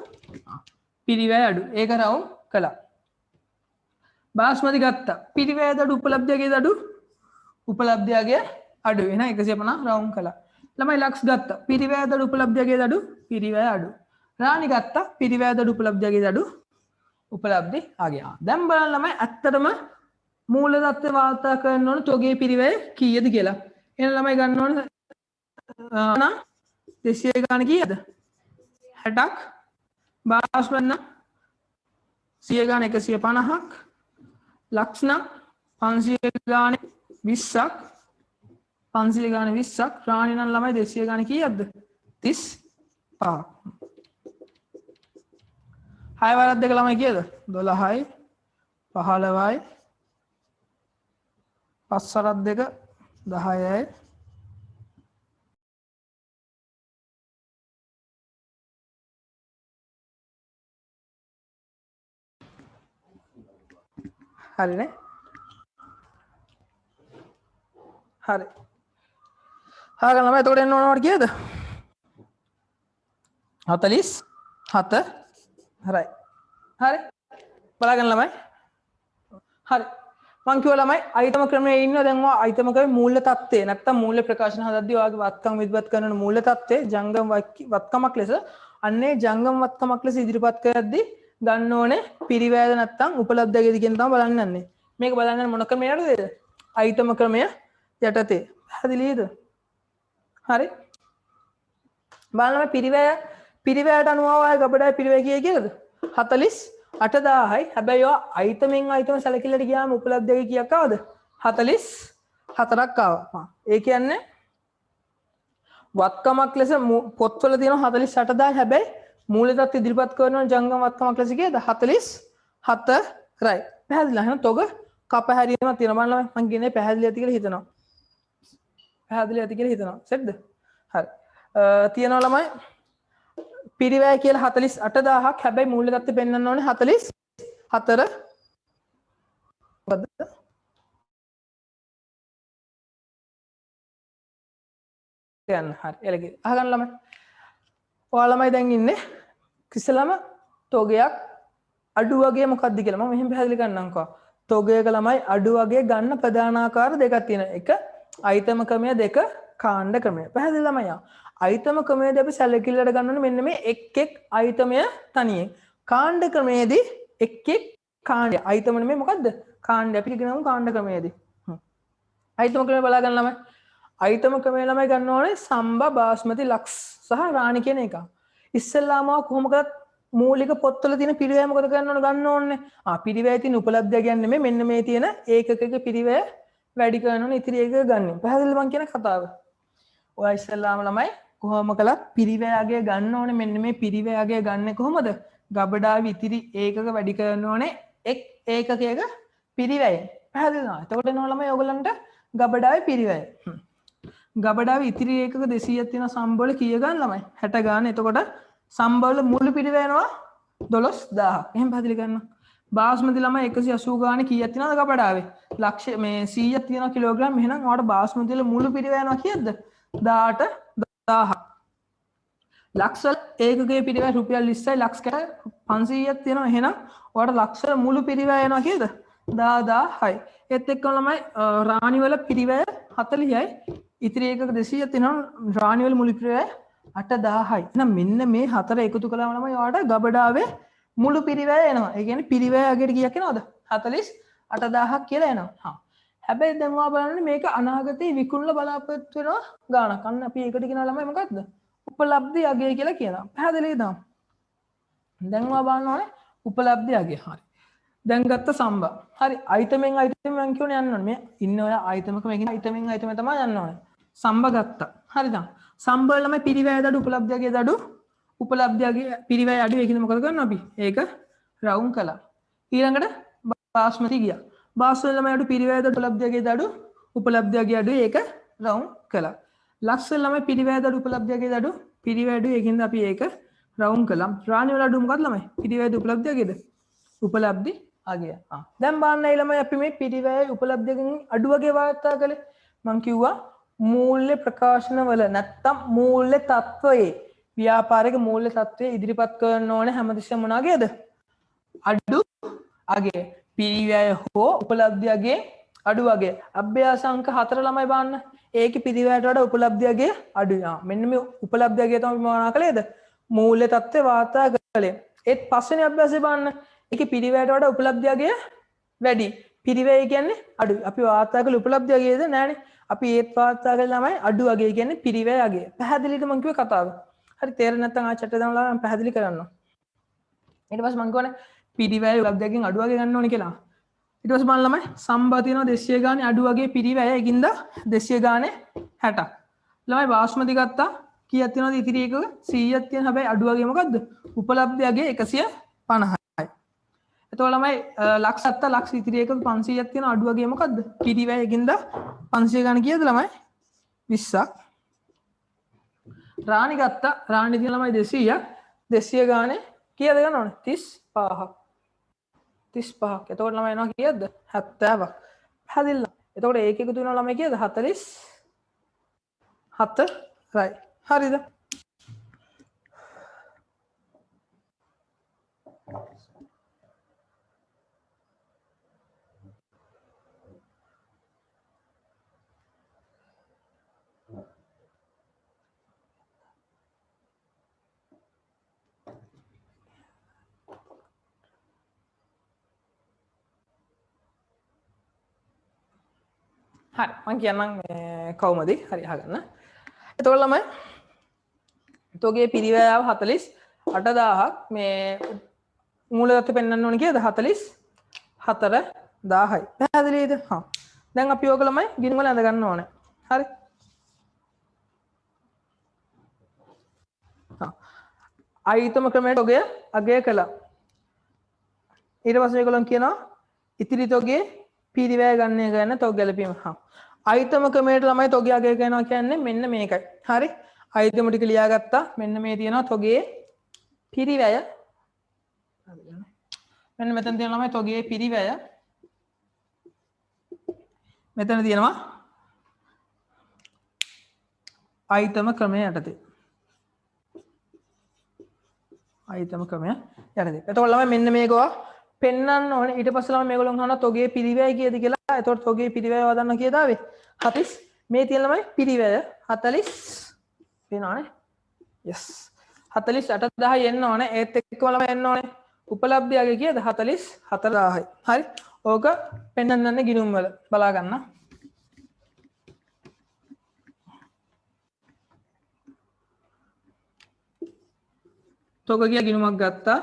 පිරිවැය අඩු. ඒක රවුම් කළා. බාස්මති ගත්තා. පිරිවැයද අඩු උපලබ්ධයගේද අඩු? උපලබ්ධයගේ අඩු. එහෙනම් 150 රවුම් කළා. ළමයි ලක්ස් ගත්තා. පිරිවැයද අඩු උපලබ්ධයගේද අඩු? පිරිවැය අඩු. රාණි ගත්තා. පිරිවැයද අඩු උපලබ්ධයගේද අඩු? උපලබ්ධි ආගේ. දැන් බලන්න ළමයි ඇත්තටම මූල தත්ත්ව වාර්තා කරන්න ඕන තොගේ පිරිවැය කීයද කියලා. එහෙනම් ළමයි ගන්න ඕන 200 ගාන කීයද? 60ක්. බාස්මන්න 100 ගාන 150ක්. ලක්ස් නම් 500 ගානේ 20ක්. 500 ගානේ 20ක්. රාණි නම් ළමයි 200 ගාන කීයක්ද? 35ක්. 6 වරක් දෙක ළමයි කීයද? 12යි 15යි 5 වරක් දෙක 10යි හරිනේ. හරි. හාගන්න ළමයි එතකොට එන්න ඕනවට කීයද? 47 හරි. හරි. බලාගන්න ළමයි. හරි. මං කිව්වා ළමයි අයිතම ක්‍රමයේ ඉන්නවා දැන් ඔයා අයිතම ක්‍රමයේ මූල්‍ය තත්ත්වය නැත්තම් මූල්‍ය ප්‍රකාශන හදද්දී ඔයාගේ වත්කම් විද්වත් කරන මූල්‍ය තත්ත්වය ජංගම වත්කමක් ලෙස අන්නේ ජංගම වත්කමක් ලෙස ඉදිරිපත් කරද්දී ගන්න ඕනේ පිරිවැයද නැත්තම් උපලබ්ධයේද කියන තමයි බලන්න යන්නේ. මේක බලන්න මොන ක්‍රමයකටද? අයිතම ක්‍රමය යටතේ. පැහැදිලිද? හරි. බලන්න පිරිවැයට අනුව ඔය ගබඩාවේ පිරිවැය කීයද? 48000යි. හැබැයි ඔය අයිතමෙන් අයිතම සැලකිල්ලට ගියාම උපලබ්ධයේ කීයක් ආවද? 44ක් ආවා. ඒ කියන්නේ වත්කමක් ලෙස පොත්වල තියෙන 48000 හැබැයි මූල තත්ත්ව ඉදිරිපත් කරන ජංගම වත්කමක් ලෙස කීයද? 44යි. පැහැදිලිද? එහෙනම් තොග කපහැරීමක් තියෙනවා. බලන්න මම කියන්නේ පැහැදිලි ඇති කියලා හිතනවා. පැහැදිලි ඇති කියලා හිතනවා. සෙට්ද? හරි. තියෙනවා ළමයි පිරිවැය කියලා 48000ක්. හැබැයි මූල තත්ත්වය පෙන්වන්න ඕනේ 44. මොකද්ද? යන්න හරි. එලගේ. අහගන්න ළමයි. ඔයාලා ළමයි දැන් ඉන්නේ කිසිලම තොගයක් අඩු වගේ මොකක්ද කියලා මම මෙහෙම පැහැදිලි කරන්නම්කෝ. තොගයක ළමයි අඩු වගේ ගන්න ප්‍රධාන ආකාර දෙකක් තියෙනවා. එක අයිතම ක්‍රමය, දෙක කාණ්ඩ ක්‍රමය. පැහැදිලි ළමයි. අයිතම ක්‍රමයේදී අපි සැලකිල්ලට ගන්න ඕනේ මෙන්න මේ එක් එක් අයිතමය තනියෙන්. කාණ්ඩ ක්‍රමයේදී එක් එක් කාණ්ඩය. අයිතම නෙමෙයි මොකද්ද? කාණ්ඩය. අපි ඉගෙනමු කාණ්ඩ ක්‍රමයේදී. අයිතම ක්‍රමය බලා ගන්න ළමයි. අයිතම ක්‍රමය ළමයි ගන්න ඕනේ සම්බා බාස්මති ලක්ස් සහ රාණි කියන එක. ඉස්සෙල්ලාම කොහොම කරත් මූලික පොත්වල තියෙන පිරිවැය මොකද කරන්න ඕන ගන්න ඕනේ. පිරිවැය තියෙන උපලබ්ධය කියන්නේ මෙන්න මේ තියෙන ඒකකක පිරිවැය වැඩි කරන ඕනේ ඉතිරි ඒක ගන්න. පැහැදිලිද මං කියන කතාව? ඔය ඉස්සෙල්ලාම ළමයි කොහොම කළත් පිරිවැයගේ ගන්න ඕනේ මෙන්න මේ පිරිවැයගේ ගන්න කොහොමද? ගබඩාවේ ඉතිරි ඒකක වැඩි කරන ඕනේ එක් ඒකකයක පිරිවැය. පැහැදිලිද? එතකොට එනවා ළමයි ඔයගලන්ට ගබඩාවේ පිරිවැය. ගබඩාවේ ඉතිරි ඒකක 200ක් තියෙන සම්බවල කීය ගන්න ළමයි? 60 ගන්න. එතකොට සම්බවල මුළු පිරිවැය එනවා 12000. එහෙම පැහැදිලි කරන්න. බාස්මති ළමයි 180 ගානේ කීයක් තියෙනවද ගබඩාවේ? ලක්ෂ මේ 100ක් තියෙනවා කිලෝග්‍රෑම්. එහෙනම් ඔයාලට බාස්මති වල මුළු පිරිවැය යනවා කීයද? 18000. ලක්ෂ ඒකකයේ පිරිවැය රුපියල් 20යි ලක්ෂ කට 500ක් තියෙනවා. එහෙනම් ඔයාලට ලක්ෂ මුළු පිරිවැය යනවා කීයද? 10000යි. ඒත් එක්කම ළමයි රාණි වල පිරිවැය 40යි. ඉතිරි ඒකක 200ක් තියෙනවා. රාණි වල මුළු පිරිවැය 8000යි. එහෙනම් මෙන්න මේ හතර එකතු කළාම ළමයි ඔයාලට ගබඩාවේ මුළු පිරිවැය එනවා. ඒ කියන්නේ පිරිවැය අගයට කීයක් එනවද? 48000ක් කියලා එනවා. හැබැයි දැන් ඔයා බලන්න මේක අනාගතේ විකුණලා බලාපොරොත්තු වෙනවා ගාණක්. අන්න අපි ඒකට කියනවා ළමයි මොකද්ද? උපලබ්ධි අගය කියලා කියනවා. පැහැදිලිද? දැන් ඔයා බලන්න ඕනේ උපලබ්ධි අගය. හරි. දැන් ගත්ත සම්බා. හරි. අයිතමෙන් අයිතමෙන් කියෝනේ යන්න ඕනේ. මේ ඉන්න ඔය අයිතමක මේකෙන් අයිතමෙන් අයිතම තමයි යන්න ඕනේ. සම්බා ගත්තා. හරිද? සම්බා ළමයි පිරිවැය දඩු උපලබ්ධි අගය දඩු උපලබ්ධි අගය පිරිවැය අඩු ඒකින්ද මොකද කරන්නේ අපි? ඒක රවුම් කළා. ඊළඟට බාස්මති ගියා. බාස්මති ළමයි අඩු පිරිවැය දඩු උපලබ්ධි අගය දඩු උපලබ්ධි අගය අඩු ඒක රවුම් කළා. ලක්ෂ ළමයි පිරිවැය දඩු උපලබ්ධි අගය දඩු පිරිවැය අඩු ඒකින්ද අපි ඒක රවුම් කළා. රාණි වල අඩු මොකක්ද ළමයි? පිරිවැය දඩු උපලබ්ධි අගයද? උපලබ්ධි අගය. දැන් බලන්න ළමයි අපි මේ පිරිවැය උපලබ්ධි අගයෙන් අඩු වගේ වාර්තා කළේ. මම කිව්වා මූල්‍ය ප්‍රකාශන වල නැත්තම් මූල්‍ය තත්වයේ ව්‍යාපාරික මූල්‍ය තත්වයේ ඉදිරිපත් කරන්න ඕනේ හැමතිස්සෙම මොන අගයද? අඩු අගය. පිරිවැය හෝ උපලබ්ධි අගයේ අඩු අගය. අභ්‍යාස අංක 4 ළමයි බලන්න. ඒකේ පිරිවැයට වඩා උපලබ්ධි අගය අඩුයි. මෙන්න මේ උපලබ්ධි අගය තමයි මොනවා කළේද? මූල්‍ය තත්ත්වය වාර්තා කළේ. ඒත් පස්වෙනි අභ්‍යාසය බලන්න. ඒකේ පිරිවැයට වඩා උපලබ්ධි අගය වැඩි. පිරිවැය කියන්නේ අඩුයි. අපි වාර්තා කළ උපලබ්ධි අගයද නැහනේ. අපි ඒත් වාර්තා කළේ ළමයි අඩු අගය කියන්නේ පිරිවැය අගය. පැහැදිලිද මම කිව්වේ කතාව? හරි තේරෙන්නේ නැත්නම් ආ චැට් එක දාලා මම පැහැදිලි කරන්නම්. ඊට පස්සේ මම කියවනේ පිරිවැය උපලබ්ධි අගයෙන් අඩු අගය ගන්න ඕනේ කියලා. ඊට පස්සේ බලන්න ළමයි සම්බා තියෙනවා 200 ගානේ අඩු අගයේ පිරිවැය ඒකින්ද 200 ගානේ 60ක්. ළමයි බාස්මති ගත්තා කීයක් තියෙනවද ඉතිරි එකක 100ක් තියෙන හැබැයි අඩු අගය මොකද්ද? උපලබ්ධි අගය 150යි. එතකොට ළමයි ලක්ෂ 7 ලක්ෂ ඉතිරි එකක 500ක් තියෙන අඩු අගය මොකද්ද? පිරිවැය ඒකින්ද 500 ගානේ කීයද ළමයි? 20ක්. රාණි ගත්තා රාණි තියෙන ළමයි 200ක් 200 ගානේ කීයද ගන්න ඕනේ? 35ක්. 35ක්. එතකොට ළමයි එනවා කීයද? 70ක්. පැහැදිලිද? එතකොට ඒක එකතු වෙනවා ළමයි කීයද? 44යි. හරිද? හරි මම කියන්නම් කවුමද හරි අහගන්න. එතකොට ළමයි තෝගේ පිරිවැයාව 48000ක් මේ මූලදත්ත පෙන්වන්න ඕනේ කීයද 44000යි. පැහැදිලිද? හා. දැන් අපි ඔයග ළමයි ගිණුම වල ඇඳ ගන්න ඕනේ. හරි. හා. අයිතම ක්‍රමයට ඔගය අගය කළා. ඊට පස්සේ ඒගොල්ලන් කියනවා ඉතිරි තොගේ පිරිවැය ගන්න ගැන තොග ගැලපීම. හා. අයිතම ක්‍රමයට ළමයි තොගය අගය කරනවා කියන්නේ මෙන්න මේකයි. හරි. අයිතම ටික ලියාගත්තා. මෙන්න මේ තියෙනවා තොගේ පිරිවැය. මෙන්න මෙතන තියෙනවා ළමයි තොගේ පිරිවැය. මෙතන තියෙනවා අයිතම ක්‍රමය යටතේ. අයිතම ක්‍රමය යටතේ. එතකොට ළමයි මෙන්න මේකවා පෙන්වන්න ඕනේ. ඊට පස්සේ ළමයි මේගොල්ලන් අහනවා තොගේ පිරිවැය කීයද කියලා. එතකොට තොගේ පිරිවැය වදන්න කීයද ආවේ? 40. මේ තියෙන ළමයි පිරිවැය 40 වෙනවනේ. yes 48000 එන්න ඕනේ. ඒත් එක්කම ළමයි එන්න ඕනේ. උපලබ්ධි අගය කීයද? 44000යි. හරි. ඕක පෙන්වන්න ගිණුම් වල බලා ගන්න. තොග කියලා ගිණුමක් ගත්තා.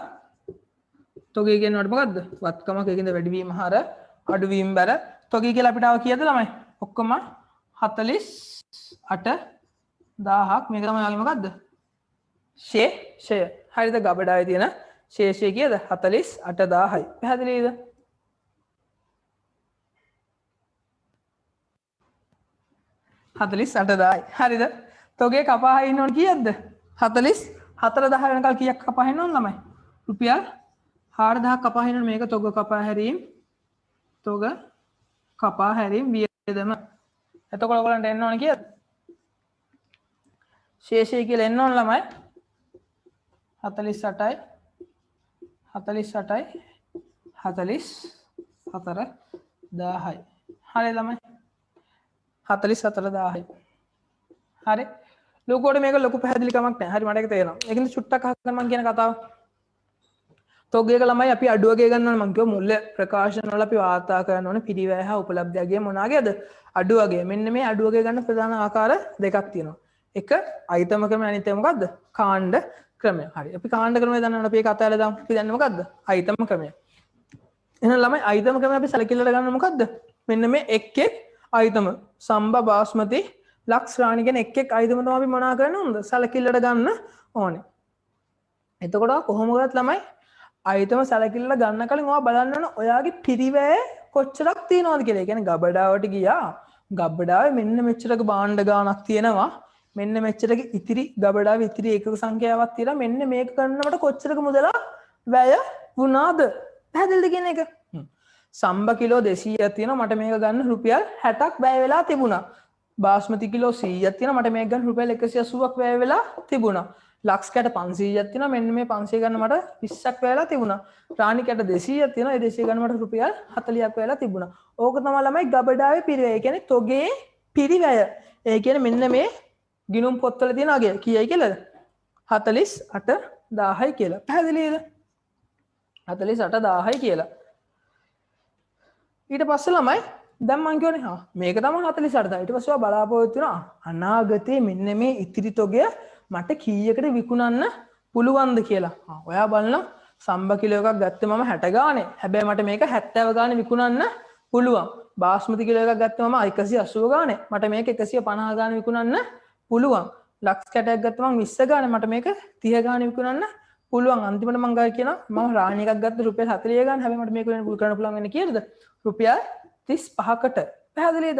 තොගේ කියනවට මොකද්ද? වත්කමක ඒකින්ද වැඩිවීම හර අඩුවීම බැර. තොගේ කියලා අපිට ආව කීයද ළමයි? ඔක්කොම 48000ක්. මේක තමයි ආවේ මොකද්ද? ශේෂය. හරිද? ගබඩාවේ තියෙන ශේෂය කීයද? 48000යි. පැහැදිලිද? හතලිස් අටදායි. හරිද? තොගේ කපා ඉන්න ඕන කීයක්ද? 44000 වෙනකල් කීයක් කපා ඉන්න ඕන ළමයි? රුපියල් 4000ක් කපා ඉන්න ඕන. මේක තොග කපා හැරීම. තොග කපා හැරීම වියදම. එතකොට ඔයගලන්ට එන්න ඕන කීයද? ශේෂය කියලා එන්න ඕන ළමයි 48යි 48යි 44000යි. හරි ළමයි 44000යි. හරි ලොකුවට මේක ලොකු පැහැදිලිකමක් නැහැ. හරි මට ඒක තේරෙනවා. ඒකින්ද චුට්ටක් අහගන්න මම කියන කතාව. තොගයක ළමයි අපි අඩුවගේ ගන්නවා මම කිව්වා මුල්ල ප්‍රකාශන වල අපි වාර්තා කරන්න ඕනේ පිරිවැය හා උපලබ්ධයගේ මොනවාගේද? අඩුවගේ. මෙන්න මේ අඩුවගේ ගන්න ප්‍රධාන ආකාර දෙකක් තියෙනවා. එක අයිතම ක්‍රමය අනිත් එක මොකද්ද? කාණ්ඩ ක්‍රමය. හරි. අපි කාණ්ඩ ක්‍රමය දන්නවනේ අපි ඒක අතහැරලා දාමු. අපි දන්නේ මොකද්ද? අයිතම ක්‍රමය. එහෙනම් ළමයි අයිතම ක්‍රමය අපි සැලකිල්ලට ගන්න මොකද්ද? මෙන්න මේ එක් අයිතම සම්බ බාස්මති ලක්ස් රාණි කියන එක් අයිතම තමයි අපි මොනවා කරන්න ඕනද? සැලකිල්ලට ගන්න ඕනේ. එතකොට කොහොම කරත් ළමයි අයිතම සැලකිල්ල ගන්න කලින් ඔයා බලන්න ඕන ඔයාගේ පිරිවැය කොච්චරක් තියෙනවද කියලා. ඒ කියන්නේ ගබඩාවට ගියා. ගබඩාවේ මෙන්න මෙච්චරක භාණ්ඩ ගාණක් තියෙනවා. මෙන්න මෙච්චරක ඉතිරි ගබඩාවේ ඉතිරි ඒකක සංඛ්‍යාවක් තියෙනවා. මෙන්න මේක කරනකොට කොච්චරක මුදලක් වැය වුණාද? පැහැදිලිද කියන එක? සම්බ කිලෝ 200ක් තියෙනවා. මට මේක ගන්න රුපියල් 60ක් වැය වෙලා තිබුණා. බාස්මති කිලෝ 100ක් තියෙනවා. මට මේක ගන්න රුපියල් 180ක් වැය වෙලා තිබුණා. ලක්ස් කැට 500ක් තියෙනවා. මෙන්න මේ 500 ගන්න මට 20ක් වැයලා තිබුණා. රාණි කැට 200ක් තියෙනවා. ඒ 200 ගන්න මට රුපියල් 40ක් වැයලා තිබුණා. ඕක තමයි ළමයි ගබඩාවේ පිරිවැය. ඒ කියන්නේ තොගේ පිරිවැය. ඒ කියන්නේ මෙන්න මේ ගිණුම් පොත්වල තියෙන අගය කීයයි කියලාද? 48000යි කියලා. පැහැදිලිද? 48000යි කියලා. ඊට පස්සේ ළමයි දැන් මං කියවනේ මේක තමයි 48000. ඊට පස්සේ ඔයා බලාපොරොත්තු වෙනවා අනාගතේ මෙන්න මේ ඉතිරි තොගය මට කීයකට විකුණන්න පුළුවන්ද කියලා. ඔයා බලන්න සම්බ කිලෝ එකක් ගත්තේ මම 60 ගානේ. හැබැයි මට මේක 70 ගානේ විකුණන්න පුළුවන්. බාස්මති කිලෝ එකක් ගත්තේ මම 180 ගානේ. මට මේක 150 ගානේ විකුණන්න පුළුවන්. ලක්ස් කැටයක් ගත්තා මම 20 ගානේ. මට මේක 30 ගානේ විකුණන්න පුළුවන්. අන්තිමට මං ගාව කියනවා මම රාණි එකක් ගත්ත රුපියල් 40 ගානේ. හැබැයි මට මේක වෙන කරන්න පුළුවන් වෙන්නේ කීයද? රුපියල් 35කට. පැහැදිලිද?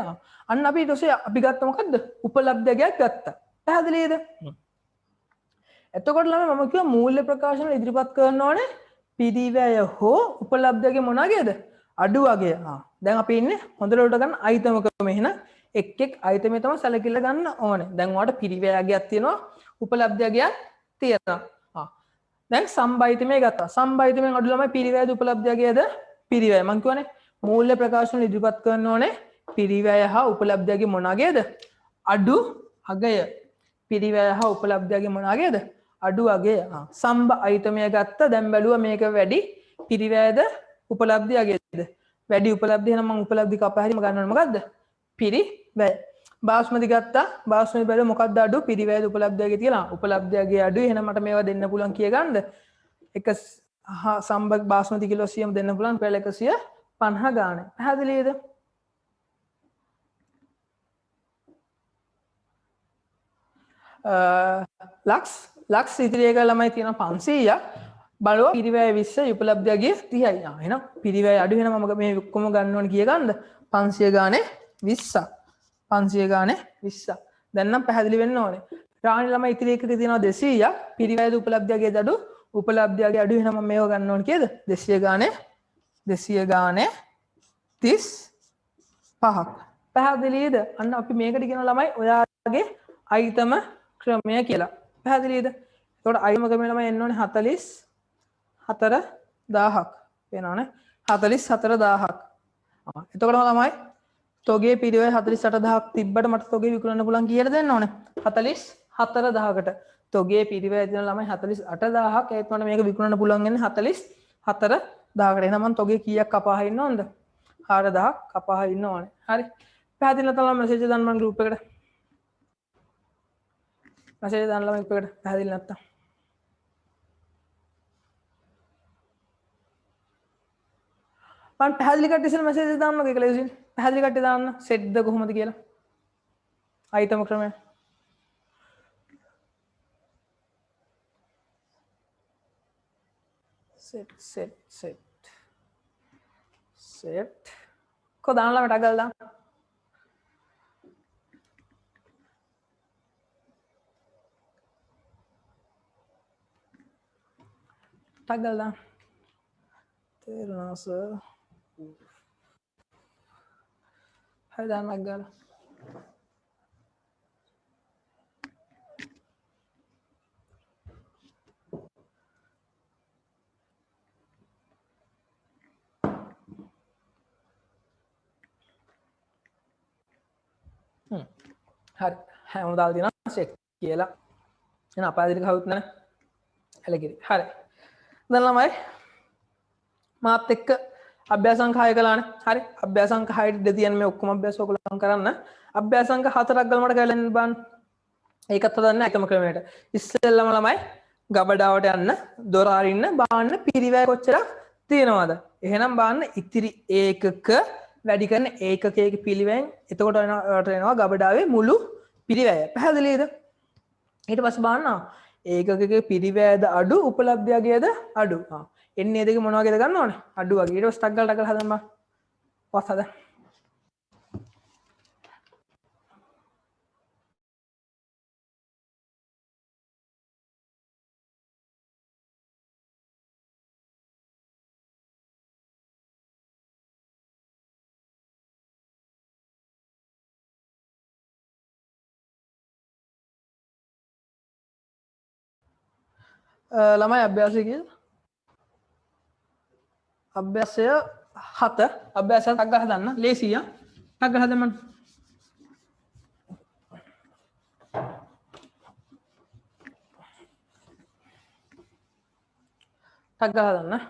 අන්න අපි ඊට පස්සේ අපි ගත්ත මොකද්ද? උපලබ්ධයක් ගත්තා. පැහැදිලිද? එතකොට ළමයි මම කිව්වා මූල්‍ය ප්‍රකාශන ඉදිරිපත් කරන්න ඕනේ පිරිවැය හෝ උපලබ්ධයේ මොනවාගේද? අඩු වගේ. දැන් අපි ඉන්නේ හොඳට උඩ ගන්න අයිතම ක්‍රම. එහෙනම් එක් අයිතමේ තමයි සැලකිල්ල ගන්න ඕනේ. දැන් ඔයාලට පිරිවැයයක් තියෙනවා උපලබ්ධයක් තියෙනවා. දැන් සම්බයිතමේ ගත්තා. සම්බයිතමෙන් අඩු ළමයි පිරිවැයද උපලබ්ධයගේද? පිරිවැය. මම කියවනේ මූල්‍ය ප්‍රකාශන ඉදිරිපත් කරන්න ඕනේ පිරිවැය හා උපලබ්ධයගේ මොනවාගේද? අඩු අගය. පිරිවැය හා උපලබ්ධයගේ මොනවාගේද? අඩු අගය. සම්බ අයිතමය ගත්ත. දැන් බැලුවා මේක වැඩි පිරිවැයද උපලබ්ධයගේද? වැඩි උපලබ්ධය. එහෙනම් මම උපලබ්ධි කපා හැරීම ගන්නවනේ මොකද්ද? පිරිවැය. බාස්මති ගත්තා. බාස්මති බැලුවා මොකද්ද අඩු? පිරිවැයද උපලබ්ධයගේ තියලා. උපලබ්ධයගේ අඩු. එහෙනම් මට මේවා දෙන්න පුළුවන් කිය ගන්නද? එක සම්බ බාස්මති කිලෝ 100ම දෙන්න පුළුවන් පෙළ 150 ගානේ. පැහැදිලිද? ලක්ස් ඉතිරි එක ළමයි තියෙන 500ක්. බලුවා පිරිවැය 20 උපලබ්ධයගේ 30යි. එහෙනම් පිරිවැය අඩු වෙන මම මේ ඔක්කොම ගන්න ඕනේ කිය ගන්නද? 500 ගානේ 20ක්. 500 ගානේ 20ක්. දැන් නම් පැහැදිලි වෙන්න ඕනේ. රාණි ළමයි ඉතිරි එකක තියෙනවා 200ක්. පිරිවැයද උපලබ්ධයගේ අඩු. උපලබ්ධයගේ අඩු වෙන මම මේව ගන්න ඕනේ කියද? 200 ගානේ 35ක්. පැහැදිලිද? අන්න අපි මේකට කියන ළමයි ඔයාගේ අයිතම ක්‍රමය කියලා. පැහැදිලිද? එතකොට අයිතම ක්‍රමය ළමයි එන්න ඕනේ 44000ක්. වෙනවනේ 44000ක්. එතකොට ළමයි තොගේ පිරිවැය 48000ක් තිබ්බට මට තොගේ විකුණන්න පුළුවන් කීයට දෙන්න ඕනේ? 44000කට. තොගේ පිරිවැය තියෙන ළමයි 48000ක්. ඒත් මට මේක විකුණන්න පුළුවන් වෙන්නේ 44000කට. එහෙනම් මම තොගේ කීයක් කපාහ ඉන්න ඕනද? 4000ක් කපාහ ඉන්න ඕනේ. හරි. පැහැදිලිද? තමයි මෙසේජ් දාන්න මම ගෲප් එකට. මෙසේජ් දාන්න ළමයි ගෲප් එකට. පැහැදිලි නැත්තම් මම පැහැදිලි කට්ටිය ඉස්සෙල්ලා මැසේජ් දාන්නකෝ ඒක ලේසියෙන්. පැහැදිලි කට්ටිය දාන්න සෙට්ද කොහොමද කියලා. අයිටම ක්‍රමය. සෙට් කො දාන්න ළමයට අගල් දාන්න. ටගල් දාන්න. තේරුණා සර්. හරි දාන්නක් ගාලා. හරි හැම දාලා තියෙනවා සෙට් කියලා. එහෙනම් අපාදිට කවුත් නැහැ. එලකිරි. හරි. දැන් ළමයි මාත් එක්ක අභ්‍යාසංක 6 කළානේ. හරි. අභ්‍යාසංක 6 ඉඳ තියන මේ ඔක්කොම අභ්‍යාස ඔයගොල්ලෝ කරන්න. අභ්‍යාසංක 4ක් ගාලා මට කියලා බලන්න. ඒකත් හදන්න එකම ක්‍රමයට. ඉස්සෙල්ලම ළමයි ගබඩාවට යන්න, දොර අරින්න, බාන්න පිරිවැය කොච්චරක් තියෙනවද? එහෙනම් බාන්න ඉතිරි ඒකක වැඩි කරන ඒකකයක පිළිවෙන් එතකොට එනවා ගබඩාවේ මුළු පිරිවැය. පැහැදිලිද? ඊට පස්සේ බාන්න ඒකකයේ පිරිවැයද අඩු උපලබ්ධයගේද අඩු. එන්නේ දෙක මොන වගේද ගන්න ඕනේ? අඩු වගේ. ඊට පස්සේ ටක් ගාලා ටක් ගාලා හදන්න බා. පස් හදන්න. ළමයි අභ්‍යාසය කියලා අභ්‍යාසය 7 අභ්‍යාසය ටක් ගාලා හදන්න. ලේසියි ආ. ටක් ගාලා හදන්න. ටක් ගාලා හදන්න.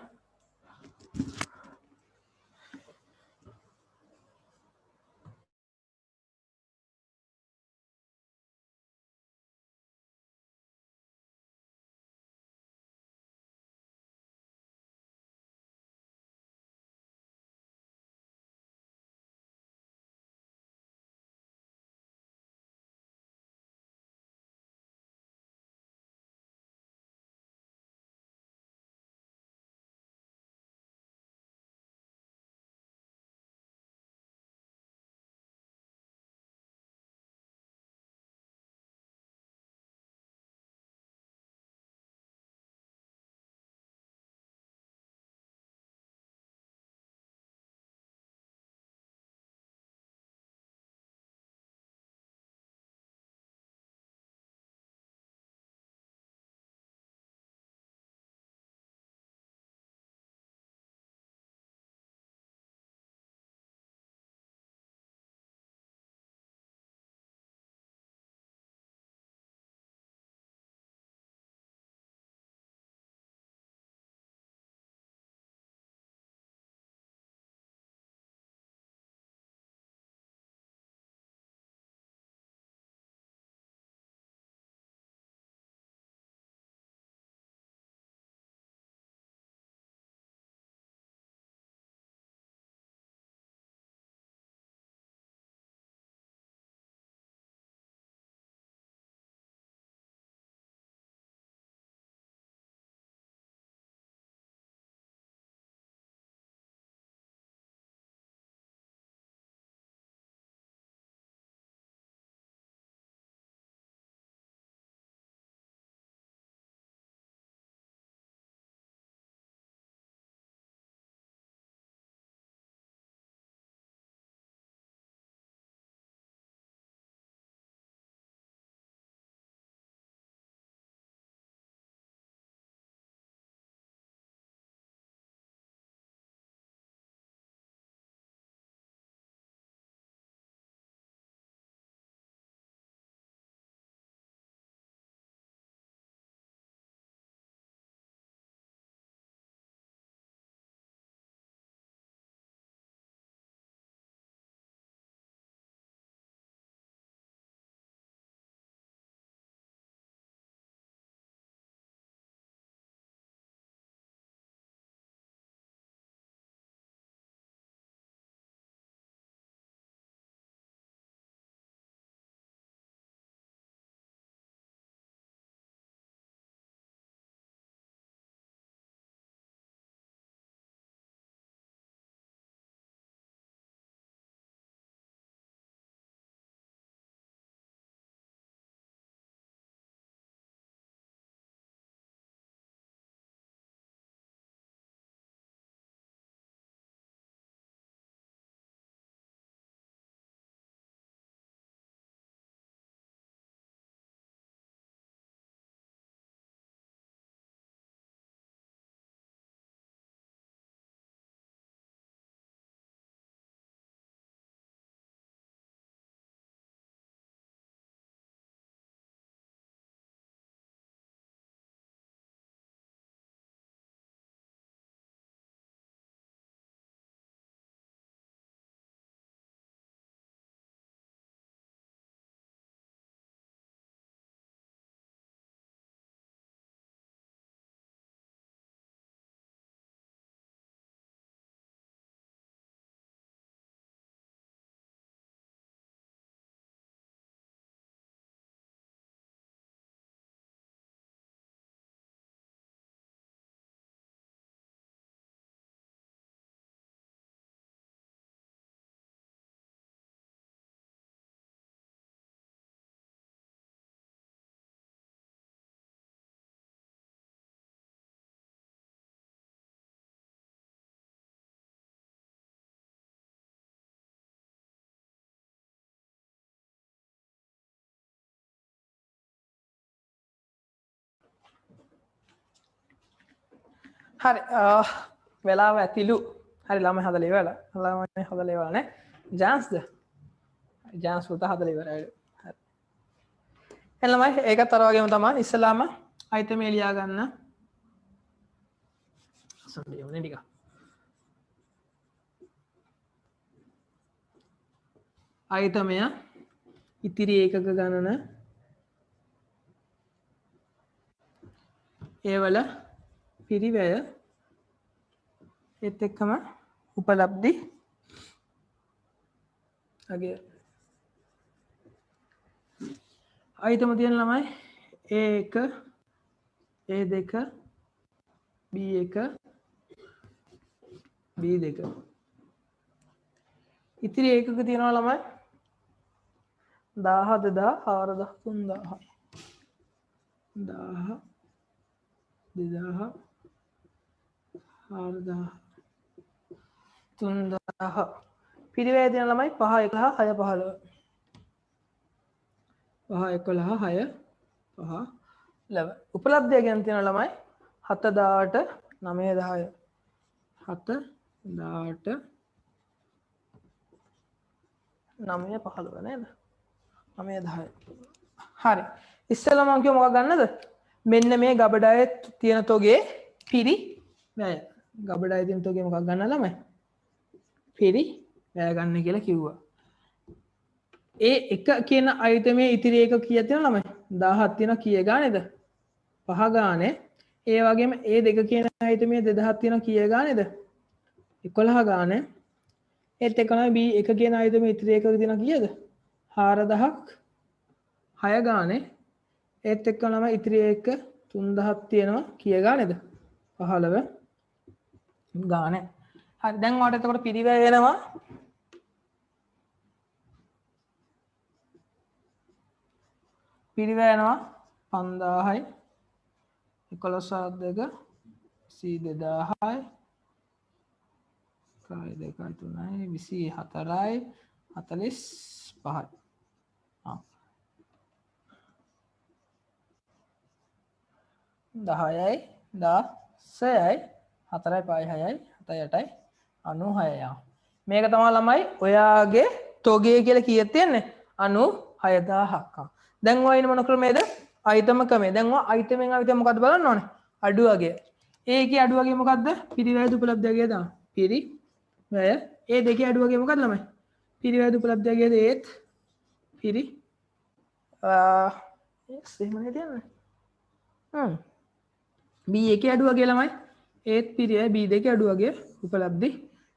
හරි වෙලාව ඇතිලු හරි ළමයි හදලා ඉවරලා ළමයි හදලා ඉවරලා නේ ජාන්ස්ද ජාන්ස් පුතා හදලා ඉවරයි හරි එහෙනම් ළමයි ඒකත් අර වගේම තමයි ඉස්සලාම අයිතමේ ලියා ගන්න සම්පූර්ණ ටික අයිතමය ඉතිරි ඒකක ගණන ඒවල පිරිවැය ඒත් එක්කම උපලබ්ධි අගේ අයිතම තියෙන ළමයි A1 A2 B1 B2 ඉතිරි ඒකක තියෙනවා ළමයි 1000 2000 4000 3000 1000 4000 3000 පිරිවැය තියෙන ළමයි 5 11 6 15 5 11 6 5 11 උපලබ්ධය ගැන තියෙන ළමයි 7 18 9 10 7 18 9 15 නේද 9 10 හරි ඉස්සෙල්ලා මම කිව්ව මොකක් ගන්නද මෙන්න මේ ගබඩායේ තියෙන තොගේ පිරි වැය ගබඩායේ තියෙන තොගේ මොකක් ගන්න ළමයි පිරි වැය ගන්න කියලා කිව්වා ඒ එක කියන අයිතමේ ඉතිරි එක කීයක් තියෙනවද ළමයි 1000ක් තියෙනවා කීය ගානේද 5 ගානේ ඒ වගේම ඒ දෙක කියන අයිතමේ 2000ක් තියෙනවා කීය ගානේද 11 ගානේ ඒත් එක්කම B1 කියන අයිතමේ ඉතිරි එකක තියෙනවා කීයද 4000ක් 6 ගානේ ඒත් එක්කම ඉතිරි එක 3000ක් තියෙනවා කීය ගානේද 15 ගානේ හරි දැන් ඔයාලට එතකොට පිරිවැය වෙනවා පිරිවැය වෙනවා 5000යි 11 2 2000යි 1 2 3යි 24යි 45යි දහයයි 16යි 4යි 5යි 6යි 7යි 8යි 96යි මේක තමයි ළමයි ඔයාගේ තොගේ කියලා කීයක් තියන්නේ 96000ක් දැන් ඔය ඉන්න මොන ක්‍රමයේද අයිතම ක්‍රමය දැන් ඔය අයිතමෙන් අයිතම මොකද්ද බලන්න ඕනේ අඩුවගේ ඒකේ අඩුවගේ මොකද්ද පිරිවැය උපලබ්ධයගේ තමයි පිරිවැය ඒ දෙකේ අඩුවගේ මොකද්ද ළමයි පිරිවැය උපලබ්ධයගේද ඒත් පිරි එහෙමනේ තියන්නේ B1 අඩුවගේ ළමයි ඒත් පිරිවැය B2 අඩුවගේ උපලබ්ධි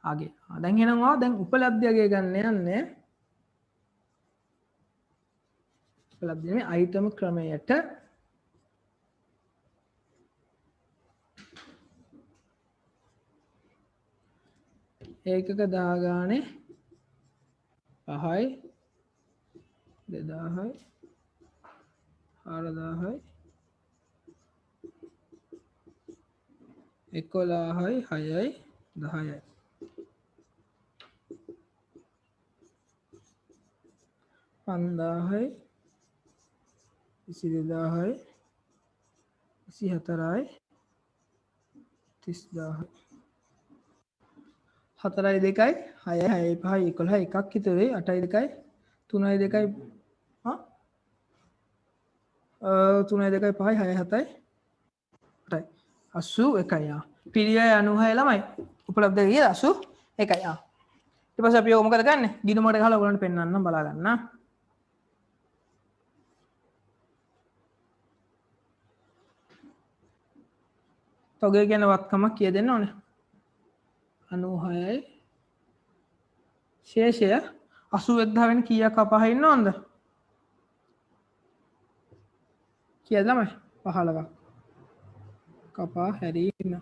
ආගේ දැන් එහෙනම් ඔයා දැන් උපලබ්ධියගේ ගන්න යන්නේ උපලබ්ධි නෙමෙයි අයිතම ක්‍රමයට ඒකක 10 ගානේ 5යි 2000යි 4000යි 11යි 6යි 10යි 5000යි 22000යි 24යි 30000යි 4යි 2යි 6යි 5යි 11යි එකක් ඉතුරුයි 8යි 2යි 3යි 2යි 3යි 2යි 5යි 6යි 7යි 8යි 81යි පිරිවැය 96 ළමයි උපලබ්ධ කියලා 81යි ඊට පස්සේ අපි ඔක මොකද ගන්නෙ ගිණුමකට ගහලා ඔයගොල්ලන්ට පෙන්නන්නම් බලා ගන්න තොගේ කියන වත්කමක් කිය දෙන්න ඕනේ 96යි ශේෂය 81000 වෙන කීයක් කපා ඉන්න ඕනද කීයද ළමයි 15ක් කපා හැරීම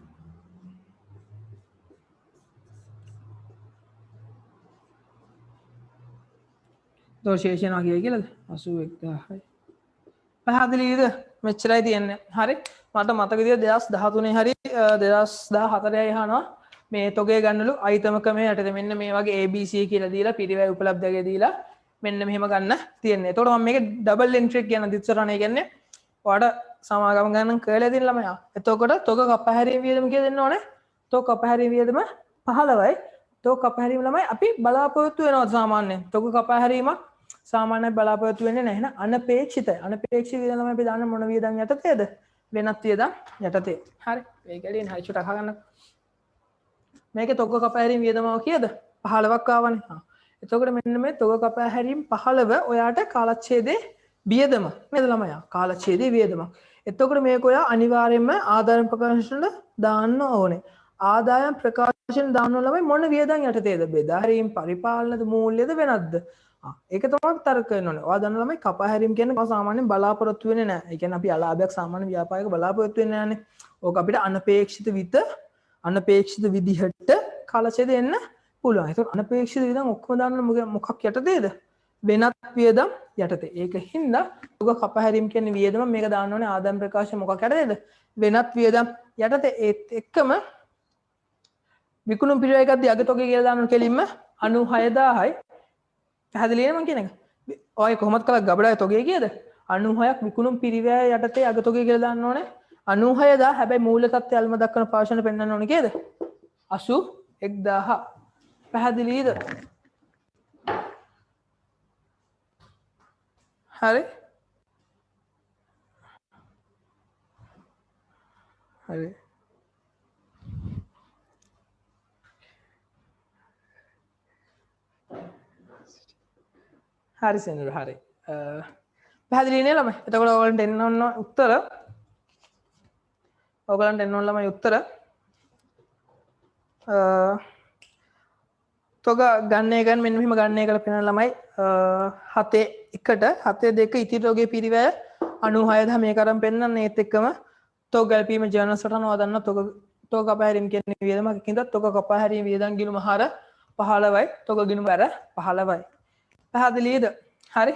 දෝෂේෂණ වගේ කියලාද 81000යි පැහැදිලිද මෙච්චරයි තියන්නේ හරි මට මතක විදියට 2013 හරි 2014 අහනවා මේ තොගේ ගන්නලු අයිතම ක්‍රමයේ යටතේ මෙන්න මේ වගේ ABC කියලා දීලා පිරිවැය උපලබ්ධයගේ දීලා මෙන්න මෙහෙම ගන්න තියෙන්නේ. එතකොට මම මේක ඩබල් එන්ට්‍රි එක කියන දිස්සරණේ කියන්නේ ඔයාලට සමාගම ගණන් කරලා දෙන්න ළමයා. එතකොට තොග කපහැරීම වියදම කියලා දෙන්න ඕනේ. තොග කපහැරීම වියදම 15යි. තොග කපහැරීම ළමයි අපි බලාපොරොත්තු වෙනවා සාමාන්‍යයෙන්. තොග කපහැරීමක් සාමාන්‍යයෙන් බලාපොරොත්තු වෙන්නේ නැහැ නේ. අනපේක්ෂිතයි. අනපේක්ෂිත වියදම ළමයි අපි දාන්න මොන වියදම් යටතේද? වෙනත් වියදම් යටතේ. හරි. මේක ඇලියෙන් හරි චුට්ටක් අහගන්න. මේකේ තොග කපහැරීම වියදමාව කීයද? 15ක් ආවනේ. එතකොට මෙන්න මේ තොග කපහැරීම 15 ඔයාට කාලච්ඡේදයේ වියදම නේද ළමයා? කාලච්ඡේදයේ වියදම. එතකොට මේක ඔයා අනිවාර්යයෙන්ම ආදායම් ප්‍රකාශන දාන්න ඕනේ. ආදායම් ප්‍රකාශන දාන්න ළමයි මොන වියදම් යටතේද? බෙදාහැරීම් පරිපාලනද මූල්‍යද වෙනත්ද? ඒක තමයි තර්ක කරන්න ඕනේ. ඔයා දන්න ළමයි කපහැරීම් කියන්නේ සාමාන්‍යයෙන් බලාපොරොත්තු වෙන්නේ නැහැ. ඒ කියන්නේ අපි අලාභයක් සාමාන්‍ය ව්‍යාපාරික බලාපොරොත්තු වෙන්නේ නැහැනේ. ඕක අපිට අනපේක්ෂිත විදිහට කාලච්ඡේදය එන්න පුළුවන්. ඒක අනපේක්ෂිත වියදම් ඔක්කොම දාන්න මොකක් යටතේද? වෙනත් වියදම් යටතේ. ඒක හින්දා තොග කපහැරීම් කියන්නේ වියදම මේක දාන්න ඕනේ ආදායම් ප්‍රකාශය මොකක් යටතේද? වෙනත් වියදම් යටතේ. ඒත් එක්කම විකුණුම් පිරිවැයකදී අගතොගේ කියලා දාන්න කෙලින්ම 96000යි. පැහැදිලි නේද මං කියන එක? ඔය කොහොමද කළා ගබඩාවේ තොගේ කීයද? 96ක් විකුණුම් පිරිවැය යටතේ අගතොගේ කියලා දාන්න ඕනේ. 96000 හැබැයි මූල්‍ය තත්ත්වය අල්ම දක්වන පාෂණ පෙන්වන්න ඕනේ කීයද? 81000. පැහැදිලිද? හරි. හරි. හරි සෙනර හරි. පැහැදිලි නේ ළමයි? එතකොට ඔයගලන්ට එන්න ඕන උත්තර ළමයි උත්තර තොග ගන්නේ ගන්න මෙන්න මෙහෙම ගන්නේ කියලා පෙන්වන ළමයි 7-1 ඉතිරි තොගේ පිරිවැය 96000 මේක අරන් පෙන්නන්න ඒත් එක්කම තොග ගැලපීම ජර්නල් සටහන වදන්න තොග කපහැරීම් කියන්නේ වියදමකින්ද තොග කපහැරීම් වියදම් ගිණුම හර 15යි තොග ගිණුම අර 15යි. පැහැදිලිද? හරි.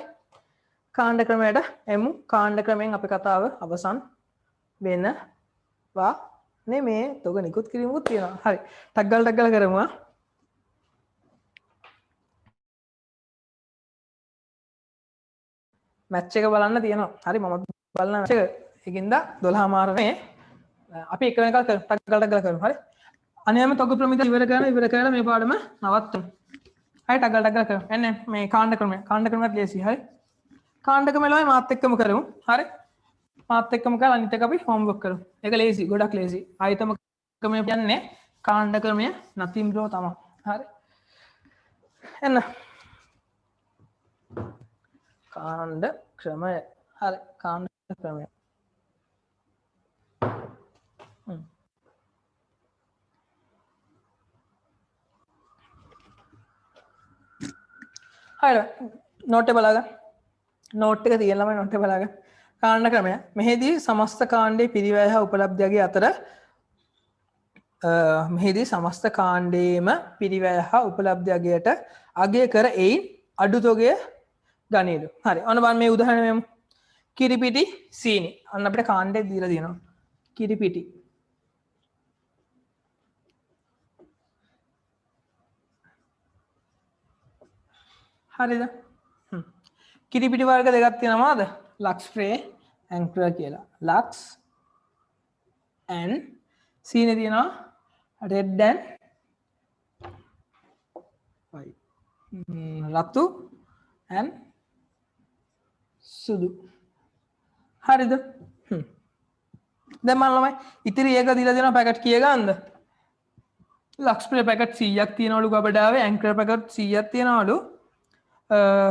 කාණ්ඩ ක්‍රමයට එමු. කාණ්ඩ ක්‍රමයෙන් අපේ කතාව අවසන් වෙනවා නෙමේ. තොග නිකුත් කිරීමකුත් තියෙනවා. හරි. ටක් ගාලා කරමු. මැච් එක බලන්න තියෙනවා. හරි මම බලන මැච් එක. ඒකින්ද 12 මාරනේ අපි එක වෙනකල් කරමු. ටක් ගාලා කරමු. හරි. අනිවාර්යයෙන්ම තොග ප්‍රමිත ඉවර කරලා මේ පාඩම නවත්තමු. හරි ටක් ගාලා කරමු. එන්නේ මේ කාණ්ඩ ක්‍රමයට ලේසි. හරි. කාණ්ඩ ක්‍රමය ළමයි මාත් එක්කම කරමු. හරි. මාත් එක්කම කරලා අනිත් එක අපි හෝම්වර්ක් කරමු. ඒක ලේසි. ගොඩක් ලේසි. ආයතම ක්‍රමය කියන්නේ කාණ්ඩ ක්‍රමය nothing bro තමයි. හරි. එන්න කාණ්ඩ ක්‍රමය. හරි කාණ්ඩ ක්‍රමය. හරි නෝට් එක බලගන්න. නෝට් එක තියෙන ළමයි නෝට් එක බලගන්න. කාණ්ඩ ක්‍රමය. මෙහිදී සමස්ත කාණ්ඩයේ පිරිවැය හා උපලබ්ධියගේ අතර මෙහිදී සමස්ත කාණ්ඩයේම පිරිවැය හා උපලබ්ධියගයට අගය කර එයින් අඩු තොගය ගනීලු. හරි. ඔන්න බලන්න මේ උදාහරණය මෙමු. කිරිපිටි සීනි. අන්න අපිට කාණ්ඩයක් දීලා තියෙනවා. කිරිපිටි. හරිද? කිරිපිටි වර්ග දෙකක් තියෙනවාද? ලක්ස් ෆ්‍රේ ඇන්කර් කියලා. ලක්ස් and සීනි තියෙනවා red and white. රතු and සුදු. හරිද? දැන් මම ළමයි ඉතිරි එක දීලා දෙනවා පැකට් කීය ගන්නද? ලක්ස් ෆ්‍රේ පැකට් 100ක් තියනවලු ගබඩාවේ ඇන්කර් පැකට් 100ක් තියනවලු.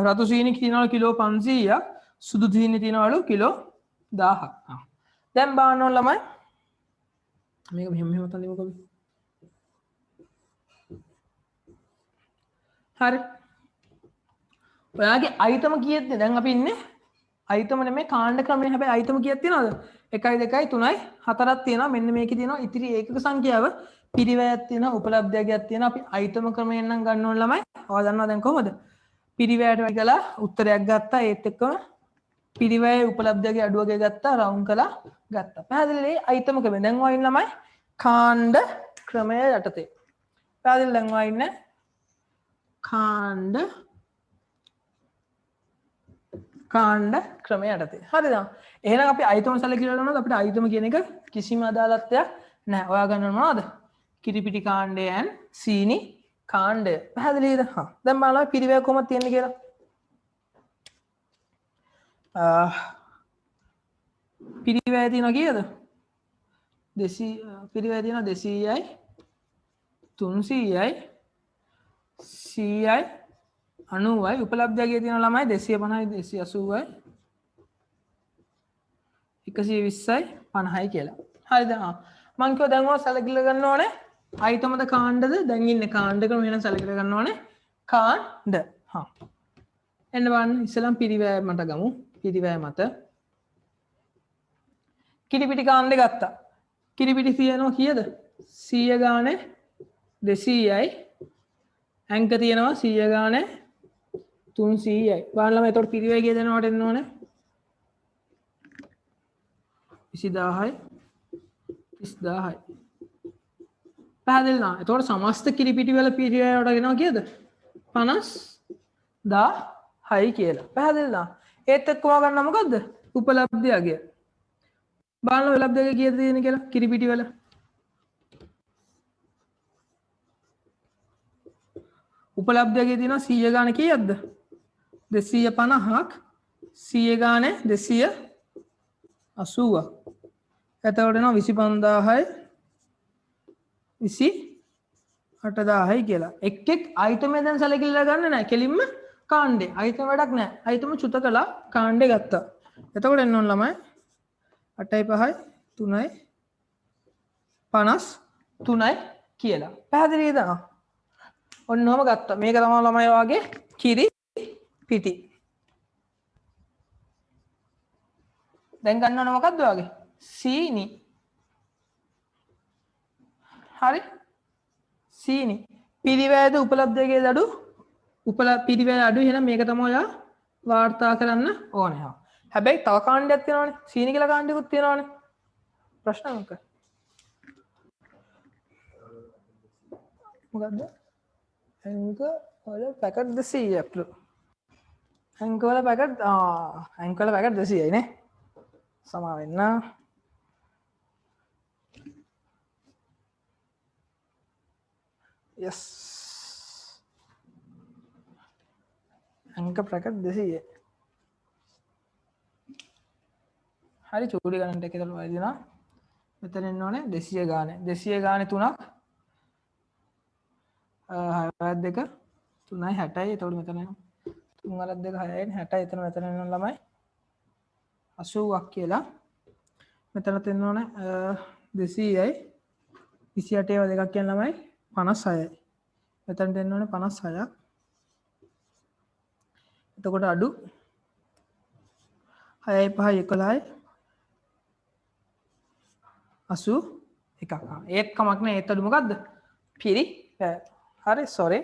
රතු සීනි තියනවලු කිලෝ 500ක් සුදු සීනි තියනවලු කිලෝ 1000ක්. දැන් බලන්න ඕන ළමයි මේක මෙහෙම තනියම කොහොමද? හරි. ඔයාගේ අයිටම කීයද? දැන් අපි ඉන්නේ අයිටම නෙමෙයි කාණ්ඩ ක්‍රමයේ හැබැයි අයිටම කීයක් තියනවද? 1 2 3 4ක් තියෙනවා. මෙන්න මේකේ තියෙනවා ඉතිරි ඒකක සංඛ්‍යාව පිරිවැයක් තියෙනවා උපලබ්ධයක් තියෙනවා. අපි අයිටම ක්‍රමයෙන් නම් ගන්න ඕන ළමයි. ඔයා දන්නවා දැන් කොහොමද? පිරිවැයට වැගලා උත්තරයක් ගත්තා ඒත් එක්කම පිරිවැය උපලබ්ධයේ අඩුවගේ ගත්තා රවුන්ඩ් කළා ගත්තා. පැහැදිලිද? අයිටම ක්‍රමය. දැන් ඔයා ඉන්න ළමයි කාණ්ඩ ක්‍රමය යටතේ. පැහැදිලිද? දැන් ඔයා ඉන්නේ කාණ්ඩ කාණ්ඩ ක්‍රමය යටතේ. හරිද? එහෙනම් අපි අයිතම සැලකිලි වලනොත් අපිට අයිතම කියන එක කිසිම අදාළත්වයක් නැහැ. ඔයා ගන්න මොනවද? කිරිපිටි කාණ්ඩය and සීනි කාණ්ඩය. පැහැදිලිද? හා. දැන් බලන්න පිරිවැය කොහොමද තියෙන්නේ කියලා. පිරිවැය තියෙනවා කීයද? 200 පිරිවැය තියෙනවා 200යි 300යි 100යි 90යි උපලබ්ධයගේ තියෙන ළමයි 250යි 280යි 120යි 50යි කියලා. හරිද? මං කිව්වා දැන් ඔය සැලකිලි ගන්න ඕනේ අයිතමද කාණ්ඩද දැන් ඉන්නේ කාණ්ඩකම වෙන සැලකිලි ගන්න ඕනේ කාණ්ඩ. හා. එන්න බලන්න ඉස්සෙල්ලම පිරිවැය මත ගමු. පිරිවැය මත කිරිපිටි කාණ්ඩ ගත්තා. කිරිපිටි තියෙනවා කීයද? 100 ගානේ 200යි ඇංක තියෙනවා 100 ගානේ 300යි. බලන්න එතකොට පිරිවැය කීයද දෙනවට එන්න ඕනේ 20000යි 30000යි. පැහැදිලි නේද? එතකොට සමස්ත කිරිපිටි වල පිරිවැය වලට ගෙනවා කීයද? 50000යි කියලා. පැහැදිලි නේද? ඒත් එක්කම ගන්න මොකද්ද? උපලබ්ධයගය. බලන්න උපලබ්ධයගය කීයද තියෙන්නේ කියලා කිරිපිටි වල. උපලබ්ධයගය තියෙනවා 100 ගානේ කීයක්ද? 250ක් 100 ගානේ 280ක්. එතකොට එනවා 25000යි 28000යි කියලා. එක් එක් අයිටමේ දැන් සැලකිලිලා ගන්න නැහැ. කෙලින්ම කාණ්ඩේ. අයිටම වැඩක් නැහැ. අයිටම චුත කළා කාණ්ඩේ ගත්තා. එතකොට එන්න ඕන ළමයි 8යි 5යි 3යි 53යි කියලා. පැහැදිලිද? ඔන්නෝම ගත්තා. මේක තමයි ළමයි වාගේ කිරි පිටි. දැන් ගන්න ඕන මොකක්ද වාගේ? සීනි. හරි? සීනි. පිරිවැයද උපලබ්ධයගේ අඩු පිරිවැය අඩු එහෙනම් මේක තමයි ඔයා වාර්තා කරන්න ඕනේ. හා. හැබැයි තව කාණ්ඩයක් තියෙනවානේ. සීනි කියලා කාණ්ඩයකුත් තියෙනවානේ. ප්‍රශ්න මොකක්ද? මොකද්ද? ඇංක වල පැකට් 200ක්ලු. ඇංක වල පැකට් ඇංක වල පැකට් 200යි නේ. සමා වෙන්න. yes අංක ප්‍රකට් 200යි. හරි චූටි ගණන්ට එක දල වදිනා මෙතන එන්න ඕනේ 200 ගානේ 200 ගානේ 3ක් 6 දෙක 3යි 60යි. එතකොට මෙතන 3 වරක් දෙක 6යි 60යි. එතන මෙතන එන්න ළමයි 80ක් කියලා. මෙතන එන්න ඕනේ 200යි 28 ඒවා දෙකක් කියන ළමයි 56යි. මෙතනට එන්න ඕනේ 56ක්. එතකොට අඩු 6යි 5යි 11යි 81ක්. ඒත් කමක් නෑ. ඒත් අඩු මොකද්ද? පිරි. හරි සෝරි.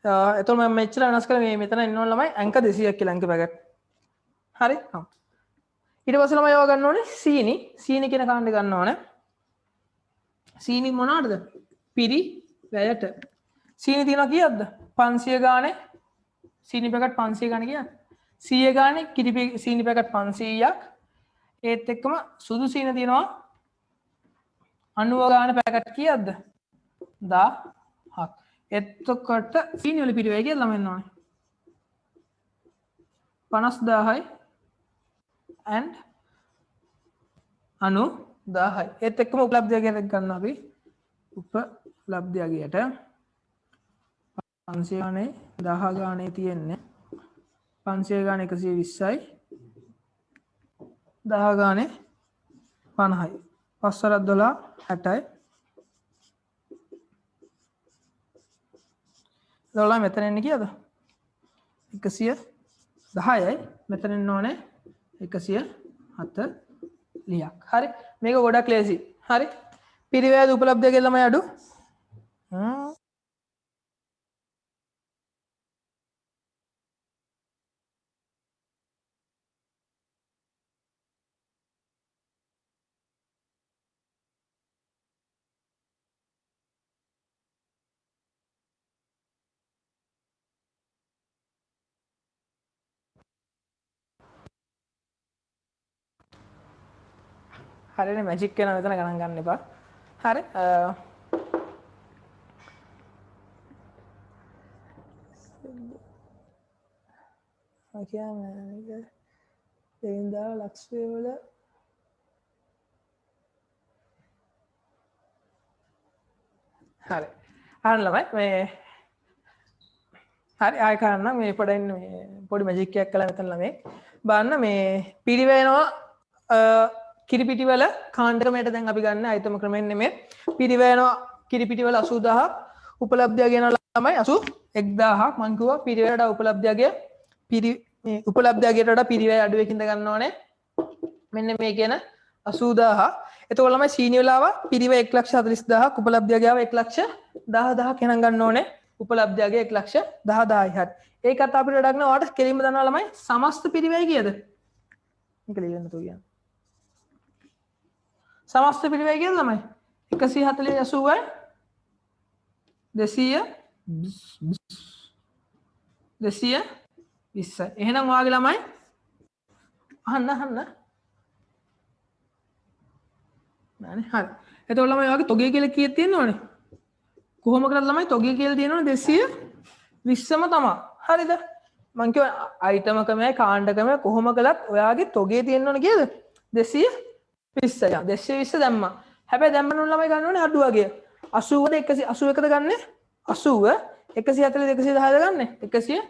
එතකොට මම මෙච්චර වෙනස් කරලා මේ මෙතන එන්න ඕන ළමයි අංක 200ක් කියලා අංක පැකට්. හරි. ඊට පස්සේ ළමයි ඒවා ගන්න ඕනේ සීනි. සීනි කියන කාණ්ඩේ ගන්න ඕනේ. සීනි මොනවාටද? පිරි වැයට. සීනි තියෙනවා කීයක්ද? 500 ගානේ සීනි පැකට් 500 ගානේ කීයක්ද? 100 ගානේ සීනි පැකට් 500ක්. ඒත් එක්කම සුදු සීනි තියෙනවා 90 ගානේ පැකට් කීයක්ද? 1000ක්. එතකොට සීනි වල පිරිවැය කියලා ළමයි එන්න ඕනේ 50000යි and 90000යි. ඒත් එක්කම උපලබ්ධයගයට ගන්න අපි උපලබ්ධයගයට 500 ගානේ 1000 ගානේ තියෙන්නේ 500 ගානේ 120යි 1000 ගානේ 50යි 5 වරක් 12 60යි. එතකොට මෙතන එන්නේ කීයද? 110යි. මෙතන එන්න ඕනේ 140ක්. හරි. මේක ගොඩක් ලේසි. හරි. පිරිවැයද උපලබ්ධයගේ ළමයි අඩු. හරිනේ මැජික් වෙනවා මෙතන ගණන් ගන්න එපා. හරි. කියන්නේ දෙවිඳා ලක්ෂ්‍ය වල හරි. අහන්න ළමයි මේ හරි ආය කරන්න මේ පොඩින් මේ පොඩි මැජික් එකක් කළා මෙතන ළමයි. බලන්න මේ පිරිවැයනවා කිරිපිටි වල කාණ්ඩ ක්‍රමයට දැන් අපි ගන්න ආයතම ක්‍රමයෙන් නෙමෙයි. පිරිවැයනවා කිරිපිටි වල 80000ක් උපලබ්ධය කියන ළමයි 81000ක් මං කිව්වා පිරිවැයට උපලබ්ධයගේ මේ උපලබ්ධයගේට වඩා පිරිවැය අඩුවකින්ද ගන්න ඕනේ. මෙන්න මේ කියන 80000. එතකොට ළමයි සීනි වෙලාව පිරිවැය 140000ක් උපලබ්ධයගේ ආව 110000ක් එහෙනම් ගන්න ඕනේ. උපලබ්ධයගේ 110000යි හරි. ඒකත් අපිට වැඩක් නෑ. ඔයාලට කෙලින්ම දන්නවා ළමයි සමස්ත පිරිවැය කීයද? මේක ලියන්න තෝ කියන්න. සමස්ත පිරිවැය කීයද ළමයි? 140 80යි 200 20. එහෙනම් ඔයාගේ ළමයි අහන්න. නෑනේ හරි. එතකොට ළමයි ඔයාගේ තොගය කියලා කීයක් තියෙන්න ඕනේ? කොහොම කරත් ළමයි තොගය කියලා තියෙනවනේ 220ම තමයි. හරිද? මං කියව අයිටම ක්‍රමයයි කාණ්ඩ ක්‍රමයයි කොහොම කළත් ඔයාගේ තොගේ තියෙන්න ඕනේ කීයද? 220. 220 දැම්මා. හැබැයි දැම්මම ළමයි ගන්න ඕනේ අඩු වගේ. 80ද 181ද ගන්නෙ? 80 140 210ද ගන්නෙ? 110.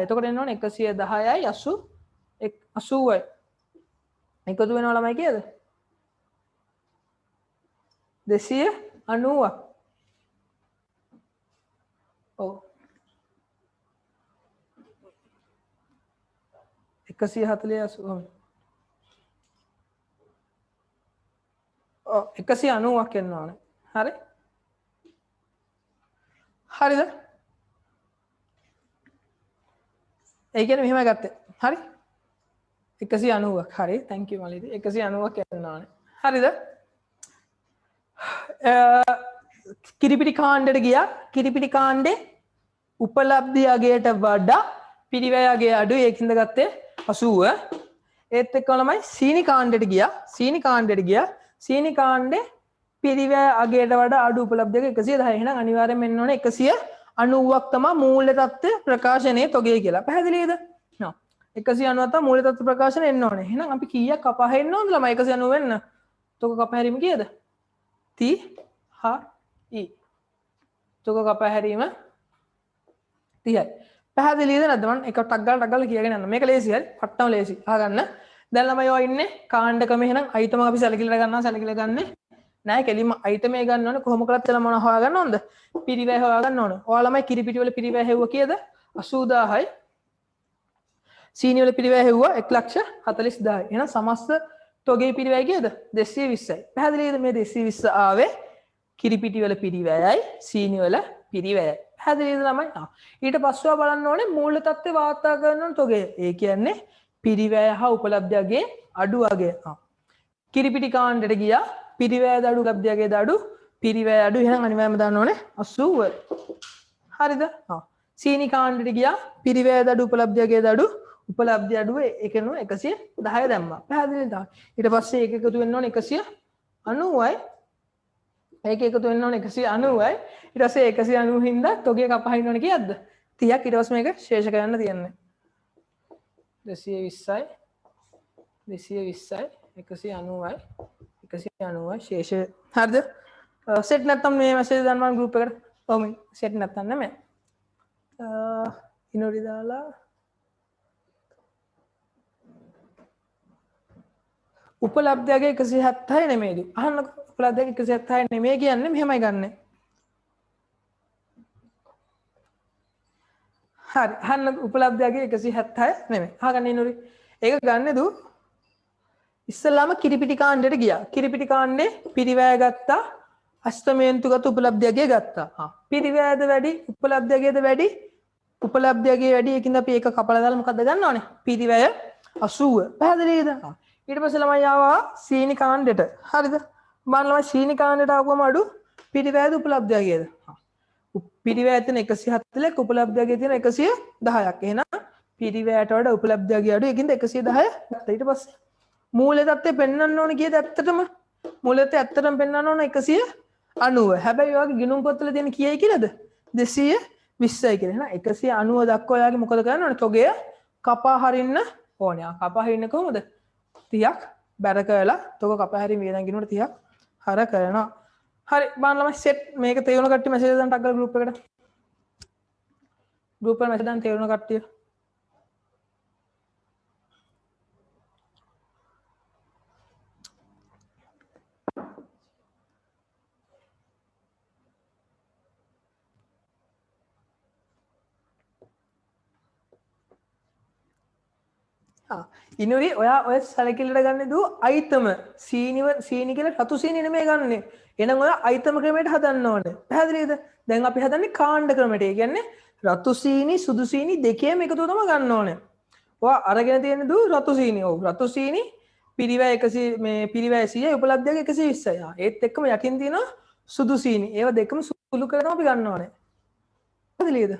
එතකොට එන්න ඕනේ 110යි 80යි. එකතු වෙනවා ළමයි කීයද? 290. ඔව් 140 80 ඔව් 190ක් එන්න ඕනේ. හරි හරිද? ඒ කියන්නේ මෙහෙමයි ගත්තේ. හරි 190ක්. හරි thank you මලිදි 190ක් එන්න ඕනේ. හරිද? කිරිපිටි කාණ්ඩයට ගියා. කිරිපිටි කාණ්ඩේ උපලබ්ධියගේට වඩා පිරිවැයගේ අඩුයි. ඒකින්ද ගත්තේ 80. ඒත් එක්ක ළමයි සීනි කාණ්ඩයට ගියා. සීනි කාණ්ඩේ පිරිවැය අගයට වඩා අඩු උපලබ්ධියක 110. එහෙනම් අනිවාර්යෙන්ම එන්න ඕනේ 190ක් තමයි මූල්‍ය තත්ත්ව ප්‍රකාශනයේ තොගය කියලා. පැහැදිලිද? නෝ 190ක් තමයි මූල්‍ය තත්ත්ව ප්‍රකාශනය එන්න ඕනේ. එහෙනම් අපි කීයක් කපහෙන්න ඕනද ළමයි 190 වෙන්න? තොග කපහැරීම කීයද? 30යි. තොග කපහැරීම 30යි. පැහැදිලිද නැද්ද? මම එක ටක් ගාලා කියගෙන යන්න. මේක ලේසි හරි. පට්ටම ලේසි. අහගන්න. දැන් ළමයි ඔය ඉන්නේ කාණ්ඩ ක්‍රම එහෙනම් අයිතම අපි සැලකිලිලා ගන්නවා. සැලකිලිලා ගන්නේ නෑ. කෙලින්ම අයිතමේ ගන්න ඕනේ. කොහොම කරත් එලා මොන හොයාගන්න ඕනද? පිරිවැය හොයාගන්න ඕනේ. ඔයාලා ළමයි කිරිපිටි වල පිරිවැය හෙව්ව කීයද? 80000යි. සීනි වල පිරිවැය හෙව්වා 140000යි. එහෙනම් සමස්ත තොගේ පිරිවැය කීයද? 220යි. පැහැදිලිද? මේ 220 ආවේ කිරිපිටි වල පිරිවැයයි සීනි වල පිරිවැයයි. පැහැදිලිද ළමයි? ඊට පස්ව බලන්න ඕනේ මූල්‍ය තත්ත්වේ වාර්තා කරන තොගය. ඒ කියන්නේ පිරිවැය හා උපලබ්ධයගේ අඩු අගය. කිරිපිටි කාණ්ඩයට ගියා. පිරිවැය අඩු උපලබ්ධයගේ අඩු පිරිවැය අඩු. එහෙනම් අනිවාර්යයෙන්ම දාන්න ඕනේ 80. හරිද? සීනි කාණ්ඩයට ගියා. පිරිවැය අඩු උපලබ්ධයගේ අඩු උපලබ්ධය අඩුව ඒකනෝ 110 දැම්මා. පැහැදිලිද? ඊට පස්සේ ඒක එකතු වෙන්න ඕනේ 190යි. ඒක එකතු වෙන්න ඕනේ 190යි. ඊට පස්සේ 190 හින්දා තොගය කපහින්න ඕනේ කීයක්ද? 30ක්. ඊට පස්සේ මේක ශේෂ කරන්න තියන්නේ 220යි 190යි 190යි ශේෂ. හරිද? සෙට් නැත්තම් මේ මැසේජ් දාන්න ගෲප් එකට. ඔව් මේ සෙට් නැත්තම් නෙමෙයි. ඉනෝරි දාලා උපලබ්ධයගේ 170යි නෙමෙයිද? අහන්න උපලබ්ධයගේ 170යි නෙමෙයි කියන්නේ මෙහෙමයි ගන්නෙ. හරි. අහන්න උපලබ්ධයගේ 170යි නෙමෙයි. අහගන්න ඉනුරි. ඒක ගන්නෙ දු ඉස්සල්ලාම කිරිපිටි කාණ්ඩයට ගියා. කිරිපිටි කාණ්ඩේ පිරිවැය ගත්තා. අෂ්ටමේන්තුගත උපලබ්ධයගේ ගත්තා. පිරිවැයද වැඩි උපලබ්ධයගේද වැඩි? උපලබ්ධයගේ වැඩි. ඒකින්ද අපි ඒක කපලා දාලා මොකද්ද ගන්න ඕනේ? පිරිවැය 80. පැහැදිලිද? ඊට පස්සේ ළමයි ආවා සීනි කාණ්ඩෙට. හරිද? බලන්න ළමයි සීනි කාණ්ඩෙට ආවම අඩු පිරිවැයද උපලබ්ධයගේද? පිරිවැය තියෙන 140ක් උපලබ්ධයගේ තියෙන 110ක්. එහෙනම් පිරිවැයට වඩා උපලබ්ධයගේ අඩු. ඒකින්ද 110 ගත්තා. ඊට පස්සේ මූල්‍ය තත්ත්වය පෙන්වන්න ඕනේ කීයද ඇත්තටම? මුලත ඇත්තටම පෙන්වන්න ඕන 190. හැබැයි ඔයාගේ ගිණුම් පොත්වල තියෙන කීයයි කියලාද? 220යි කියලා. එහෙනම් 190 දක්වා ඔයාගේ මොකද කරන්න ඕනේ? තොගය කපා හරින්න ඕනේ. කපා හරින්න කොහොමද? 30ක් බැර කරලා තොග කපා හරින්න වියදම් ගිණුමට 30ක් හර කරනවා. හරි බලන්න ළමයි සෙට් මේක තේරුණ කට්ටිය මැසේජ් දාන්න ටක් ගාලා ගෲප් එකට. ගෲප් එකට මැසේජ් දාන්න තේරුණ කට්ටිය. ඉනුරි ඔයා ඔය සැලකිල්ලට ගන්න දූ අයිතම සීනි කියලා රතු සීනි නෙමෙයි ගන්නෙ. එහෙනම් ඔයා අයිතම ක්‍රමයට හදන්න ඕනේ. පැහැදිලිද? දැන් අපි හදන්නේ කාණ්ඩ ක්‍රමයට. ඒ කියන්නේ රතු සීනි සුදු සීනි දෙකේම එකතුව තමයි ගන්න ඕනේ. ඔයා අරගෙන තියෙන දූ රතු සීනි. ඔව් රතු සීනි පිරිවැය 100 මේ පිරිවැය 100යි උපලබ්ධයක 120යි. ඒත් එක්කම යටින් තියෙනවා සුදු සීනි. ඒවා දෙකම සුළු කරලා අපි ගන්න ඕනේ. පැහැදිලිද?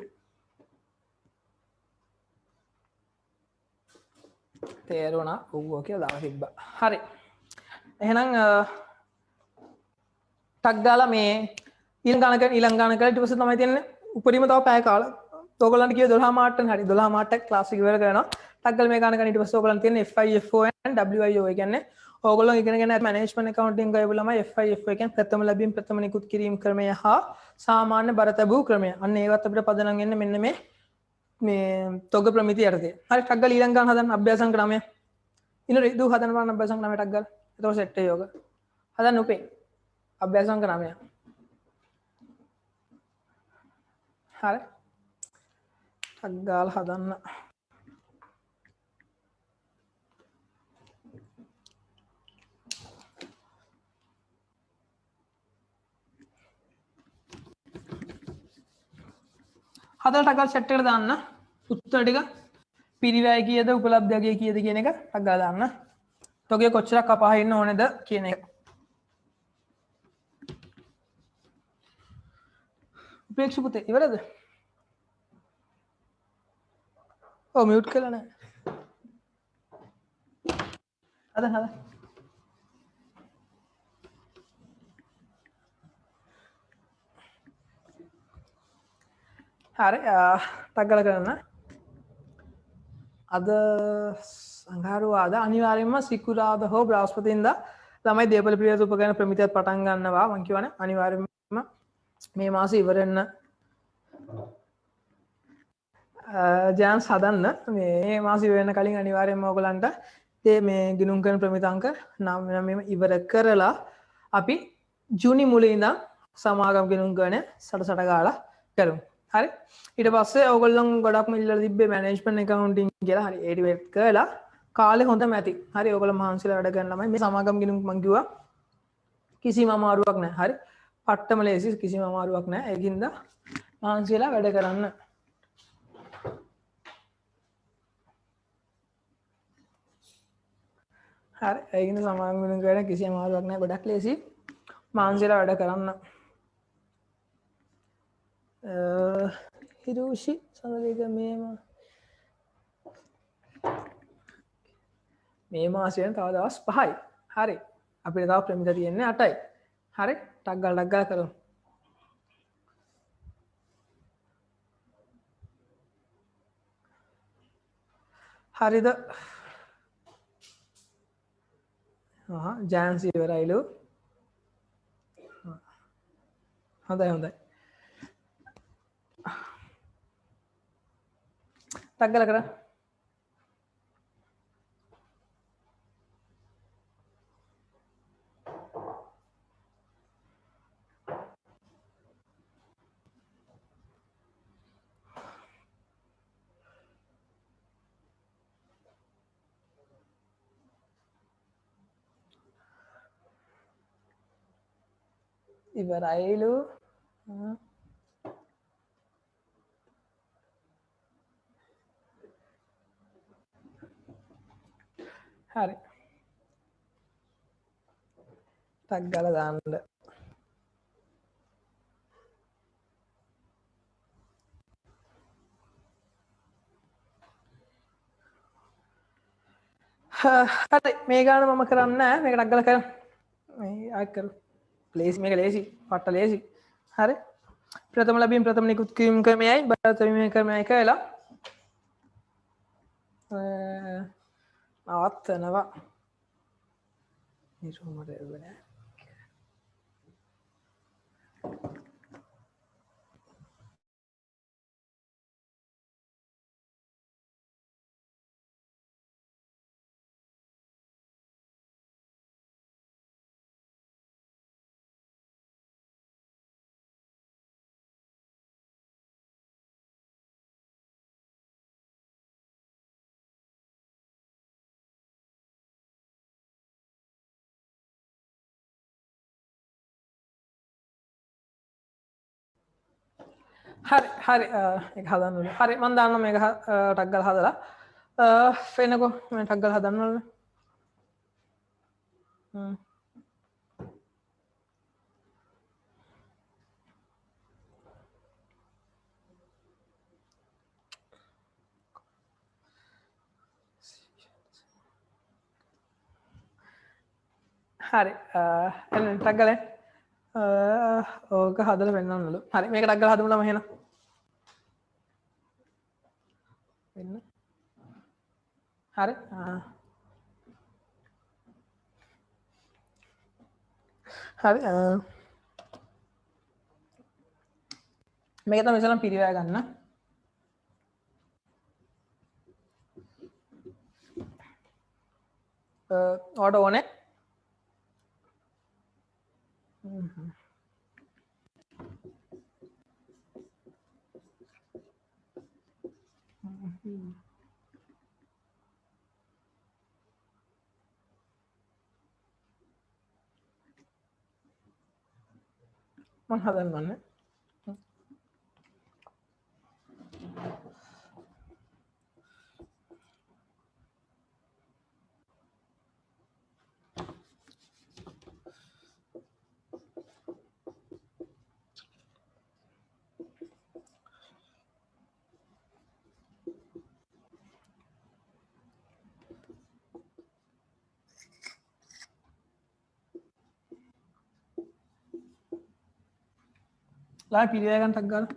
තේරුණා ඔව් කියලා දාලා තිබ්බා. හරි. එහෙනම් ටක් ගාලා මේ ඊළඟ ගණක ඊට පස්සේ තමයි තියෙන්නේ උපරිම තව පැය කාලක්. ඔයගොල්ලන්ට කිව්ව 12 මාට්ටන් හරි 12 මාට්ටක් ක්ලාස් එක ඉවර කරනවා. ටක් ගාලා මේ ගණක ඊට පස්සේ ඔයගොල්ලන්ට තියෙන්නේ FIFO and WIO. ඒ කියන්නේ ඔයගොල්ලෝ ඉගෙනගෙන මැනේජ්මන්ට් ඇකවුන්ටිංగ్ ගායව ළමයි FIFO කියන්නේ ප්‍රථම ලැබීම් ප්‍රථම නිකුත් කිරීම ක්‍රමය හා සාමාන්‍ය බරතැබූ ක්‍රමය. අන්න ඒවත් අපිට පදනම් වෙන්නේ මෙන්න මේ තොග ප්‍රමිතිය යටතේ. හරි ටක් ගාලා ඊළඟ ගණන හදන්න අභ්‍යාසංක 9. ඉනුරි දූ හදන්න බලන්න අභ්‍යාසංක 9 ටක් ගාලා. එතකොට සෙට් එක යෝග. හදන්න උපේ. අභ්‍යාසංක 9. හරි. ටක් ගාලා හදන්න. හදලා ටක් ගාලා සෙට් එකට දාන්න. උත්තර ටික පිරිවැය කීයද උපලබ්ධය කීයද කියන එක ටක් ගාලා දාන්න. තොගේ කොච්චරක් කපා ඉන්න ඕනේද කියන එක. උපේක්ෂ පුතේ ඉවරද? ඔව් මියුට් කළා නෑ. හදන්න. හරි ටක් ගාලා කරන්න. අද සංඝාරුවාද අනිවාර්යයෙන්ම සිකුරාද හෝ බ්‍රහස්පතින්දා ළමයි දේපල පිළිවෙත උපකරණ ප්‍රමිතියත් පටන් ගන්නවා. මං කියවනේ අනිවාර්යයෙන්ම මේ මාසේ ඉවර වෙන්න ජාන්ස් හදන්න. මේ මාසේ ඉවර වෙන්න කලින් අනිවාර්යයෙන්ම ඔයගලන්ට මේ ගිණුම් කරන ප්‍රමිතාංක නම් ඉවර කරලා අපි ජූනි මුලේ ඉඳන් සමාගම් ගිණුම් ගණන සටසට ගාලා කරමු. හරි ඊට පස්සේ ඔයගොල්ලන් ගොඩක්ම ඉල්ලලා තිබ්බේ මැනේජ්මන්ට් ඇකවුන්ටිං කියලා. හරි ඒටි වෙට් කරලා කාලේ හොඳම ඇති. හරි ඔයගොල්ලෝ මහන්සිලා වැඩ කරන ළමයි මේ සමාගම් ගිණුම් මං කිව්වා කිසිම අමාරුවක් නැහැ. හරි පට්ටම ලේසි කිසිම අමාරුවක් නැහැ. ඒකින්ද මහන්සිලා වැඩ කරන්න. හරි ඒකින්ද සමාගම් ගිණුම් කරන කිසිම අමාරුවක් නැහැ. ගොඩක් ලේසි මහන්සිලා වැඩ කරන්න. හිරුෂි සඳලේක මේ මාසයෙන් තව දවස් 5යි. හරි අපිට තව ප්‍රමිත තියෙන්නේ 8යි. හරි ටක් ගාලා කරමු. හරිද? ජාන්ස් ඉවරයිලු. හොඳයි. ටක් ගාලා කරා. ඉවරයිලු. හරි ටක් ගාලා දාන්න. හරි මේ ගාන මම කරන්නේ නැහැ. මේක ටක් ගාලා කරමු. ආකර ලේසි මේක ලේසි පට්ට ලේසි හරි ප්‍රථම ලැබීම් ප්‍රථම නිකුත් කිරීම ක්‍රමයයි බරතවීම ක්‍රමය එක වෙලා නවත්තනවා නිරුමට එවන හරි හරි එක හදන්න හරි මන් දාන්න මේක ටක්ගල් හදලා ෆෙනකො ටක්ගල් හදන්නල හරි ටක්ගල ඕක හදල පෙන්න්නන්නලු හරි මේක ටක්ගල් හදමුලම හෙන හරි හරි මේක තමයි ඉස්සෙල්ලාම පිරිවැය ගන්න ඔයාලට ඕනේ මම හදන්න ඕනේ ලා පිරිවැය ගන්න ටක් ගාලා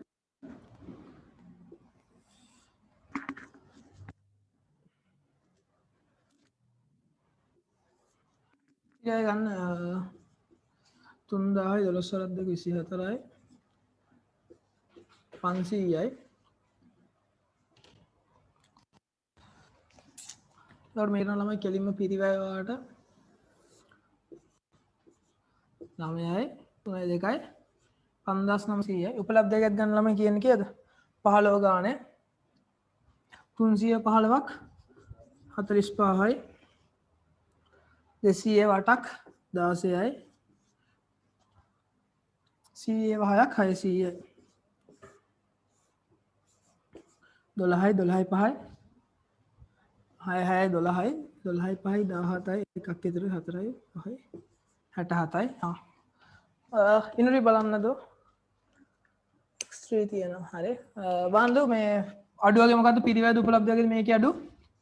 පිරිවැය ගන්න 3000යි 12 24යි 500යි ලෝඩ් මේක නම් ළමයි කෙලින්ම පිරිවැය වාට 9යි 3යි 2යි 5900යි උපලබ්ධයක් ගන්න ළමයි කියන්නේ කීයද 15 ගානේ 315ක් 45යි 200 වටක් 16යි 100 වහයක් 600යි 12යි 12යි 5යි 6යි 12යි 12යි 5යි 17යි එකක් ඉතුරු 4යි 5යි 67යි ඉනුරි බලන්නද x3 තියෙනවා හරි බාන්දු මේ අඩු වගේ මොකද්ද පිරිවැය උපලබ්ධ වගේ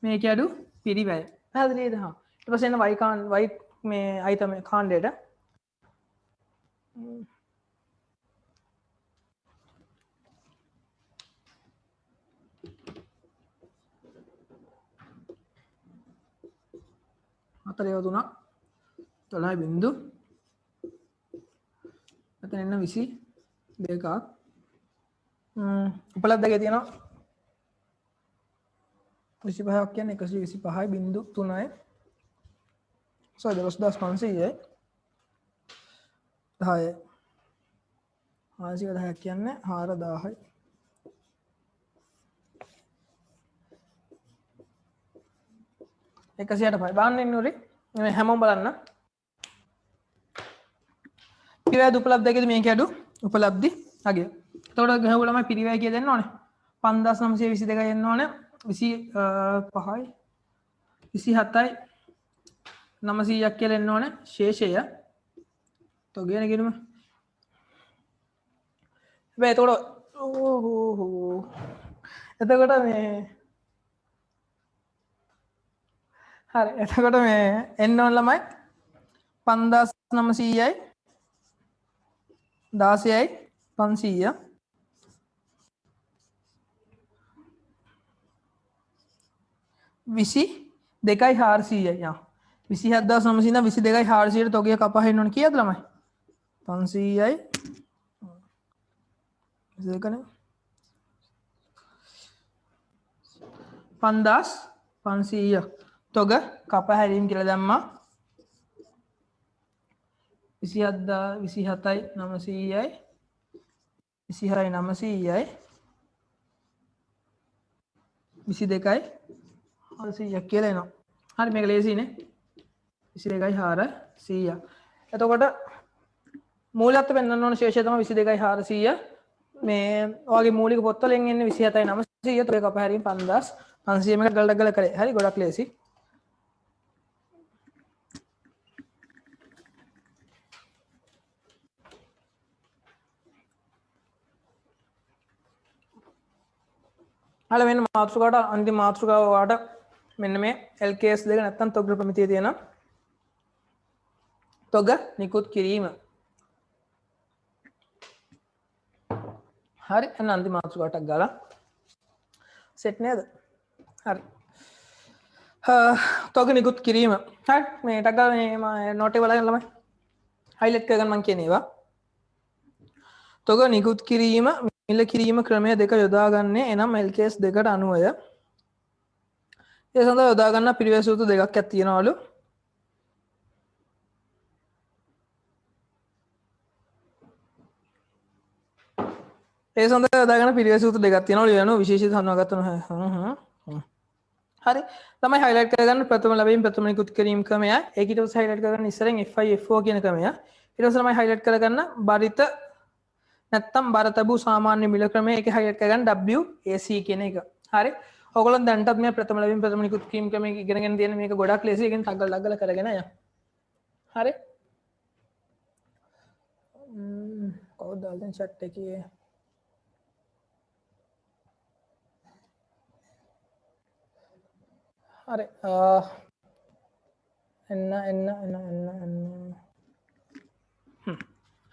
මේකේ අඩු පිරිවැය පැහැදිලිද හා ඊට පස්සේ එන y මේ item කාණ්ඩයට හතරේ 3 12 බිංදු මෙතන එන්න 22ක් උපලබ්ධකේ තියෙනවා 25ක් කියන්නේ 125යි බිංදු 3යි so 12500යි 10යි 510ක් කියන්නේ 4000යි එකසියට පයි බාන්න ඉන්නරි හැමෝම් බලන්න පිරිවැය උපලබ්ධකද මේක අඩු උපලබ්ධි අගේ තොට ගහවලම පිරිවැය කිය දෙන්න ඕනේ 5922 එන්න ඕන 25යි 27යි 900ක් කියලා එන්න ඕන ශේෂය තොගෙන ගෙනම හැබැයි එතකොට එතකොට මේ හරි එතකොට මේ එන්න ඕන ළමයි 5000 900යි 16යි 500 22යි 400යි යා 27900 22යි 400ට තොගය කපා හෙන්න ඕන කීයද ළමයි 500යි 22නේ 5500 තොග කපා හැරීම කියලා දැම්මා 27යි 900යි 26යි 900යි 22යි 400ක් කියලා එනවා. හරි මේක ලේසියිනේ. 22යි 400. එතකොට මූලයත් පෙන්වන්න ඕන ශේෂය තමයි 22යි 400. මේ ඔයගේ මූලික පොත්වලින් එන්නේ 27යි 900. ඒක අපහැරීම 5500 මේක ගලඩගල කරේ. හරි ගොඩක් ලේසි. හලවෙන මාතෘකාවට අන්තිම මාතෘකාව වාට මෙන්න මේ LKS දෙක නැත්තම් තොග ප්‍රමිතිය තියෙනවා. තොග නිකුත් කිරීම. හරි එන්න අන්තිම මාතෘකාවටක් ගාලා සෙට් නේද? හරි. තොග නිකුත් කිරීම. හරි මේ ටක් ගාලා මේ මම නෝට් එක බලන්න ළමයි. හයිලයිට් කරගන්න මම කියන ඒවා. තොග නිකුත් කිරීම මිල කිරීම ක්‍රමය දෙක යොදාගන්නේ එනම් LKS දෙකට අනුවය. ඒ සඳහා යොදා ගන්න පිළිවෙල සූත්‍ර දෙකක් තියෙනවලු. ඒ සඳහා යොදා ගන්න පිළිවෙල සූත්‍ර දෙකක් තියෙනවලු යන විශේෂිත හඳුනාගත්තා. හරි තමයි හයිලයිට් කරගන්න ප්‍රථම ලැබීම ප්‍රථම නිකුත් කිරීම ක්‍රමය. ඒක ඊට පස්සේ හයිලයිට් කරගන්න ඉස්සරෙන් FI FO කියන ක්‍රමය. ඊට පස්සේ තමයි හයිලයිට් කරගන්න බරිත නැත්තම් බර තබු සාමාන්‍ය මිල ක්‍රමය. ඒක හයිලයිට් කරගන්න WAC කියන එක. හරි. ඔයගොල්ලෝ දැන්ටත් මේ ප්‍රථම ලැබීම ප්‍රථම නිකුත් කිරීම ක්‍රමය ඉගෙනගෙන තියෙන මේක ගොඩක් ලේසි. ඒකෙන් ටග්ගල් ඩග්ගල කරගෙන යන්න. හරි. කවුද දැන් chat එකේ හරි එන්න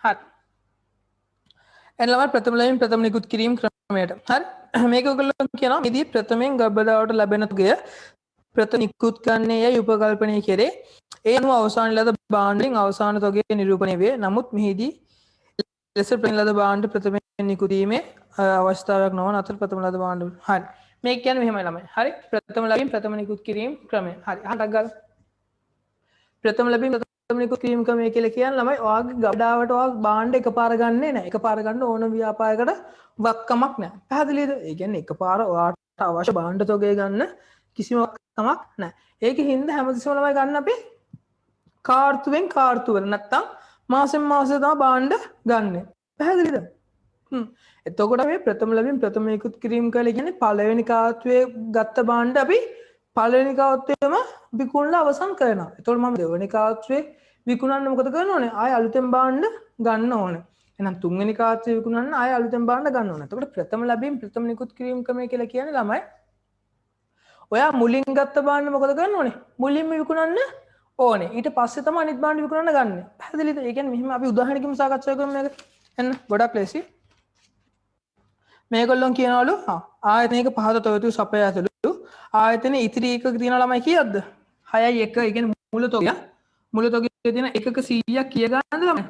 හරි එන්නම ප්‍රථම ලැබීම ප්‍රථම නිකුත් කිරීම ක්‍රමයට හරි මේක ඔයගොල්ලෝ කියනවා මේදී ප්‍රථමයෙන් ගබ්බදාවට ලැබෙන තුගය ප්‍රථම නිකුත් කරන්නේ යයි උපකල්පනය කෙරේ ඒ අනුව අවසාන ලද භාණ්ඩයෙන් අවසාන තොගය නිරූපණය වේ නමුත් මෙහිදී ලෙස ප්‍රථම ලද භාණ්ඩ ප්‍රථමයෙන් නිකුත් කිරීමේ අවස්ථාවක් නොවන අතර ප්‍රථම ලද භාණ්ඩ හරි මේක කියන්නේ මෙහෙමයි ළමයි. හරි. ප්‍රථම ලැබීම ප්‍රථම නිකුත් කිරීම ක්‍රමය. හරි. අහන්නක් ගන්න. ප්‍රථම ලැබීම ප්‍රථම නිකුත් කිරීම ක්‍රමය කියලා කියන්නේ ළමයි ඔයාගේ ගබඩාවට ඔයා භාණ්ඩ එකපාර ගන්නෙ නැහැ. එකපාර ගන්න ඕන ව්‍යාපාරයකට වක්කමක් නැහැ. පැහැදිලිද? ඒ කියන්නේ එකපාර ඔයාට අවශ්‍ය භාණ්ඩ තොගය ගන්න කිසිම වක්කමක් නැහැ. ඒකෙන් හින්දා හැමතිස්සෙම ළමයි ගන්න අපි කාර්තුවෙන් කාර්තුවල නැත්තම් මාසෙන් මාසෙ තමයි භාණ්ඩ ගන්නෙ. පැහැදිලිද? එතකොට මේ ප්‍රථම ලැබීම ප්‍රථම නිකුත් කිරීම කියලා කියන්නේ පළවෙනි කාර්තුවේ ගත්ත භාණ්ඩ අපි පළවෙනි කාර්තුවේම විකුණලා අවසන් කරනවා. එතකොට මම දෙවෙනි කාර්තුවේ විකුණන්න මොකද කරන්න ඕනේ? ආයෙ අලුතෙන් භාණ්ඩ ගන්න ඕනේ. එහෙනම් තුන්වෙනි කාර්තුවේ විකුණන්න ආයෙ අලුතෙන් භාණ්ඩ ගන්න ඕනේ. එතකොට ප්‍රථම ලැබීම ප්‍රථම නිකුත් කිරීම ක්‍රමය කියලා කියන්නේ ළමයි ඔයා මුලින් ගත්ත භාණ්ඩ මොකද කරන්න ඕනේ? මුලින්ම විකුණන්න ඕනේ. ඊට පස්සේ තමයි අනිත් භාණ්ඩ විකුණන්න ගන්න. පැහැදිලිද? ඒ කියන්නේ මෙහිම අපි උදාහරණකින් සාකච්ඡා කරමු මේක. එන්න ගොඩක් ලේසි. මේගොල්ලොන් කියනවලු ආයතනයක පහත තොරතුරු සපයා ඇතුළු ආයතනයේ ඉතිරි එකක තියෙන ළමයි කීයක්ද? 6යි 1. ඒ කියන්නේ මුල තොගය. මුල තොගයේ තියෙන එකක 100ක් කීය ගන්නද ළමයි?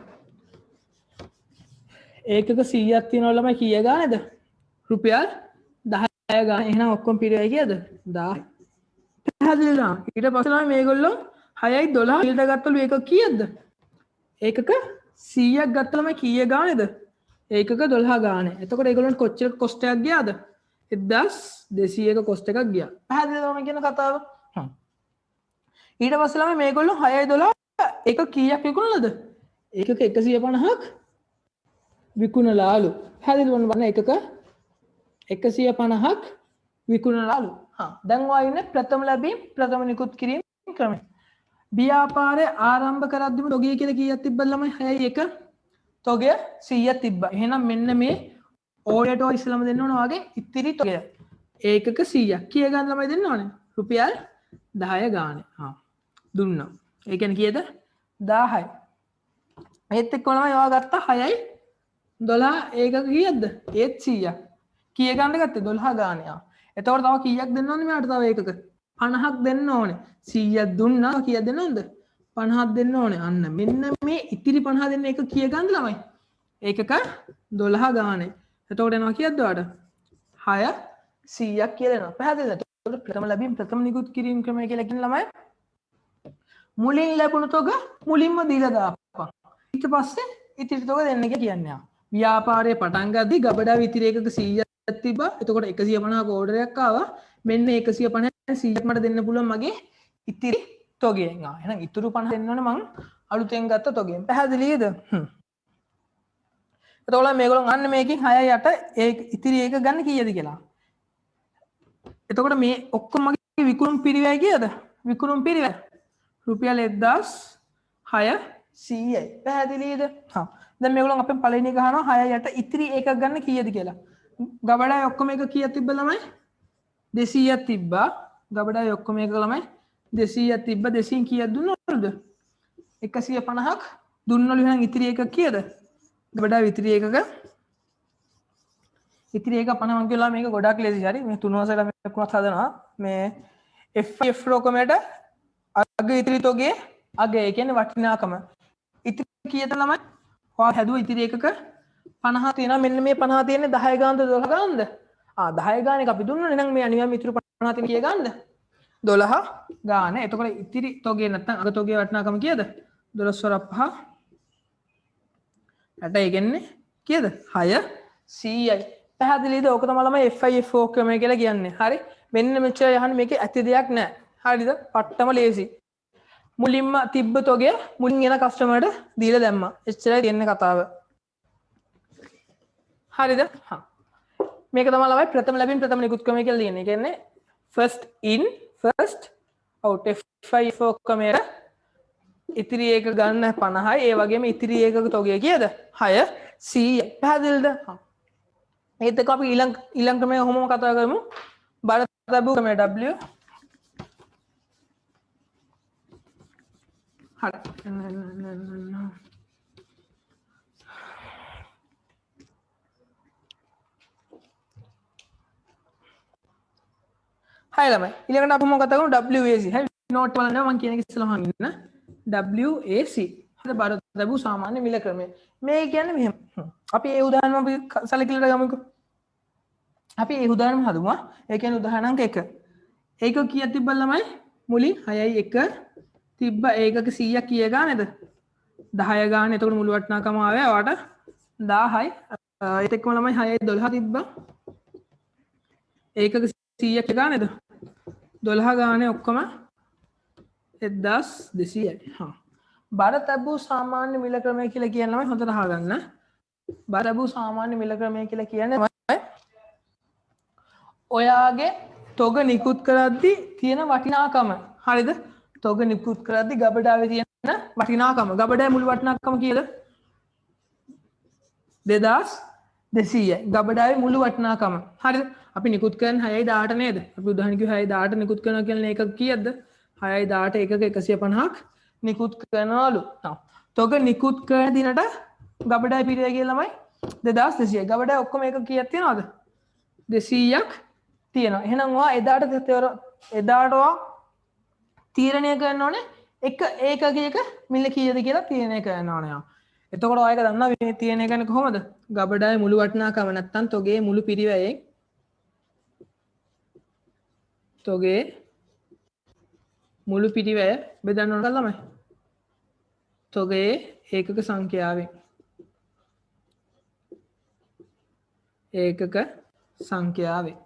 ඒකක 100ක් තියෙනවා ළමයි කීය ගන්නද? රුපියල් 10 ගන්න. එහෙනම් ඔක්කොම පිරෙයි කීයද? 10. පැහැදිලිද? ඊට පස්සේ ළමයි මේගොල්ලෝ 6යි 12 ඊට ගත්තලු එකක කීයක්ද? ඒකක 100ක් ගත්ත ළමයි කීය ගන්නද? ඒකක 12 ගානේ. එතකොට ඒගොල්ලන්ට කොච්චර කොස්ට් එකක් ගියාද? 1200ක කොස්ට් එකක් ගියා. පැහැදිලිද මම කියන කතාව? ඊට පස්සේ ළමයි මේගොල්ලෝ 6යි 12 එක කීයක් විකුණලාද? ඒකක 150ක් විකුණලාලු. පැහැදිලිද වන්න එකක 150ක් විකුණලාලු. දැන් ඔයා ඉන්නේ ප්‍රථම ලැබීම් ප්‍රථම නිකුත් කිරීම ක්‍රමය. ව්‍යාපාරය ආරම්භ කරද්දිම තොගය කියලා කීයක් තිබ්බද ළමයි? 6යි 1 තොගය 100ක් තිබ්බා. එහෙනම් මෙන්න මේ ඕඩරේට ඔය ඉස්සලම දෙන්න ඕන වගේ ඉතිරි තොගය. ඒකක 100ක්. කීය ගන්න ළමයි දෙන්න ඕනේ? රුපියල් 10 ගානේ. දුන්නා. ඒ කියන්නේ කීයද? 10යි. ඒත් එක්කම තමයි ඔයා ගත්ත 6යි 12 ඒකක කීයක්ද ඒත් 100ක් කීය ගන්න ගත්තේ 12 ගානේ එතකොට තව කීයක් දෙන්න ඕනේ මෙයාට තව ඒකක 50ක් දෙන්න ඕනේ 100ක් දුන්නා කීයක් දෙන්න ඕනද 50ක් දෙන්න ඕනේ අන්න මෙන්න මේ ඉතිරි 50 දෙන්න එක කීය ගන්න ළමයි ඒකක 12 ගානේ එතකොට එනවා කීයක්ද ඔයාට 6 100ක් කියලා එනවා පැහැදිලිද එතකොට ප්‍රථම ලැබීම් ප්‍රථම නිකුත් කිරීම ක්‍රමය කියලා කියන ළමයි මුලින් ලැබුණු තොග මුලින්ම දීලා දාපන් ඊට පස්සේ ඉතිරි තොග දෙන්න කියන්නේ ව්‍යාපාරය පටන් ගද්දි ගබඩාව ඉතිරි එකක 100ක් තිබ්බා. එතකොට 150ක ඕඩරයක් ආවා. මෙන්න 150 100ක් මට දෙන්න පුළුවන් මගේ ඉතිරි තොගයෙන්. එහෙනම් ඉතුරු 50 දෙන්න ඕනේ මං අලුතෙන් ගත්ත තොගයෙන්. පැහැදිලිද? එතකොට මේගොල්ලෝ අන්න මේකෙන් 6යි 8 ඒ ඉතිරි එක ගන්න කීයද කියලා. එතකොට මේ ඔක්කොම මගේ විකුණුම් පිරිවැය කීයද? විකුණුම් පිරිවැය රුපියල් 1600යි. පැහැදිලිද? හා දැන් මේගොල්ලෝ අපෙන් පළවෙනි එක අහනවා 6යි 8 ඉතිරි එකක් ගන්න කීයද කියලා. ගබඩාවේ ඔක්කොම එක කීයක් තිබ්බ ළමයි 200ක් තිබ්බා. ගබඩාවේ ඔක්කොම එක ළමයි 200ක් තිබ්බා. 200න් කීයක් දුන්නවද 150ක් දුන්නලු. එහෙනම් ඉතිරි එක කීයද ගබඩාවේ ඉතිරි එකක ඉතිරි එක 50 මං කියලා මේක ගොඩක් ලේසි. හරි මේ තුන වසරට මේකුණත් හදනවා මේ FIF රොකමේට අග ඉතිරි තොගේ අග ඒ කියන්නේ වටිනාකම ඉතිරි කීයද ළමයි ඔයා හැදුවා ඉතිරි එකක 50 තියෙනවා. මෙන්න මේ 50 තියෙන්නේ 10 ගානද 12 ගානද? 10 ගානක අපි දුන්නනේ. එහෙනම් මේ අනිවාර්යයෙන්ම ඉතුරු 50 තියෙන කීය ගානද? 12 ගාන. එතකොට ඉතිරි තොගේ නැත්නම් අග තොගේ වටිනාකම කීයද? 12 වරක් 5 8 ඒ කියන්නේ කීයද? 600යි. පැහැදිලිද? ඕක තමයි ළමයි FIF ක්‍රමය කියලා කියන්නේ. හරි. මෙන්න මෙච්චර යහන්නේ මේකේ ඇති දෙයක් නැහැ. හරිද? පට්ටම ලේසි. මුලින්ම තිබ්බ තොගය මුලින් එන කස්ටමර්ට දීලා දැම්මා. එච්චරයි තියෙන්නේ කතාව. හරිද? හා. මේක තමයි ළමයි ප්‍රථම ලැබීම් ප්‍රථම නිකුත් ක්‍රමය කියලා කියන්නේ. ඒ කියන්නේ first in first out FIF ක්‍රමයට ඉතිරි එක ගන්න 50යි. ඒ වගේම ඉතිරි එකක තොගය කීයද? 600යි. පැහැදිලිද? හා. ඒත් එක්ක අපි ඊළඟ ක්‍රමය කොහොමද කතා කරමු? බර තබු ක්‍රමය W හරි. හයි ළමයි ඊළඟට අපි මොකක්ද කතා කරමු WAC. හරි නෝට් වල නේද මම කියන එක ඉස්සෙල්ලාම ඉන්න WAC. හරි බර තබු සාමාන්‍ය මිල ක්‍රමය. මේ කියන්නේ මෙහෙම. අපි ඒ උදාහරණය අපි සැලකිලිට ගමුකෝ. අපි ඒ උදාහරණය හදමු. ඒ කියන්නේ උදාහරණයක් 1. ඒක කීයක් තිබ්බද ළමයි? මුලින් 6යි 1 තිබ්බ ඒකක 100ක් කීය ගානේද? 10 ගාන. එතකොට මුළු වටිනාකම ආවේ ඔයාට 1000යි. ඒත් එක්කම ළමයි 6යි 12 තිබ්බා. ඒකක 100ක් ගානේද? 12 ගානේ ඔක්කොම 1200යි. හා. බර තබු සාමාන්‍ය මිල ක්‍රමය කියලා කියන ළමයි හොඳට අහගන්න. බර තබු සාමාන්‍ය මිල ක්‍රමය කියලා කියන්නේ ඔයාගේ තොග නිකුත් කරද්දි තියෙන වටිනාකම. හරිද? තොග නිකුත් කරද්දි ගබඩාවේ තියෙන වටිනාකම. ගබඩාවේ මුළු වටිනාකම කීයද? 2200යි. ගබඩාවේ මුළු වටිනාකම. හරිද? අපි නිකුත් කරන 6යි 18 නේද? අපි උදාහරණ කිව්ව 6යි 18 නිකුත් කරනවා කියන්නේ එකක කීයක්ද? 6යි 18 එකක 150ක් නිකුත් කරනවලු. තොග නිකුත් කරන දිනට ගබඩාවේ පිරිය කියලා ළමයි 2200යි. ගබඩාවේ ඔක්කොම එකක කීයක් තියනවද? 200ක් තියෙනවා. එහෙනම් ඔයා එදාට ඔයා තීරණය කරන්න ඕනේ එක ඒකකයක මිල කීයද කියලා තීරණය කරන්න ඕනේ. එතකොට ඔයා ඒක දන්නවා මේ තීරණය කරන්නේ කොහොමද? ගබඩාවේ මුළු වටිනාකම නැත්තම් තොගේ මුළු පිරිවැයෙන් තොගේ මුළු පිරිවැය බෙදන්න ඕන ළමයි. තොගේ ඒකක සංඛ්‍යාවෙන් ඒකක සංඛ්‍යාවෙන්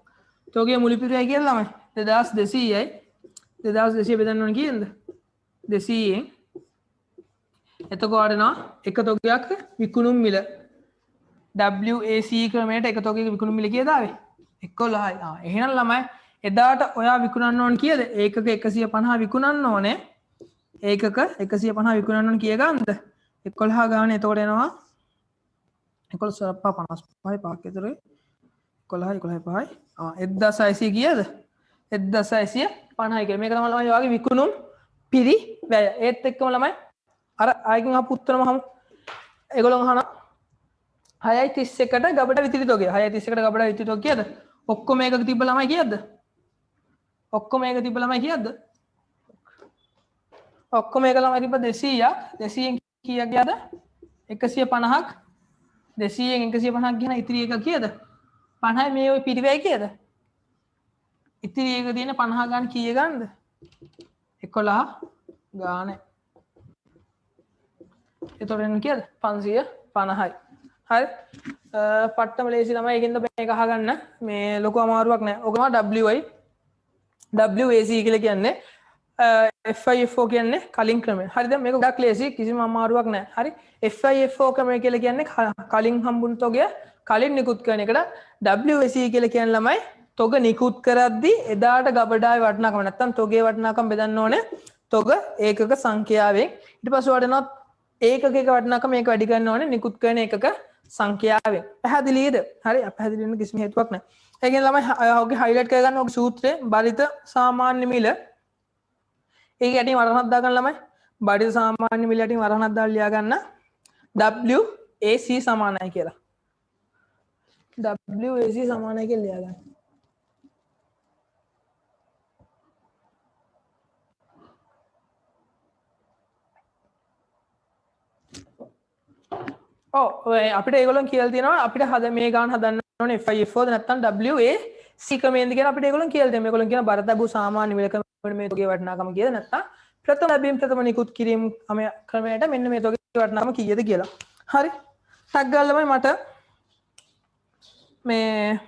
තොගේ මුළු පිරිවැය කියලා ළමයි 2200යි. 2200 බෙදන්න ඕන කීයද? 200න්. එතකොට නා එක තොගයක් විකුණුම් මිල WAC ක්‍රමයට එක තොගයක විකුණුම් මිල කීයද ආවේ? 11යි. එහෙනම් ළමයි එදාට ඔයා විකුණන්න ඕන කීයද? ඒකක 150 විකුණන්න ඕනේ. ඒකක 150 විකුණන්න ඕන කීය ගන්නද? 11 ගානේ. එතකොට එනවා 11 55 5ක් විතර 11 5යි 1600 කීයද? 1650 කියලා. මේක තමයි ළමයි ඔයාගේ විකුණුම් පිරිවැය. ඒත් එක්කම ළමයි අර ආයෙකින් අපු උත්තරම හමු. ඒගොල්ලෝ අහනවා 6:31ට ගබඩ විතිරිත තොගය 6:31ට ගබඩ විතිරිත තොගය කීයද? ඔක්කොම එකක තිබ්බ ළමයි කීයද? ඔක්කොම එක තිබ්බ ළමයි කීයද? ඔක්කොම එක ළමයි තිබ්බ 200ක් 200න් කීයක් ගියාද? 150ක් 200න් 150ක් ගියන ඉතිරි එක කීයද? 50යි මේ ওই පිරිවැය කීයද? ඉතිරි එක තියෙන 50 ගන්න කීය ගන්නද? 11 ගානේ. එතකොට එන්නේ කීයද? 550යි. හරි. පට්ටම ලේසි ළමයි ඒකින්ද මේක අහගන්න. මේ ලොකු අමාරුවක් නෑ. ඔක තමයි WI WAC කියලා කියන්නේ FIFO කියන්නේ කලින් ක්‍රමය. හරිද? මේක ගොඩක් ලේසි කිසිම අමාරුවක් නෑ. හරි. FIFO ක්‍රමය කියලා කියන්නේ කලින් හම්බුන තොගය කලින් නිකුත් කරන එකට WAC කියලා කියන ළමයි තොග නිකුත් කරද්දී එදාට ගබඩාවේ වටිනාකම නැත්තම් තොගේ වටිනාකම බෙදන්න ඕනේ තොග ඒකක සංඛ්‍යාවෙන්. ඊට පස්සේ වඩනොත් ඒකක වටිනාකම මේක වැඩි කරන්න ඕනේ නිකුත් කරන ඒකක සංඛ්‍යාවෙන්. පැහැදිලිද? හරි. අපැහැදිලි වෙන්න කිසිම හේතුවක් නැහැ. ඒ කියන්නේ ළමයි ඔගේ හයිලයිට් කරගන්න ඔගේ සූත්‍රය බරිත සාමාන්‍ය මිල ඒක යටින් වරහණක් දාගන්න ළමයි. බරිත සාමාන්‍ය මිල යටින් වරහණක් දාලා ලියා ගන්න WAC සමානයි කියලා. WAC සමානයි කියලා ලියා ගන්න. අපිට ඒගොල්ලන් කියලා තියෙනවා අපිට හද මේ ගාන හදන්න ඕනේ FIFO ද නැත්නම් WAC ක්‍රමයෙන්ද කියලා අපිට ඒගොල්ලන් කියලා දෙනවා. මේගොල්ලන් කියන බරතබු සාමාන්‍ය මිල ක්‍රමයෙන් මේ තොගේ වටිනාකම කීයද නැත්නම් ප්‍රථම ලැබීම් ප්‍රථම නිකුත් කිරීම ක්‍රමයට මෙන්න මේ තොගේ වටිනාකම කීයද කියලා. හරි. ටක් ගාලා මට මේ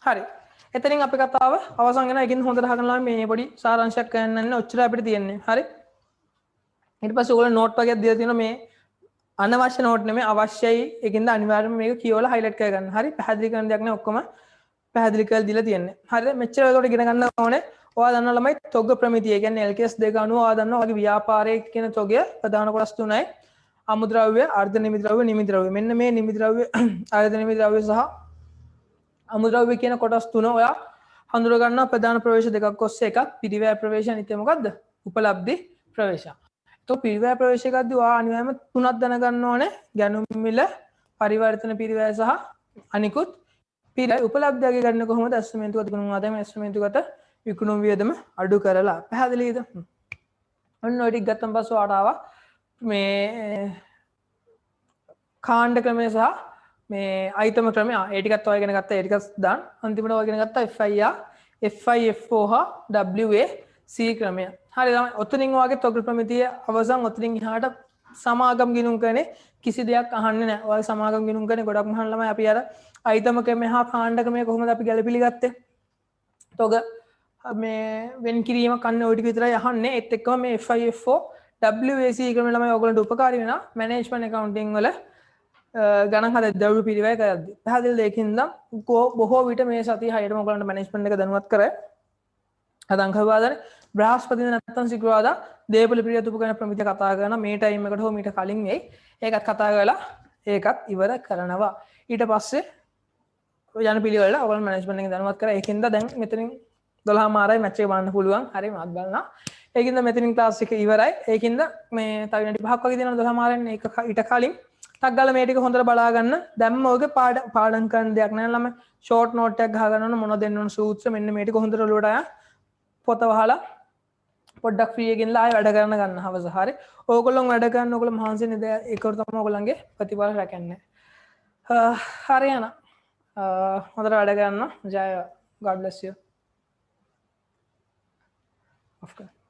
හරි. එතනින් අපේ කතාව අවසන් වෙනවා. ඒකින් හොඳට අහගන්න ළමයි මේ පොඩි සාරාංශයක් කියන්න යන්නේ. ඔච්චර අපිට තියෙන්නේ. හරි. ඊට පස්සේ ඔයගොල්ලෝ නෝට් වර්ගයක් දීලා තියෙනවා මේ අනවශ්‍ය නෝට් නෙමෙයි අවශ්‍යයි. ඒකින්ද අනිවාර්යයෙන්ම මේක කියවලා හයිලයිට් කරගන්න. හරි. පැහැදිලි කරන දෙයක් නෑ ඔක්කොම පැහැදිලි කරලා දීලා තියෙන්නේ. හරිද? මෙච්චර ඔයගොල්ලෝ ඉගෙන ගන්න ඕනේ. ඔයා දන්නා ළමයි තොග ප්‍රමිතිය. ඒ කියන්නේ LKS 2 අනුව ඔයා දන්නවා ඔයාගේ ව්‍යාපාරයේ කියන තොගය ප්‍රධාන කොටස් තුනයි. අමුද්‍රව්‍ය, අර්ධ නිමි ද්‍රව්‍ය, නිමි ද්‍රව්‍ය. මෙන්න මේ නිමි ද්‍රව්‍ය, අර්ධ නිමි ද්‍රව්‍ය සහ අමුද්‍රව්‍ය කියන කොටස් තුන ඔයා හඳුර ගන්නවා ප්‍රධාන ප්‍රවේශ දෙකක් ඔස්සේ එකක් පිරිවැය ප්‍රවේශ අනිත් එක මොකද්ද? උපලබ්ධි ප්‍රවේශ. तो පිරිවැය ප්‍රවේශයකදී ඔයා අනිවාර්යයෙන්ම තුනක් දැනගන්න ඕනේ. ගැනුම් මිල, පරිවර්තන පිරිවැය සහ අනිකුත් පිරිවැය උපලබ්ධියගේ ගන්න කොහොමද? ඇස්තමේන්තුගත විකුණුම් ආදායම ඇස්තමේන්තුගත විකුණුම් වියදම අඩු කරලා. පැහැදිලිද? ඔන්න ඔය ටික ගත්තන් පස්සේ ඔයාට ආවා මේ කාණ්ඩ ක්‍රමය සහ මේ අයිතම ක්‍රමය. ඒ ටිකත් ඔය ඉගෙන ගත්තා. ඒ ටිකත් දාන්න. අන්තිමට ඔය ඉගෙන ගත්තා FIFO හා WAC ක්‍රමය. හරි තමයි. ඔතනින් වාගේ තොග ප්‍රමිතිය අවසන් ඔතනින් එහාට සමාගම් ගිණුම් කරන්නේ කිසි දෙයක් අහන්නේ නැහැ. ඔයාලා සමාගම් ගිණුම් කරන්නේ ගොඩක් මහන් ළමයි අපි අර අයිතම ක්‍රමය හා කාණ්ඩ ක්‍රමය කොහොමද අපි ගැලපිලි ගත්තේ? තොග මේ වෙන් කිරීම කන්නේ ওই ටික විතරයි අහන්නේ. ඒත් එක්කම මේ FIFO WAC ක්‍රමය ළමයි ඔයගොල්ලන්ට උපකාරී වෙනවා. මැනේජ්මන්ට් ඇකවුන්ටිං වල ගණන් හද ද්‍රව්‍ය පිරිවැය කරද්දී. පැහැදිලිද? ඒකින්ද බොහෝ විට මේ සතිය හයටම ඔයගොල්ලන්ට මැනේජ්මන්ට් එක දැනුවත් කරයි. අදං කවදාද බ්‍රහස්පතින්ද නැත්නම් සිකුරාදා දේපල පිළිවෙත උපකරණ ප්‍රමිතිය කතා කරන මේ ටයිම් එකට හෝ මීට කලින් එයි. ඒකත් කතා කරලා ඒකත් ඉවර කරනවා. ඊට පස්සේ යන පිළිවෙල ඔයගොල්ලෝ මැනේජ්මන්ට් එකෙන් දැනුවත් කරා. ඒකින්ද දැන් මෙතනින් 12 මාරයි මැච් එක බලන්න පුළුවන්. හරි මාත් බලනවා. ඒකින්ද මෙතනින් ක්ලාස් එක ඉවරයි. ඒකින්ද මේ තව විනාඩි 5ක් වගේ තියෙනවා 12 මාරෙන් ඒක ඊට කලින් ටක් ගාලා මේ ටික හොඳට බලා ගන්න. දැම්ම ඔයගේ පාඩම් කරන දෙයක් නෑ ළමයි. ෂෝට් නෝට් එකක් ගහ ගන්න ඕන මොනවද දෙන්න ඕන සූත්‍ර මෙන්න මේ ටික හොඳට ඔලුවට අය පොත වහලා පොඩ්ඩක් ෆ්‍රී එකකින් ලා ආයෙ වැඩ කරන්න ගන්න හවස. හරි. ඕගොල්ලෝ වැඩ කරන ඕගොල්ලෝ මහන්සි නේද? ඒකට තමයි ඕගොල්ලන්ගේ ප්‍රතිඵල රැකන්නේ. හරි යන. හොඳට වැඩ කරන්න. ජය. God bless you. Of course.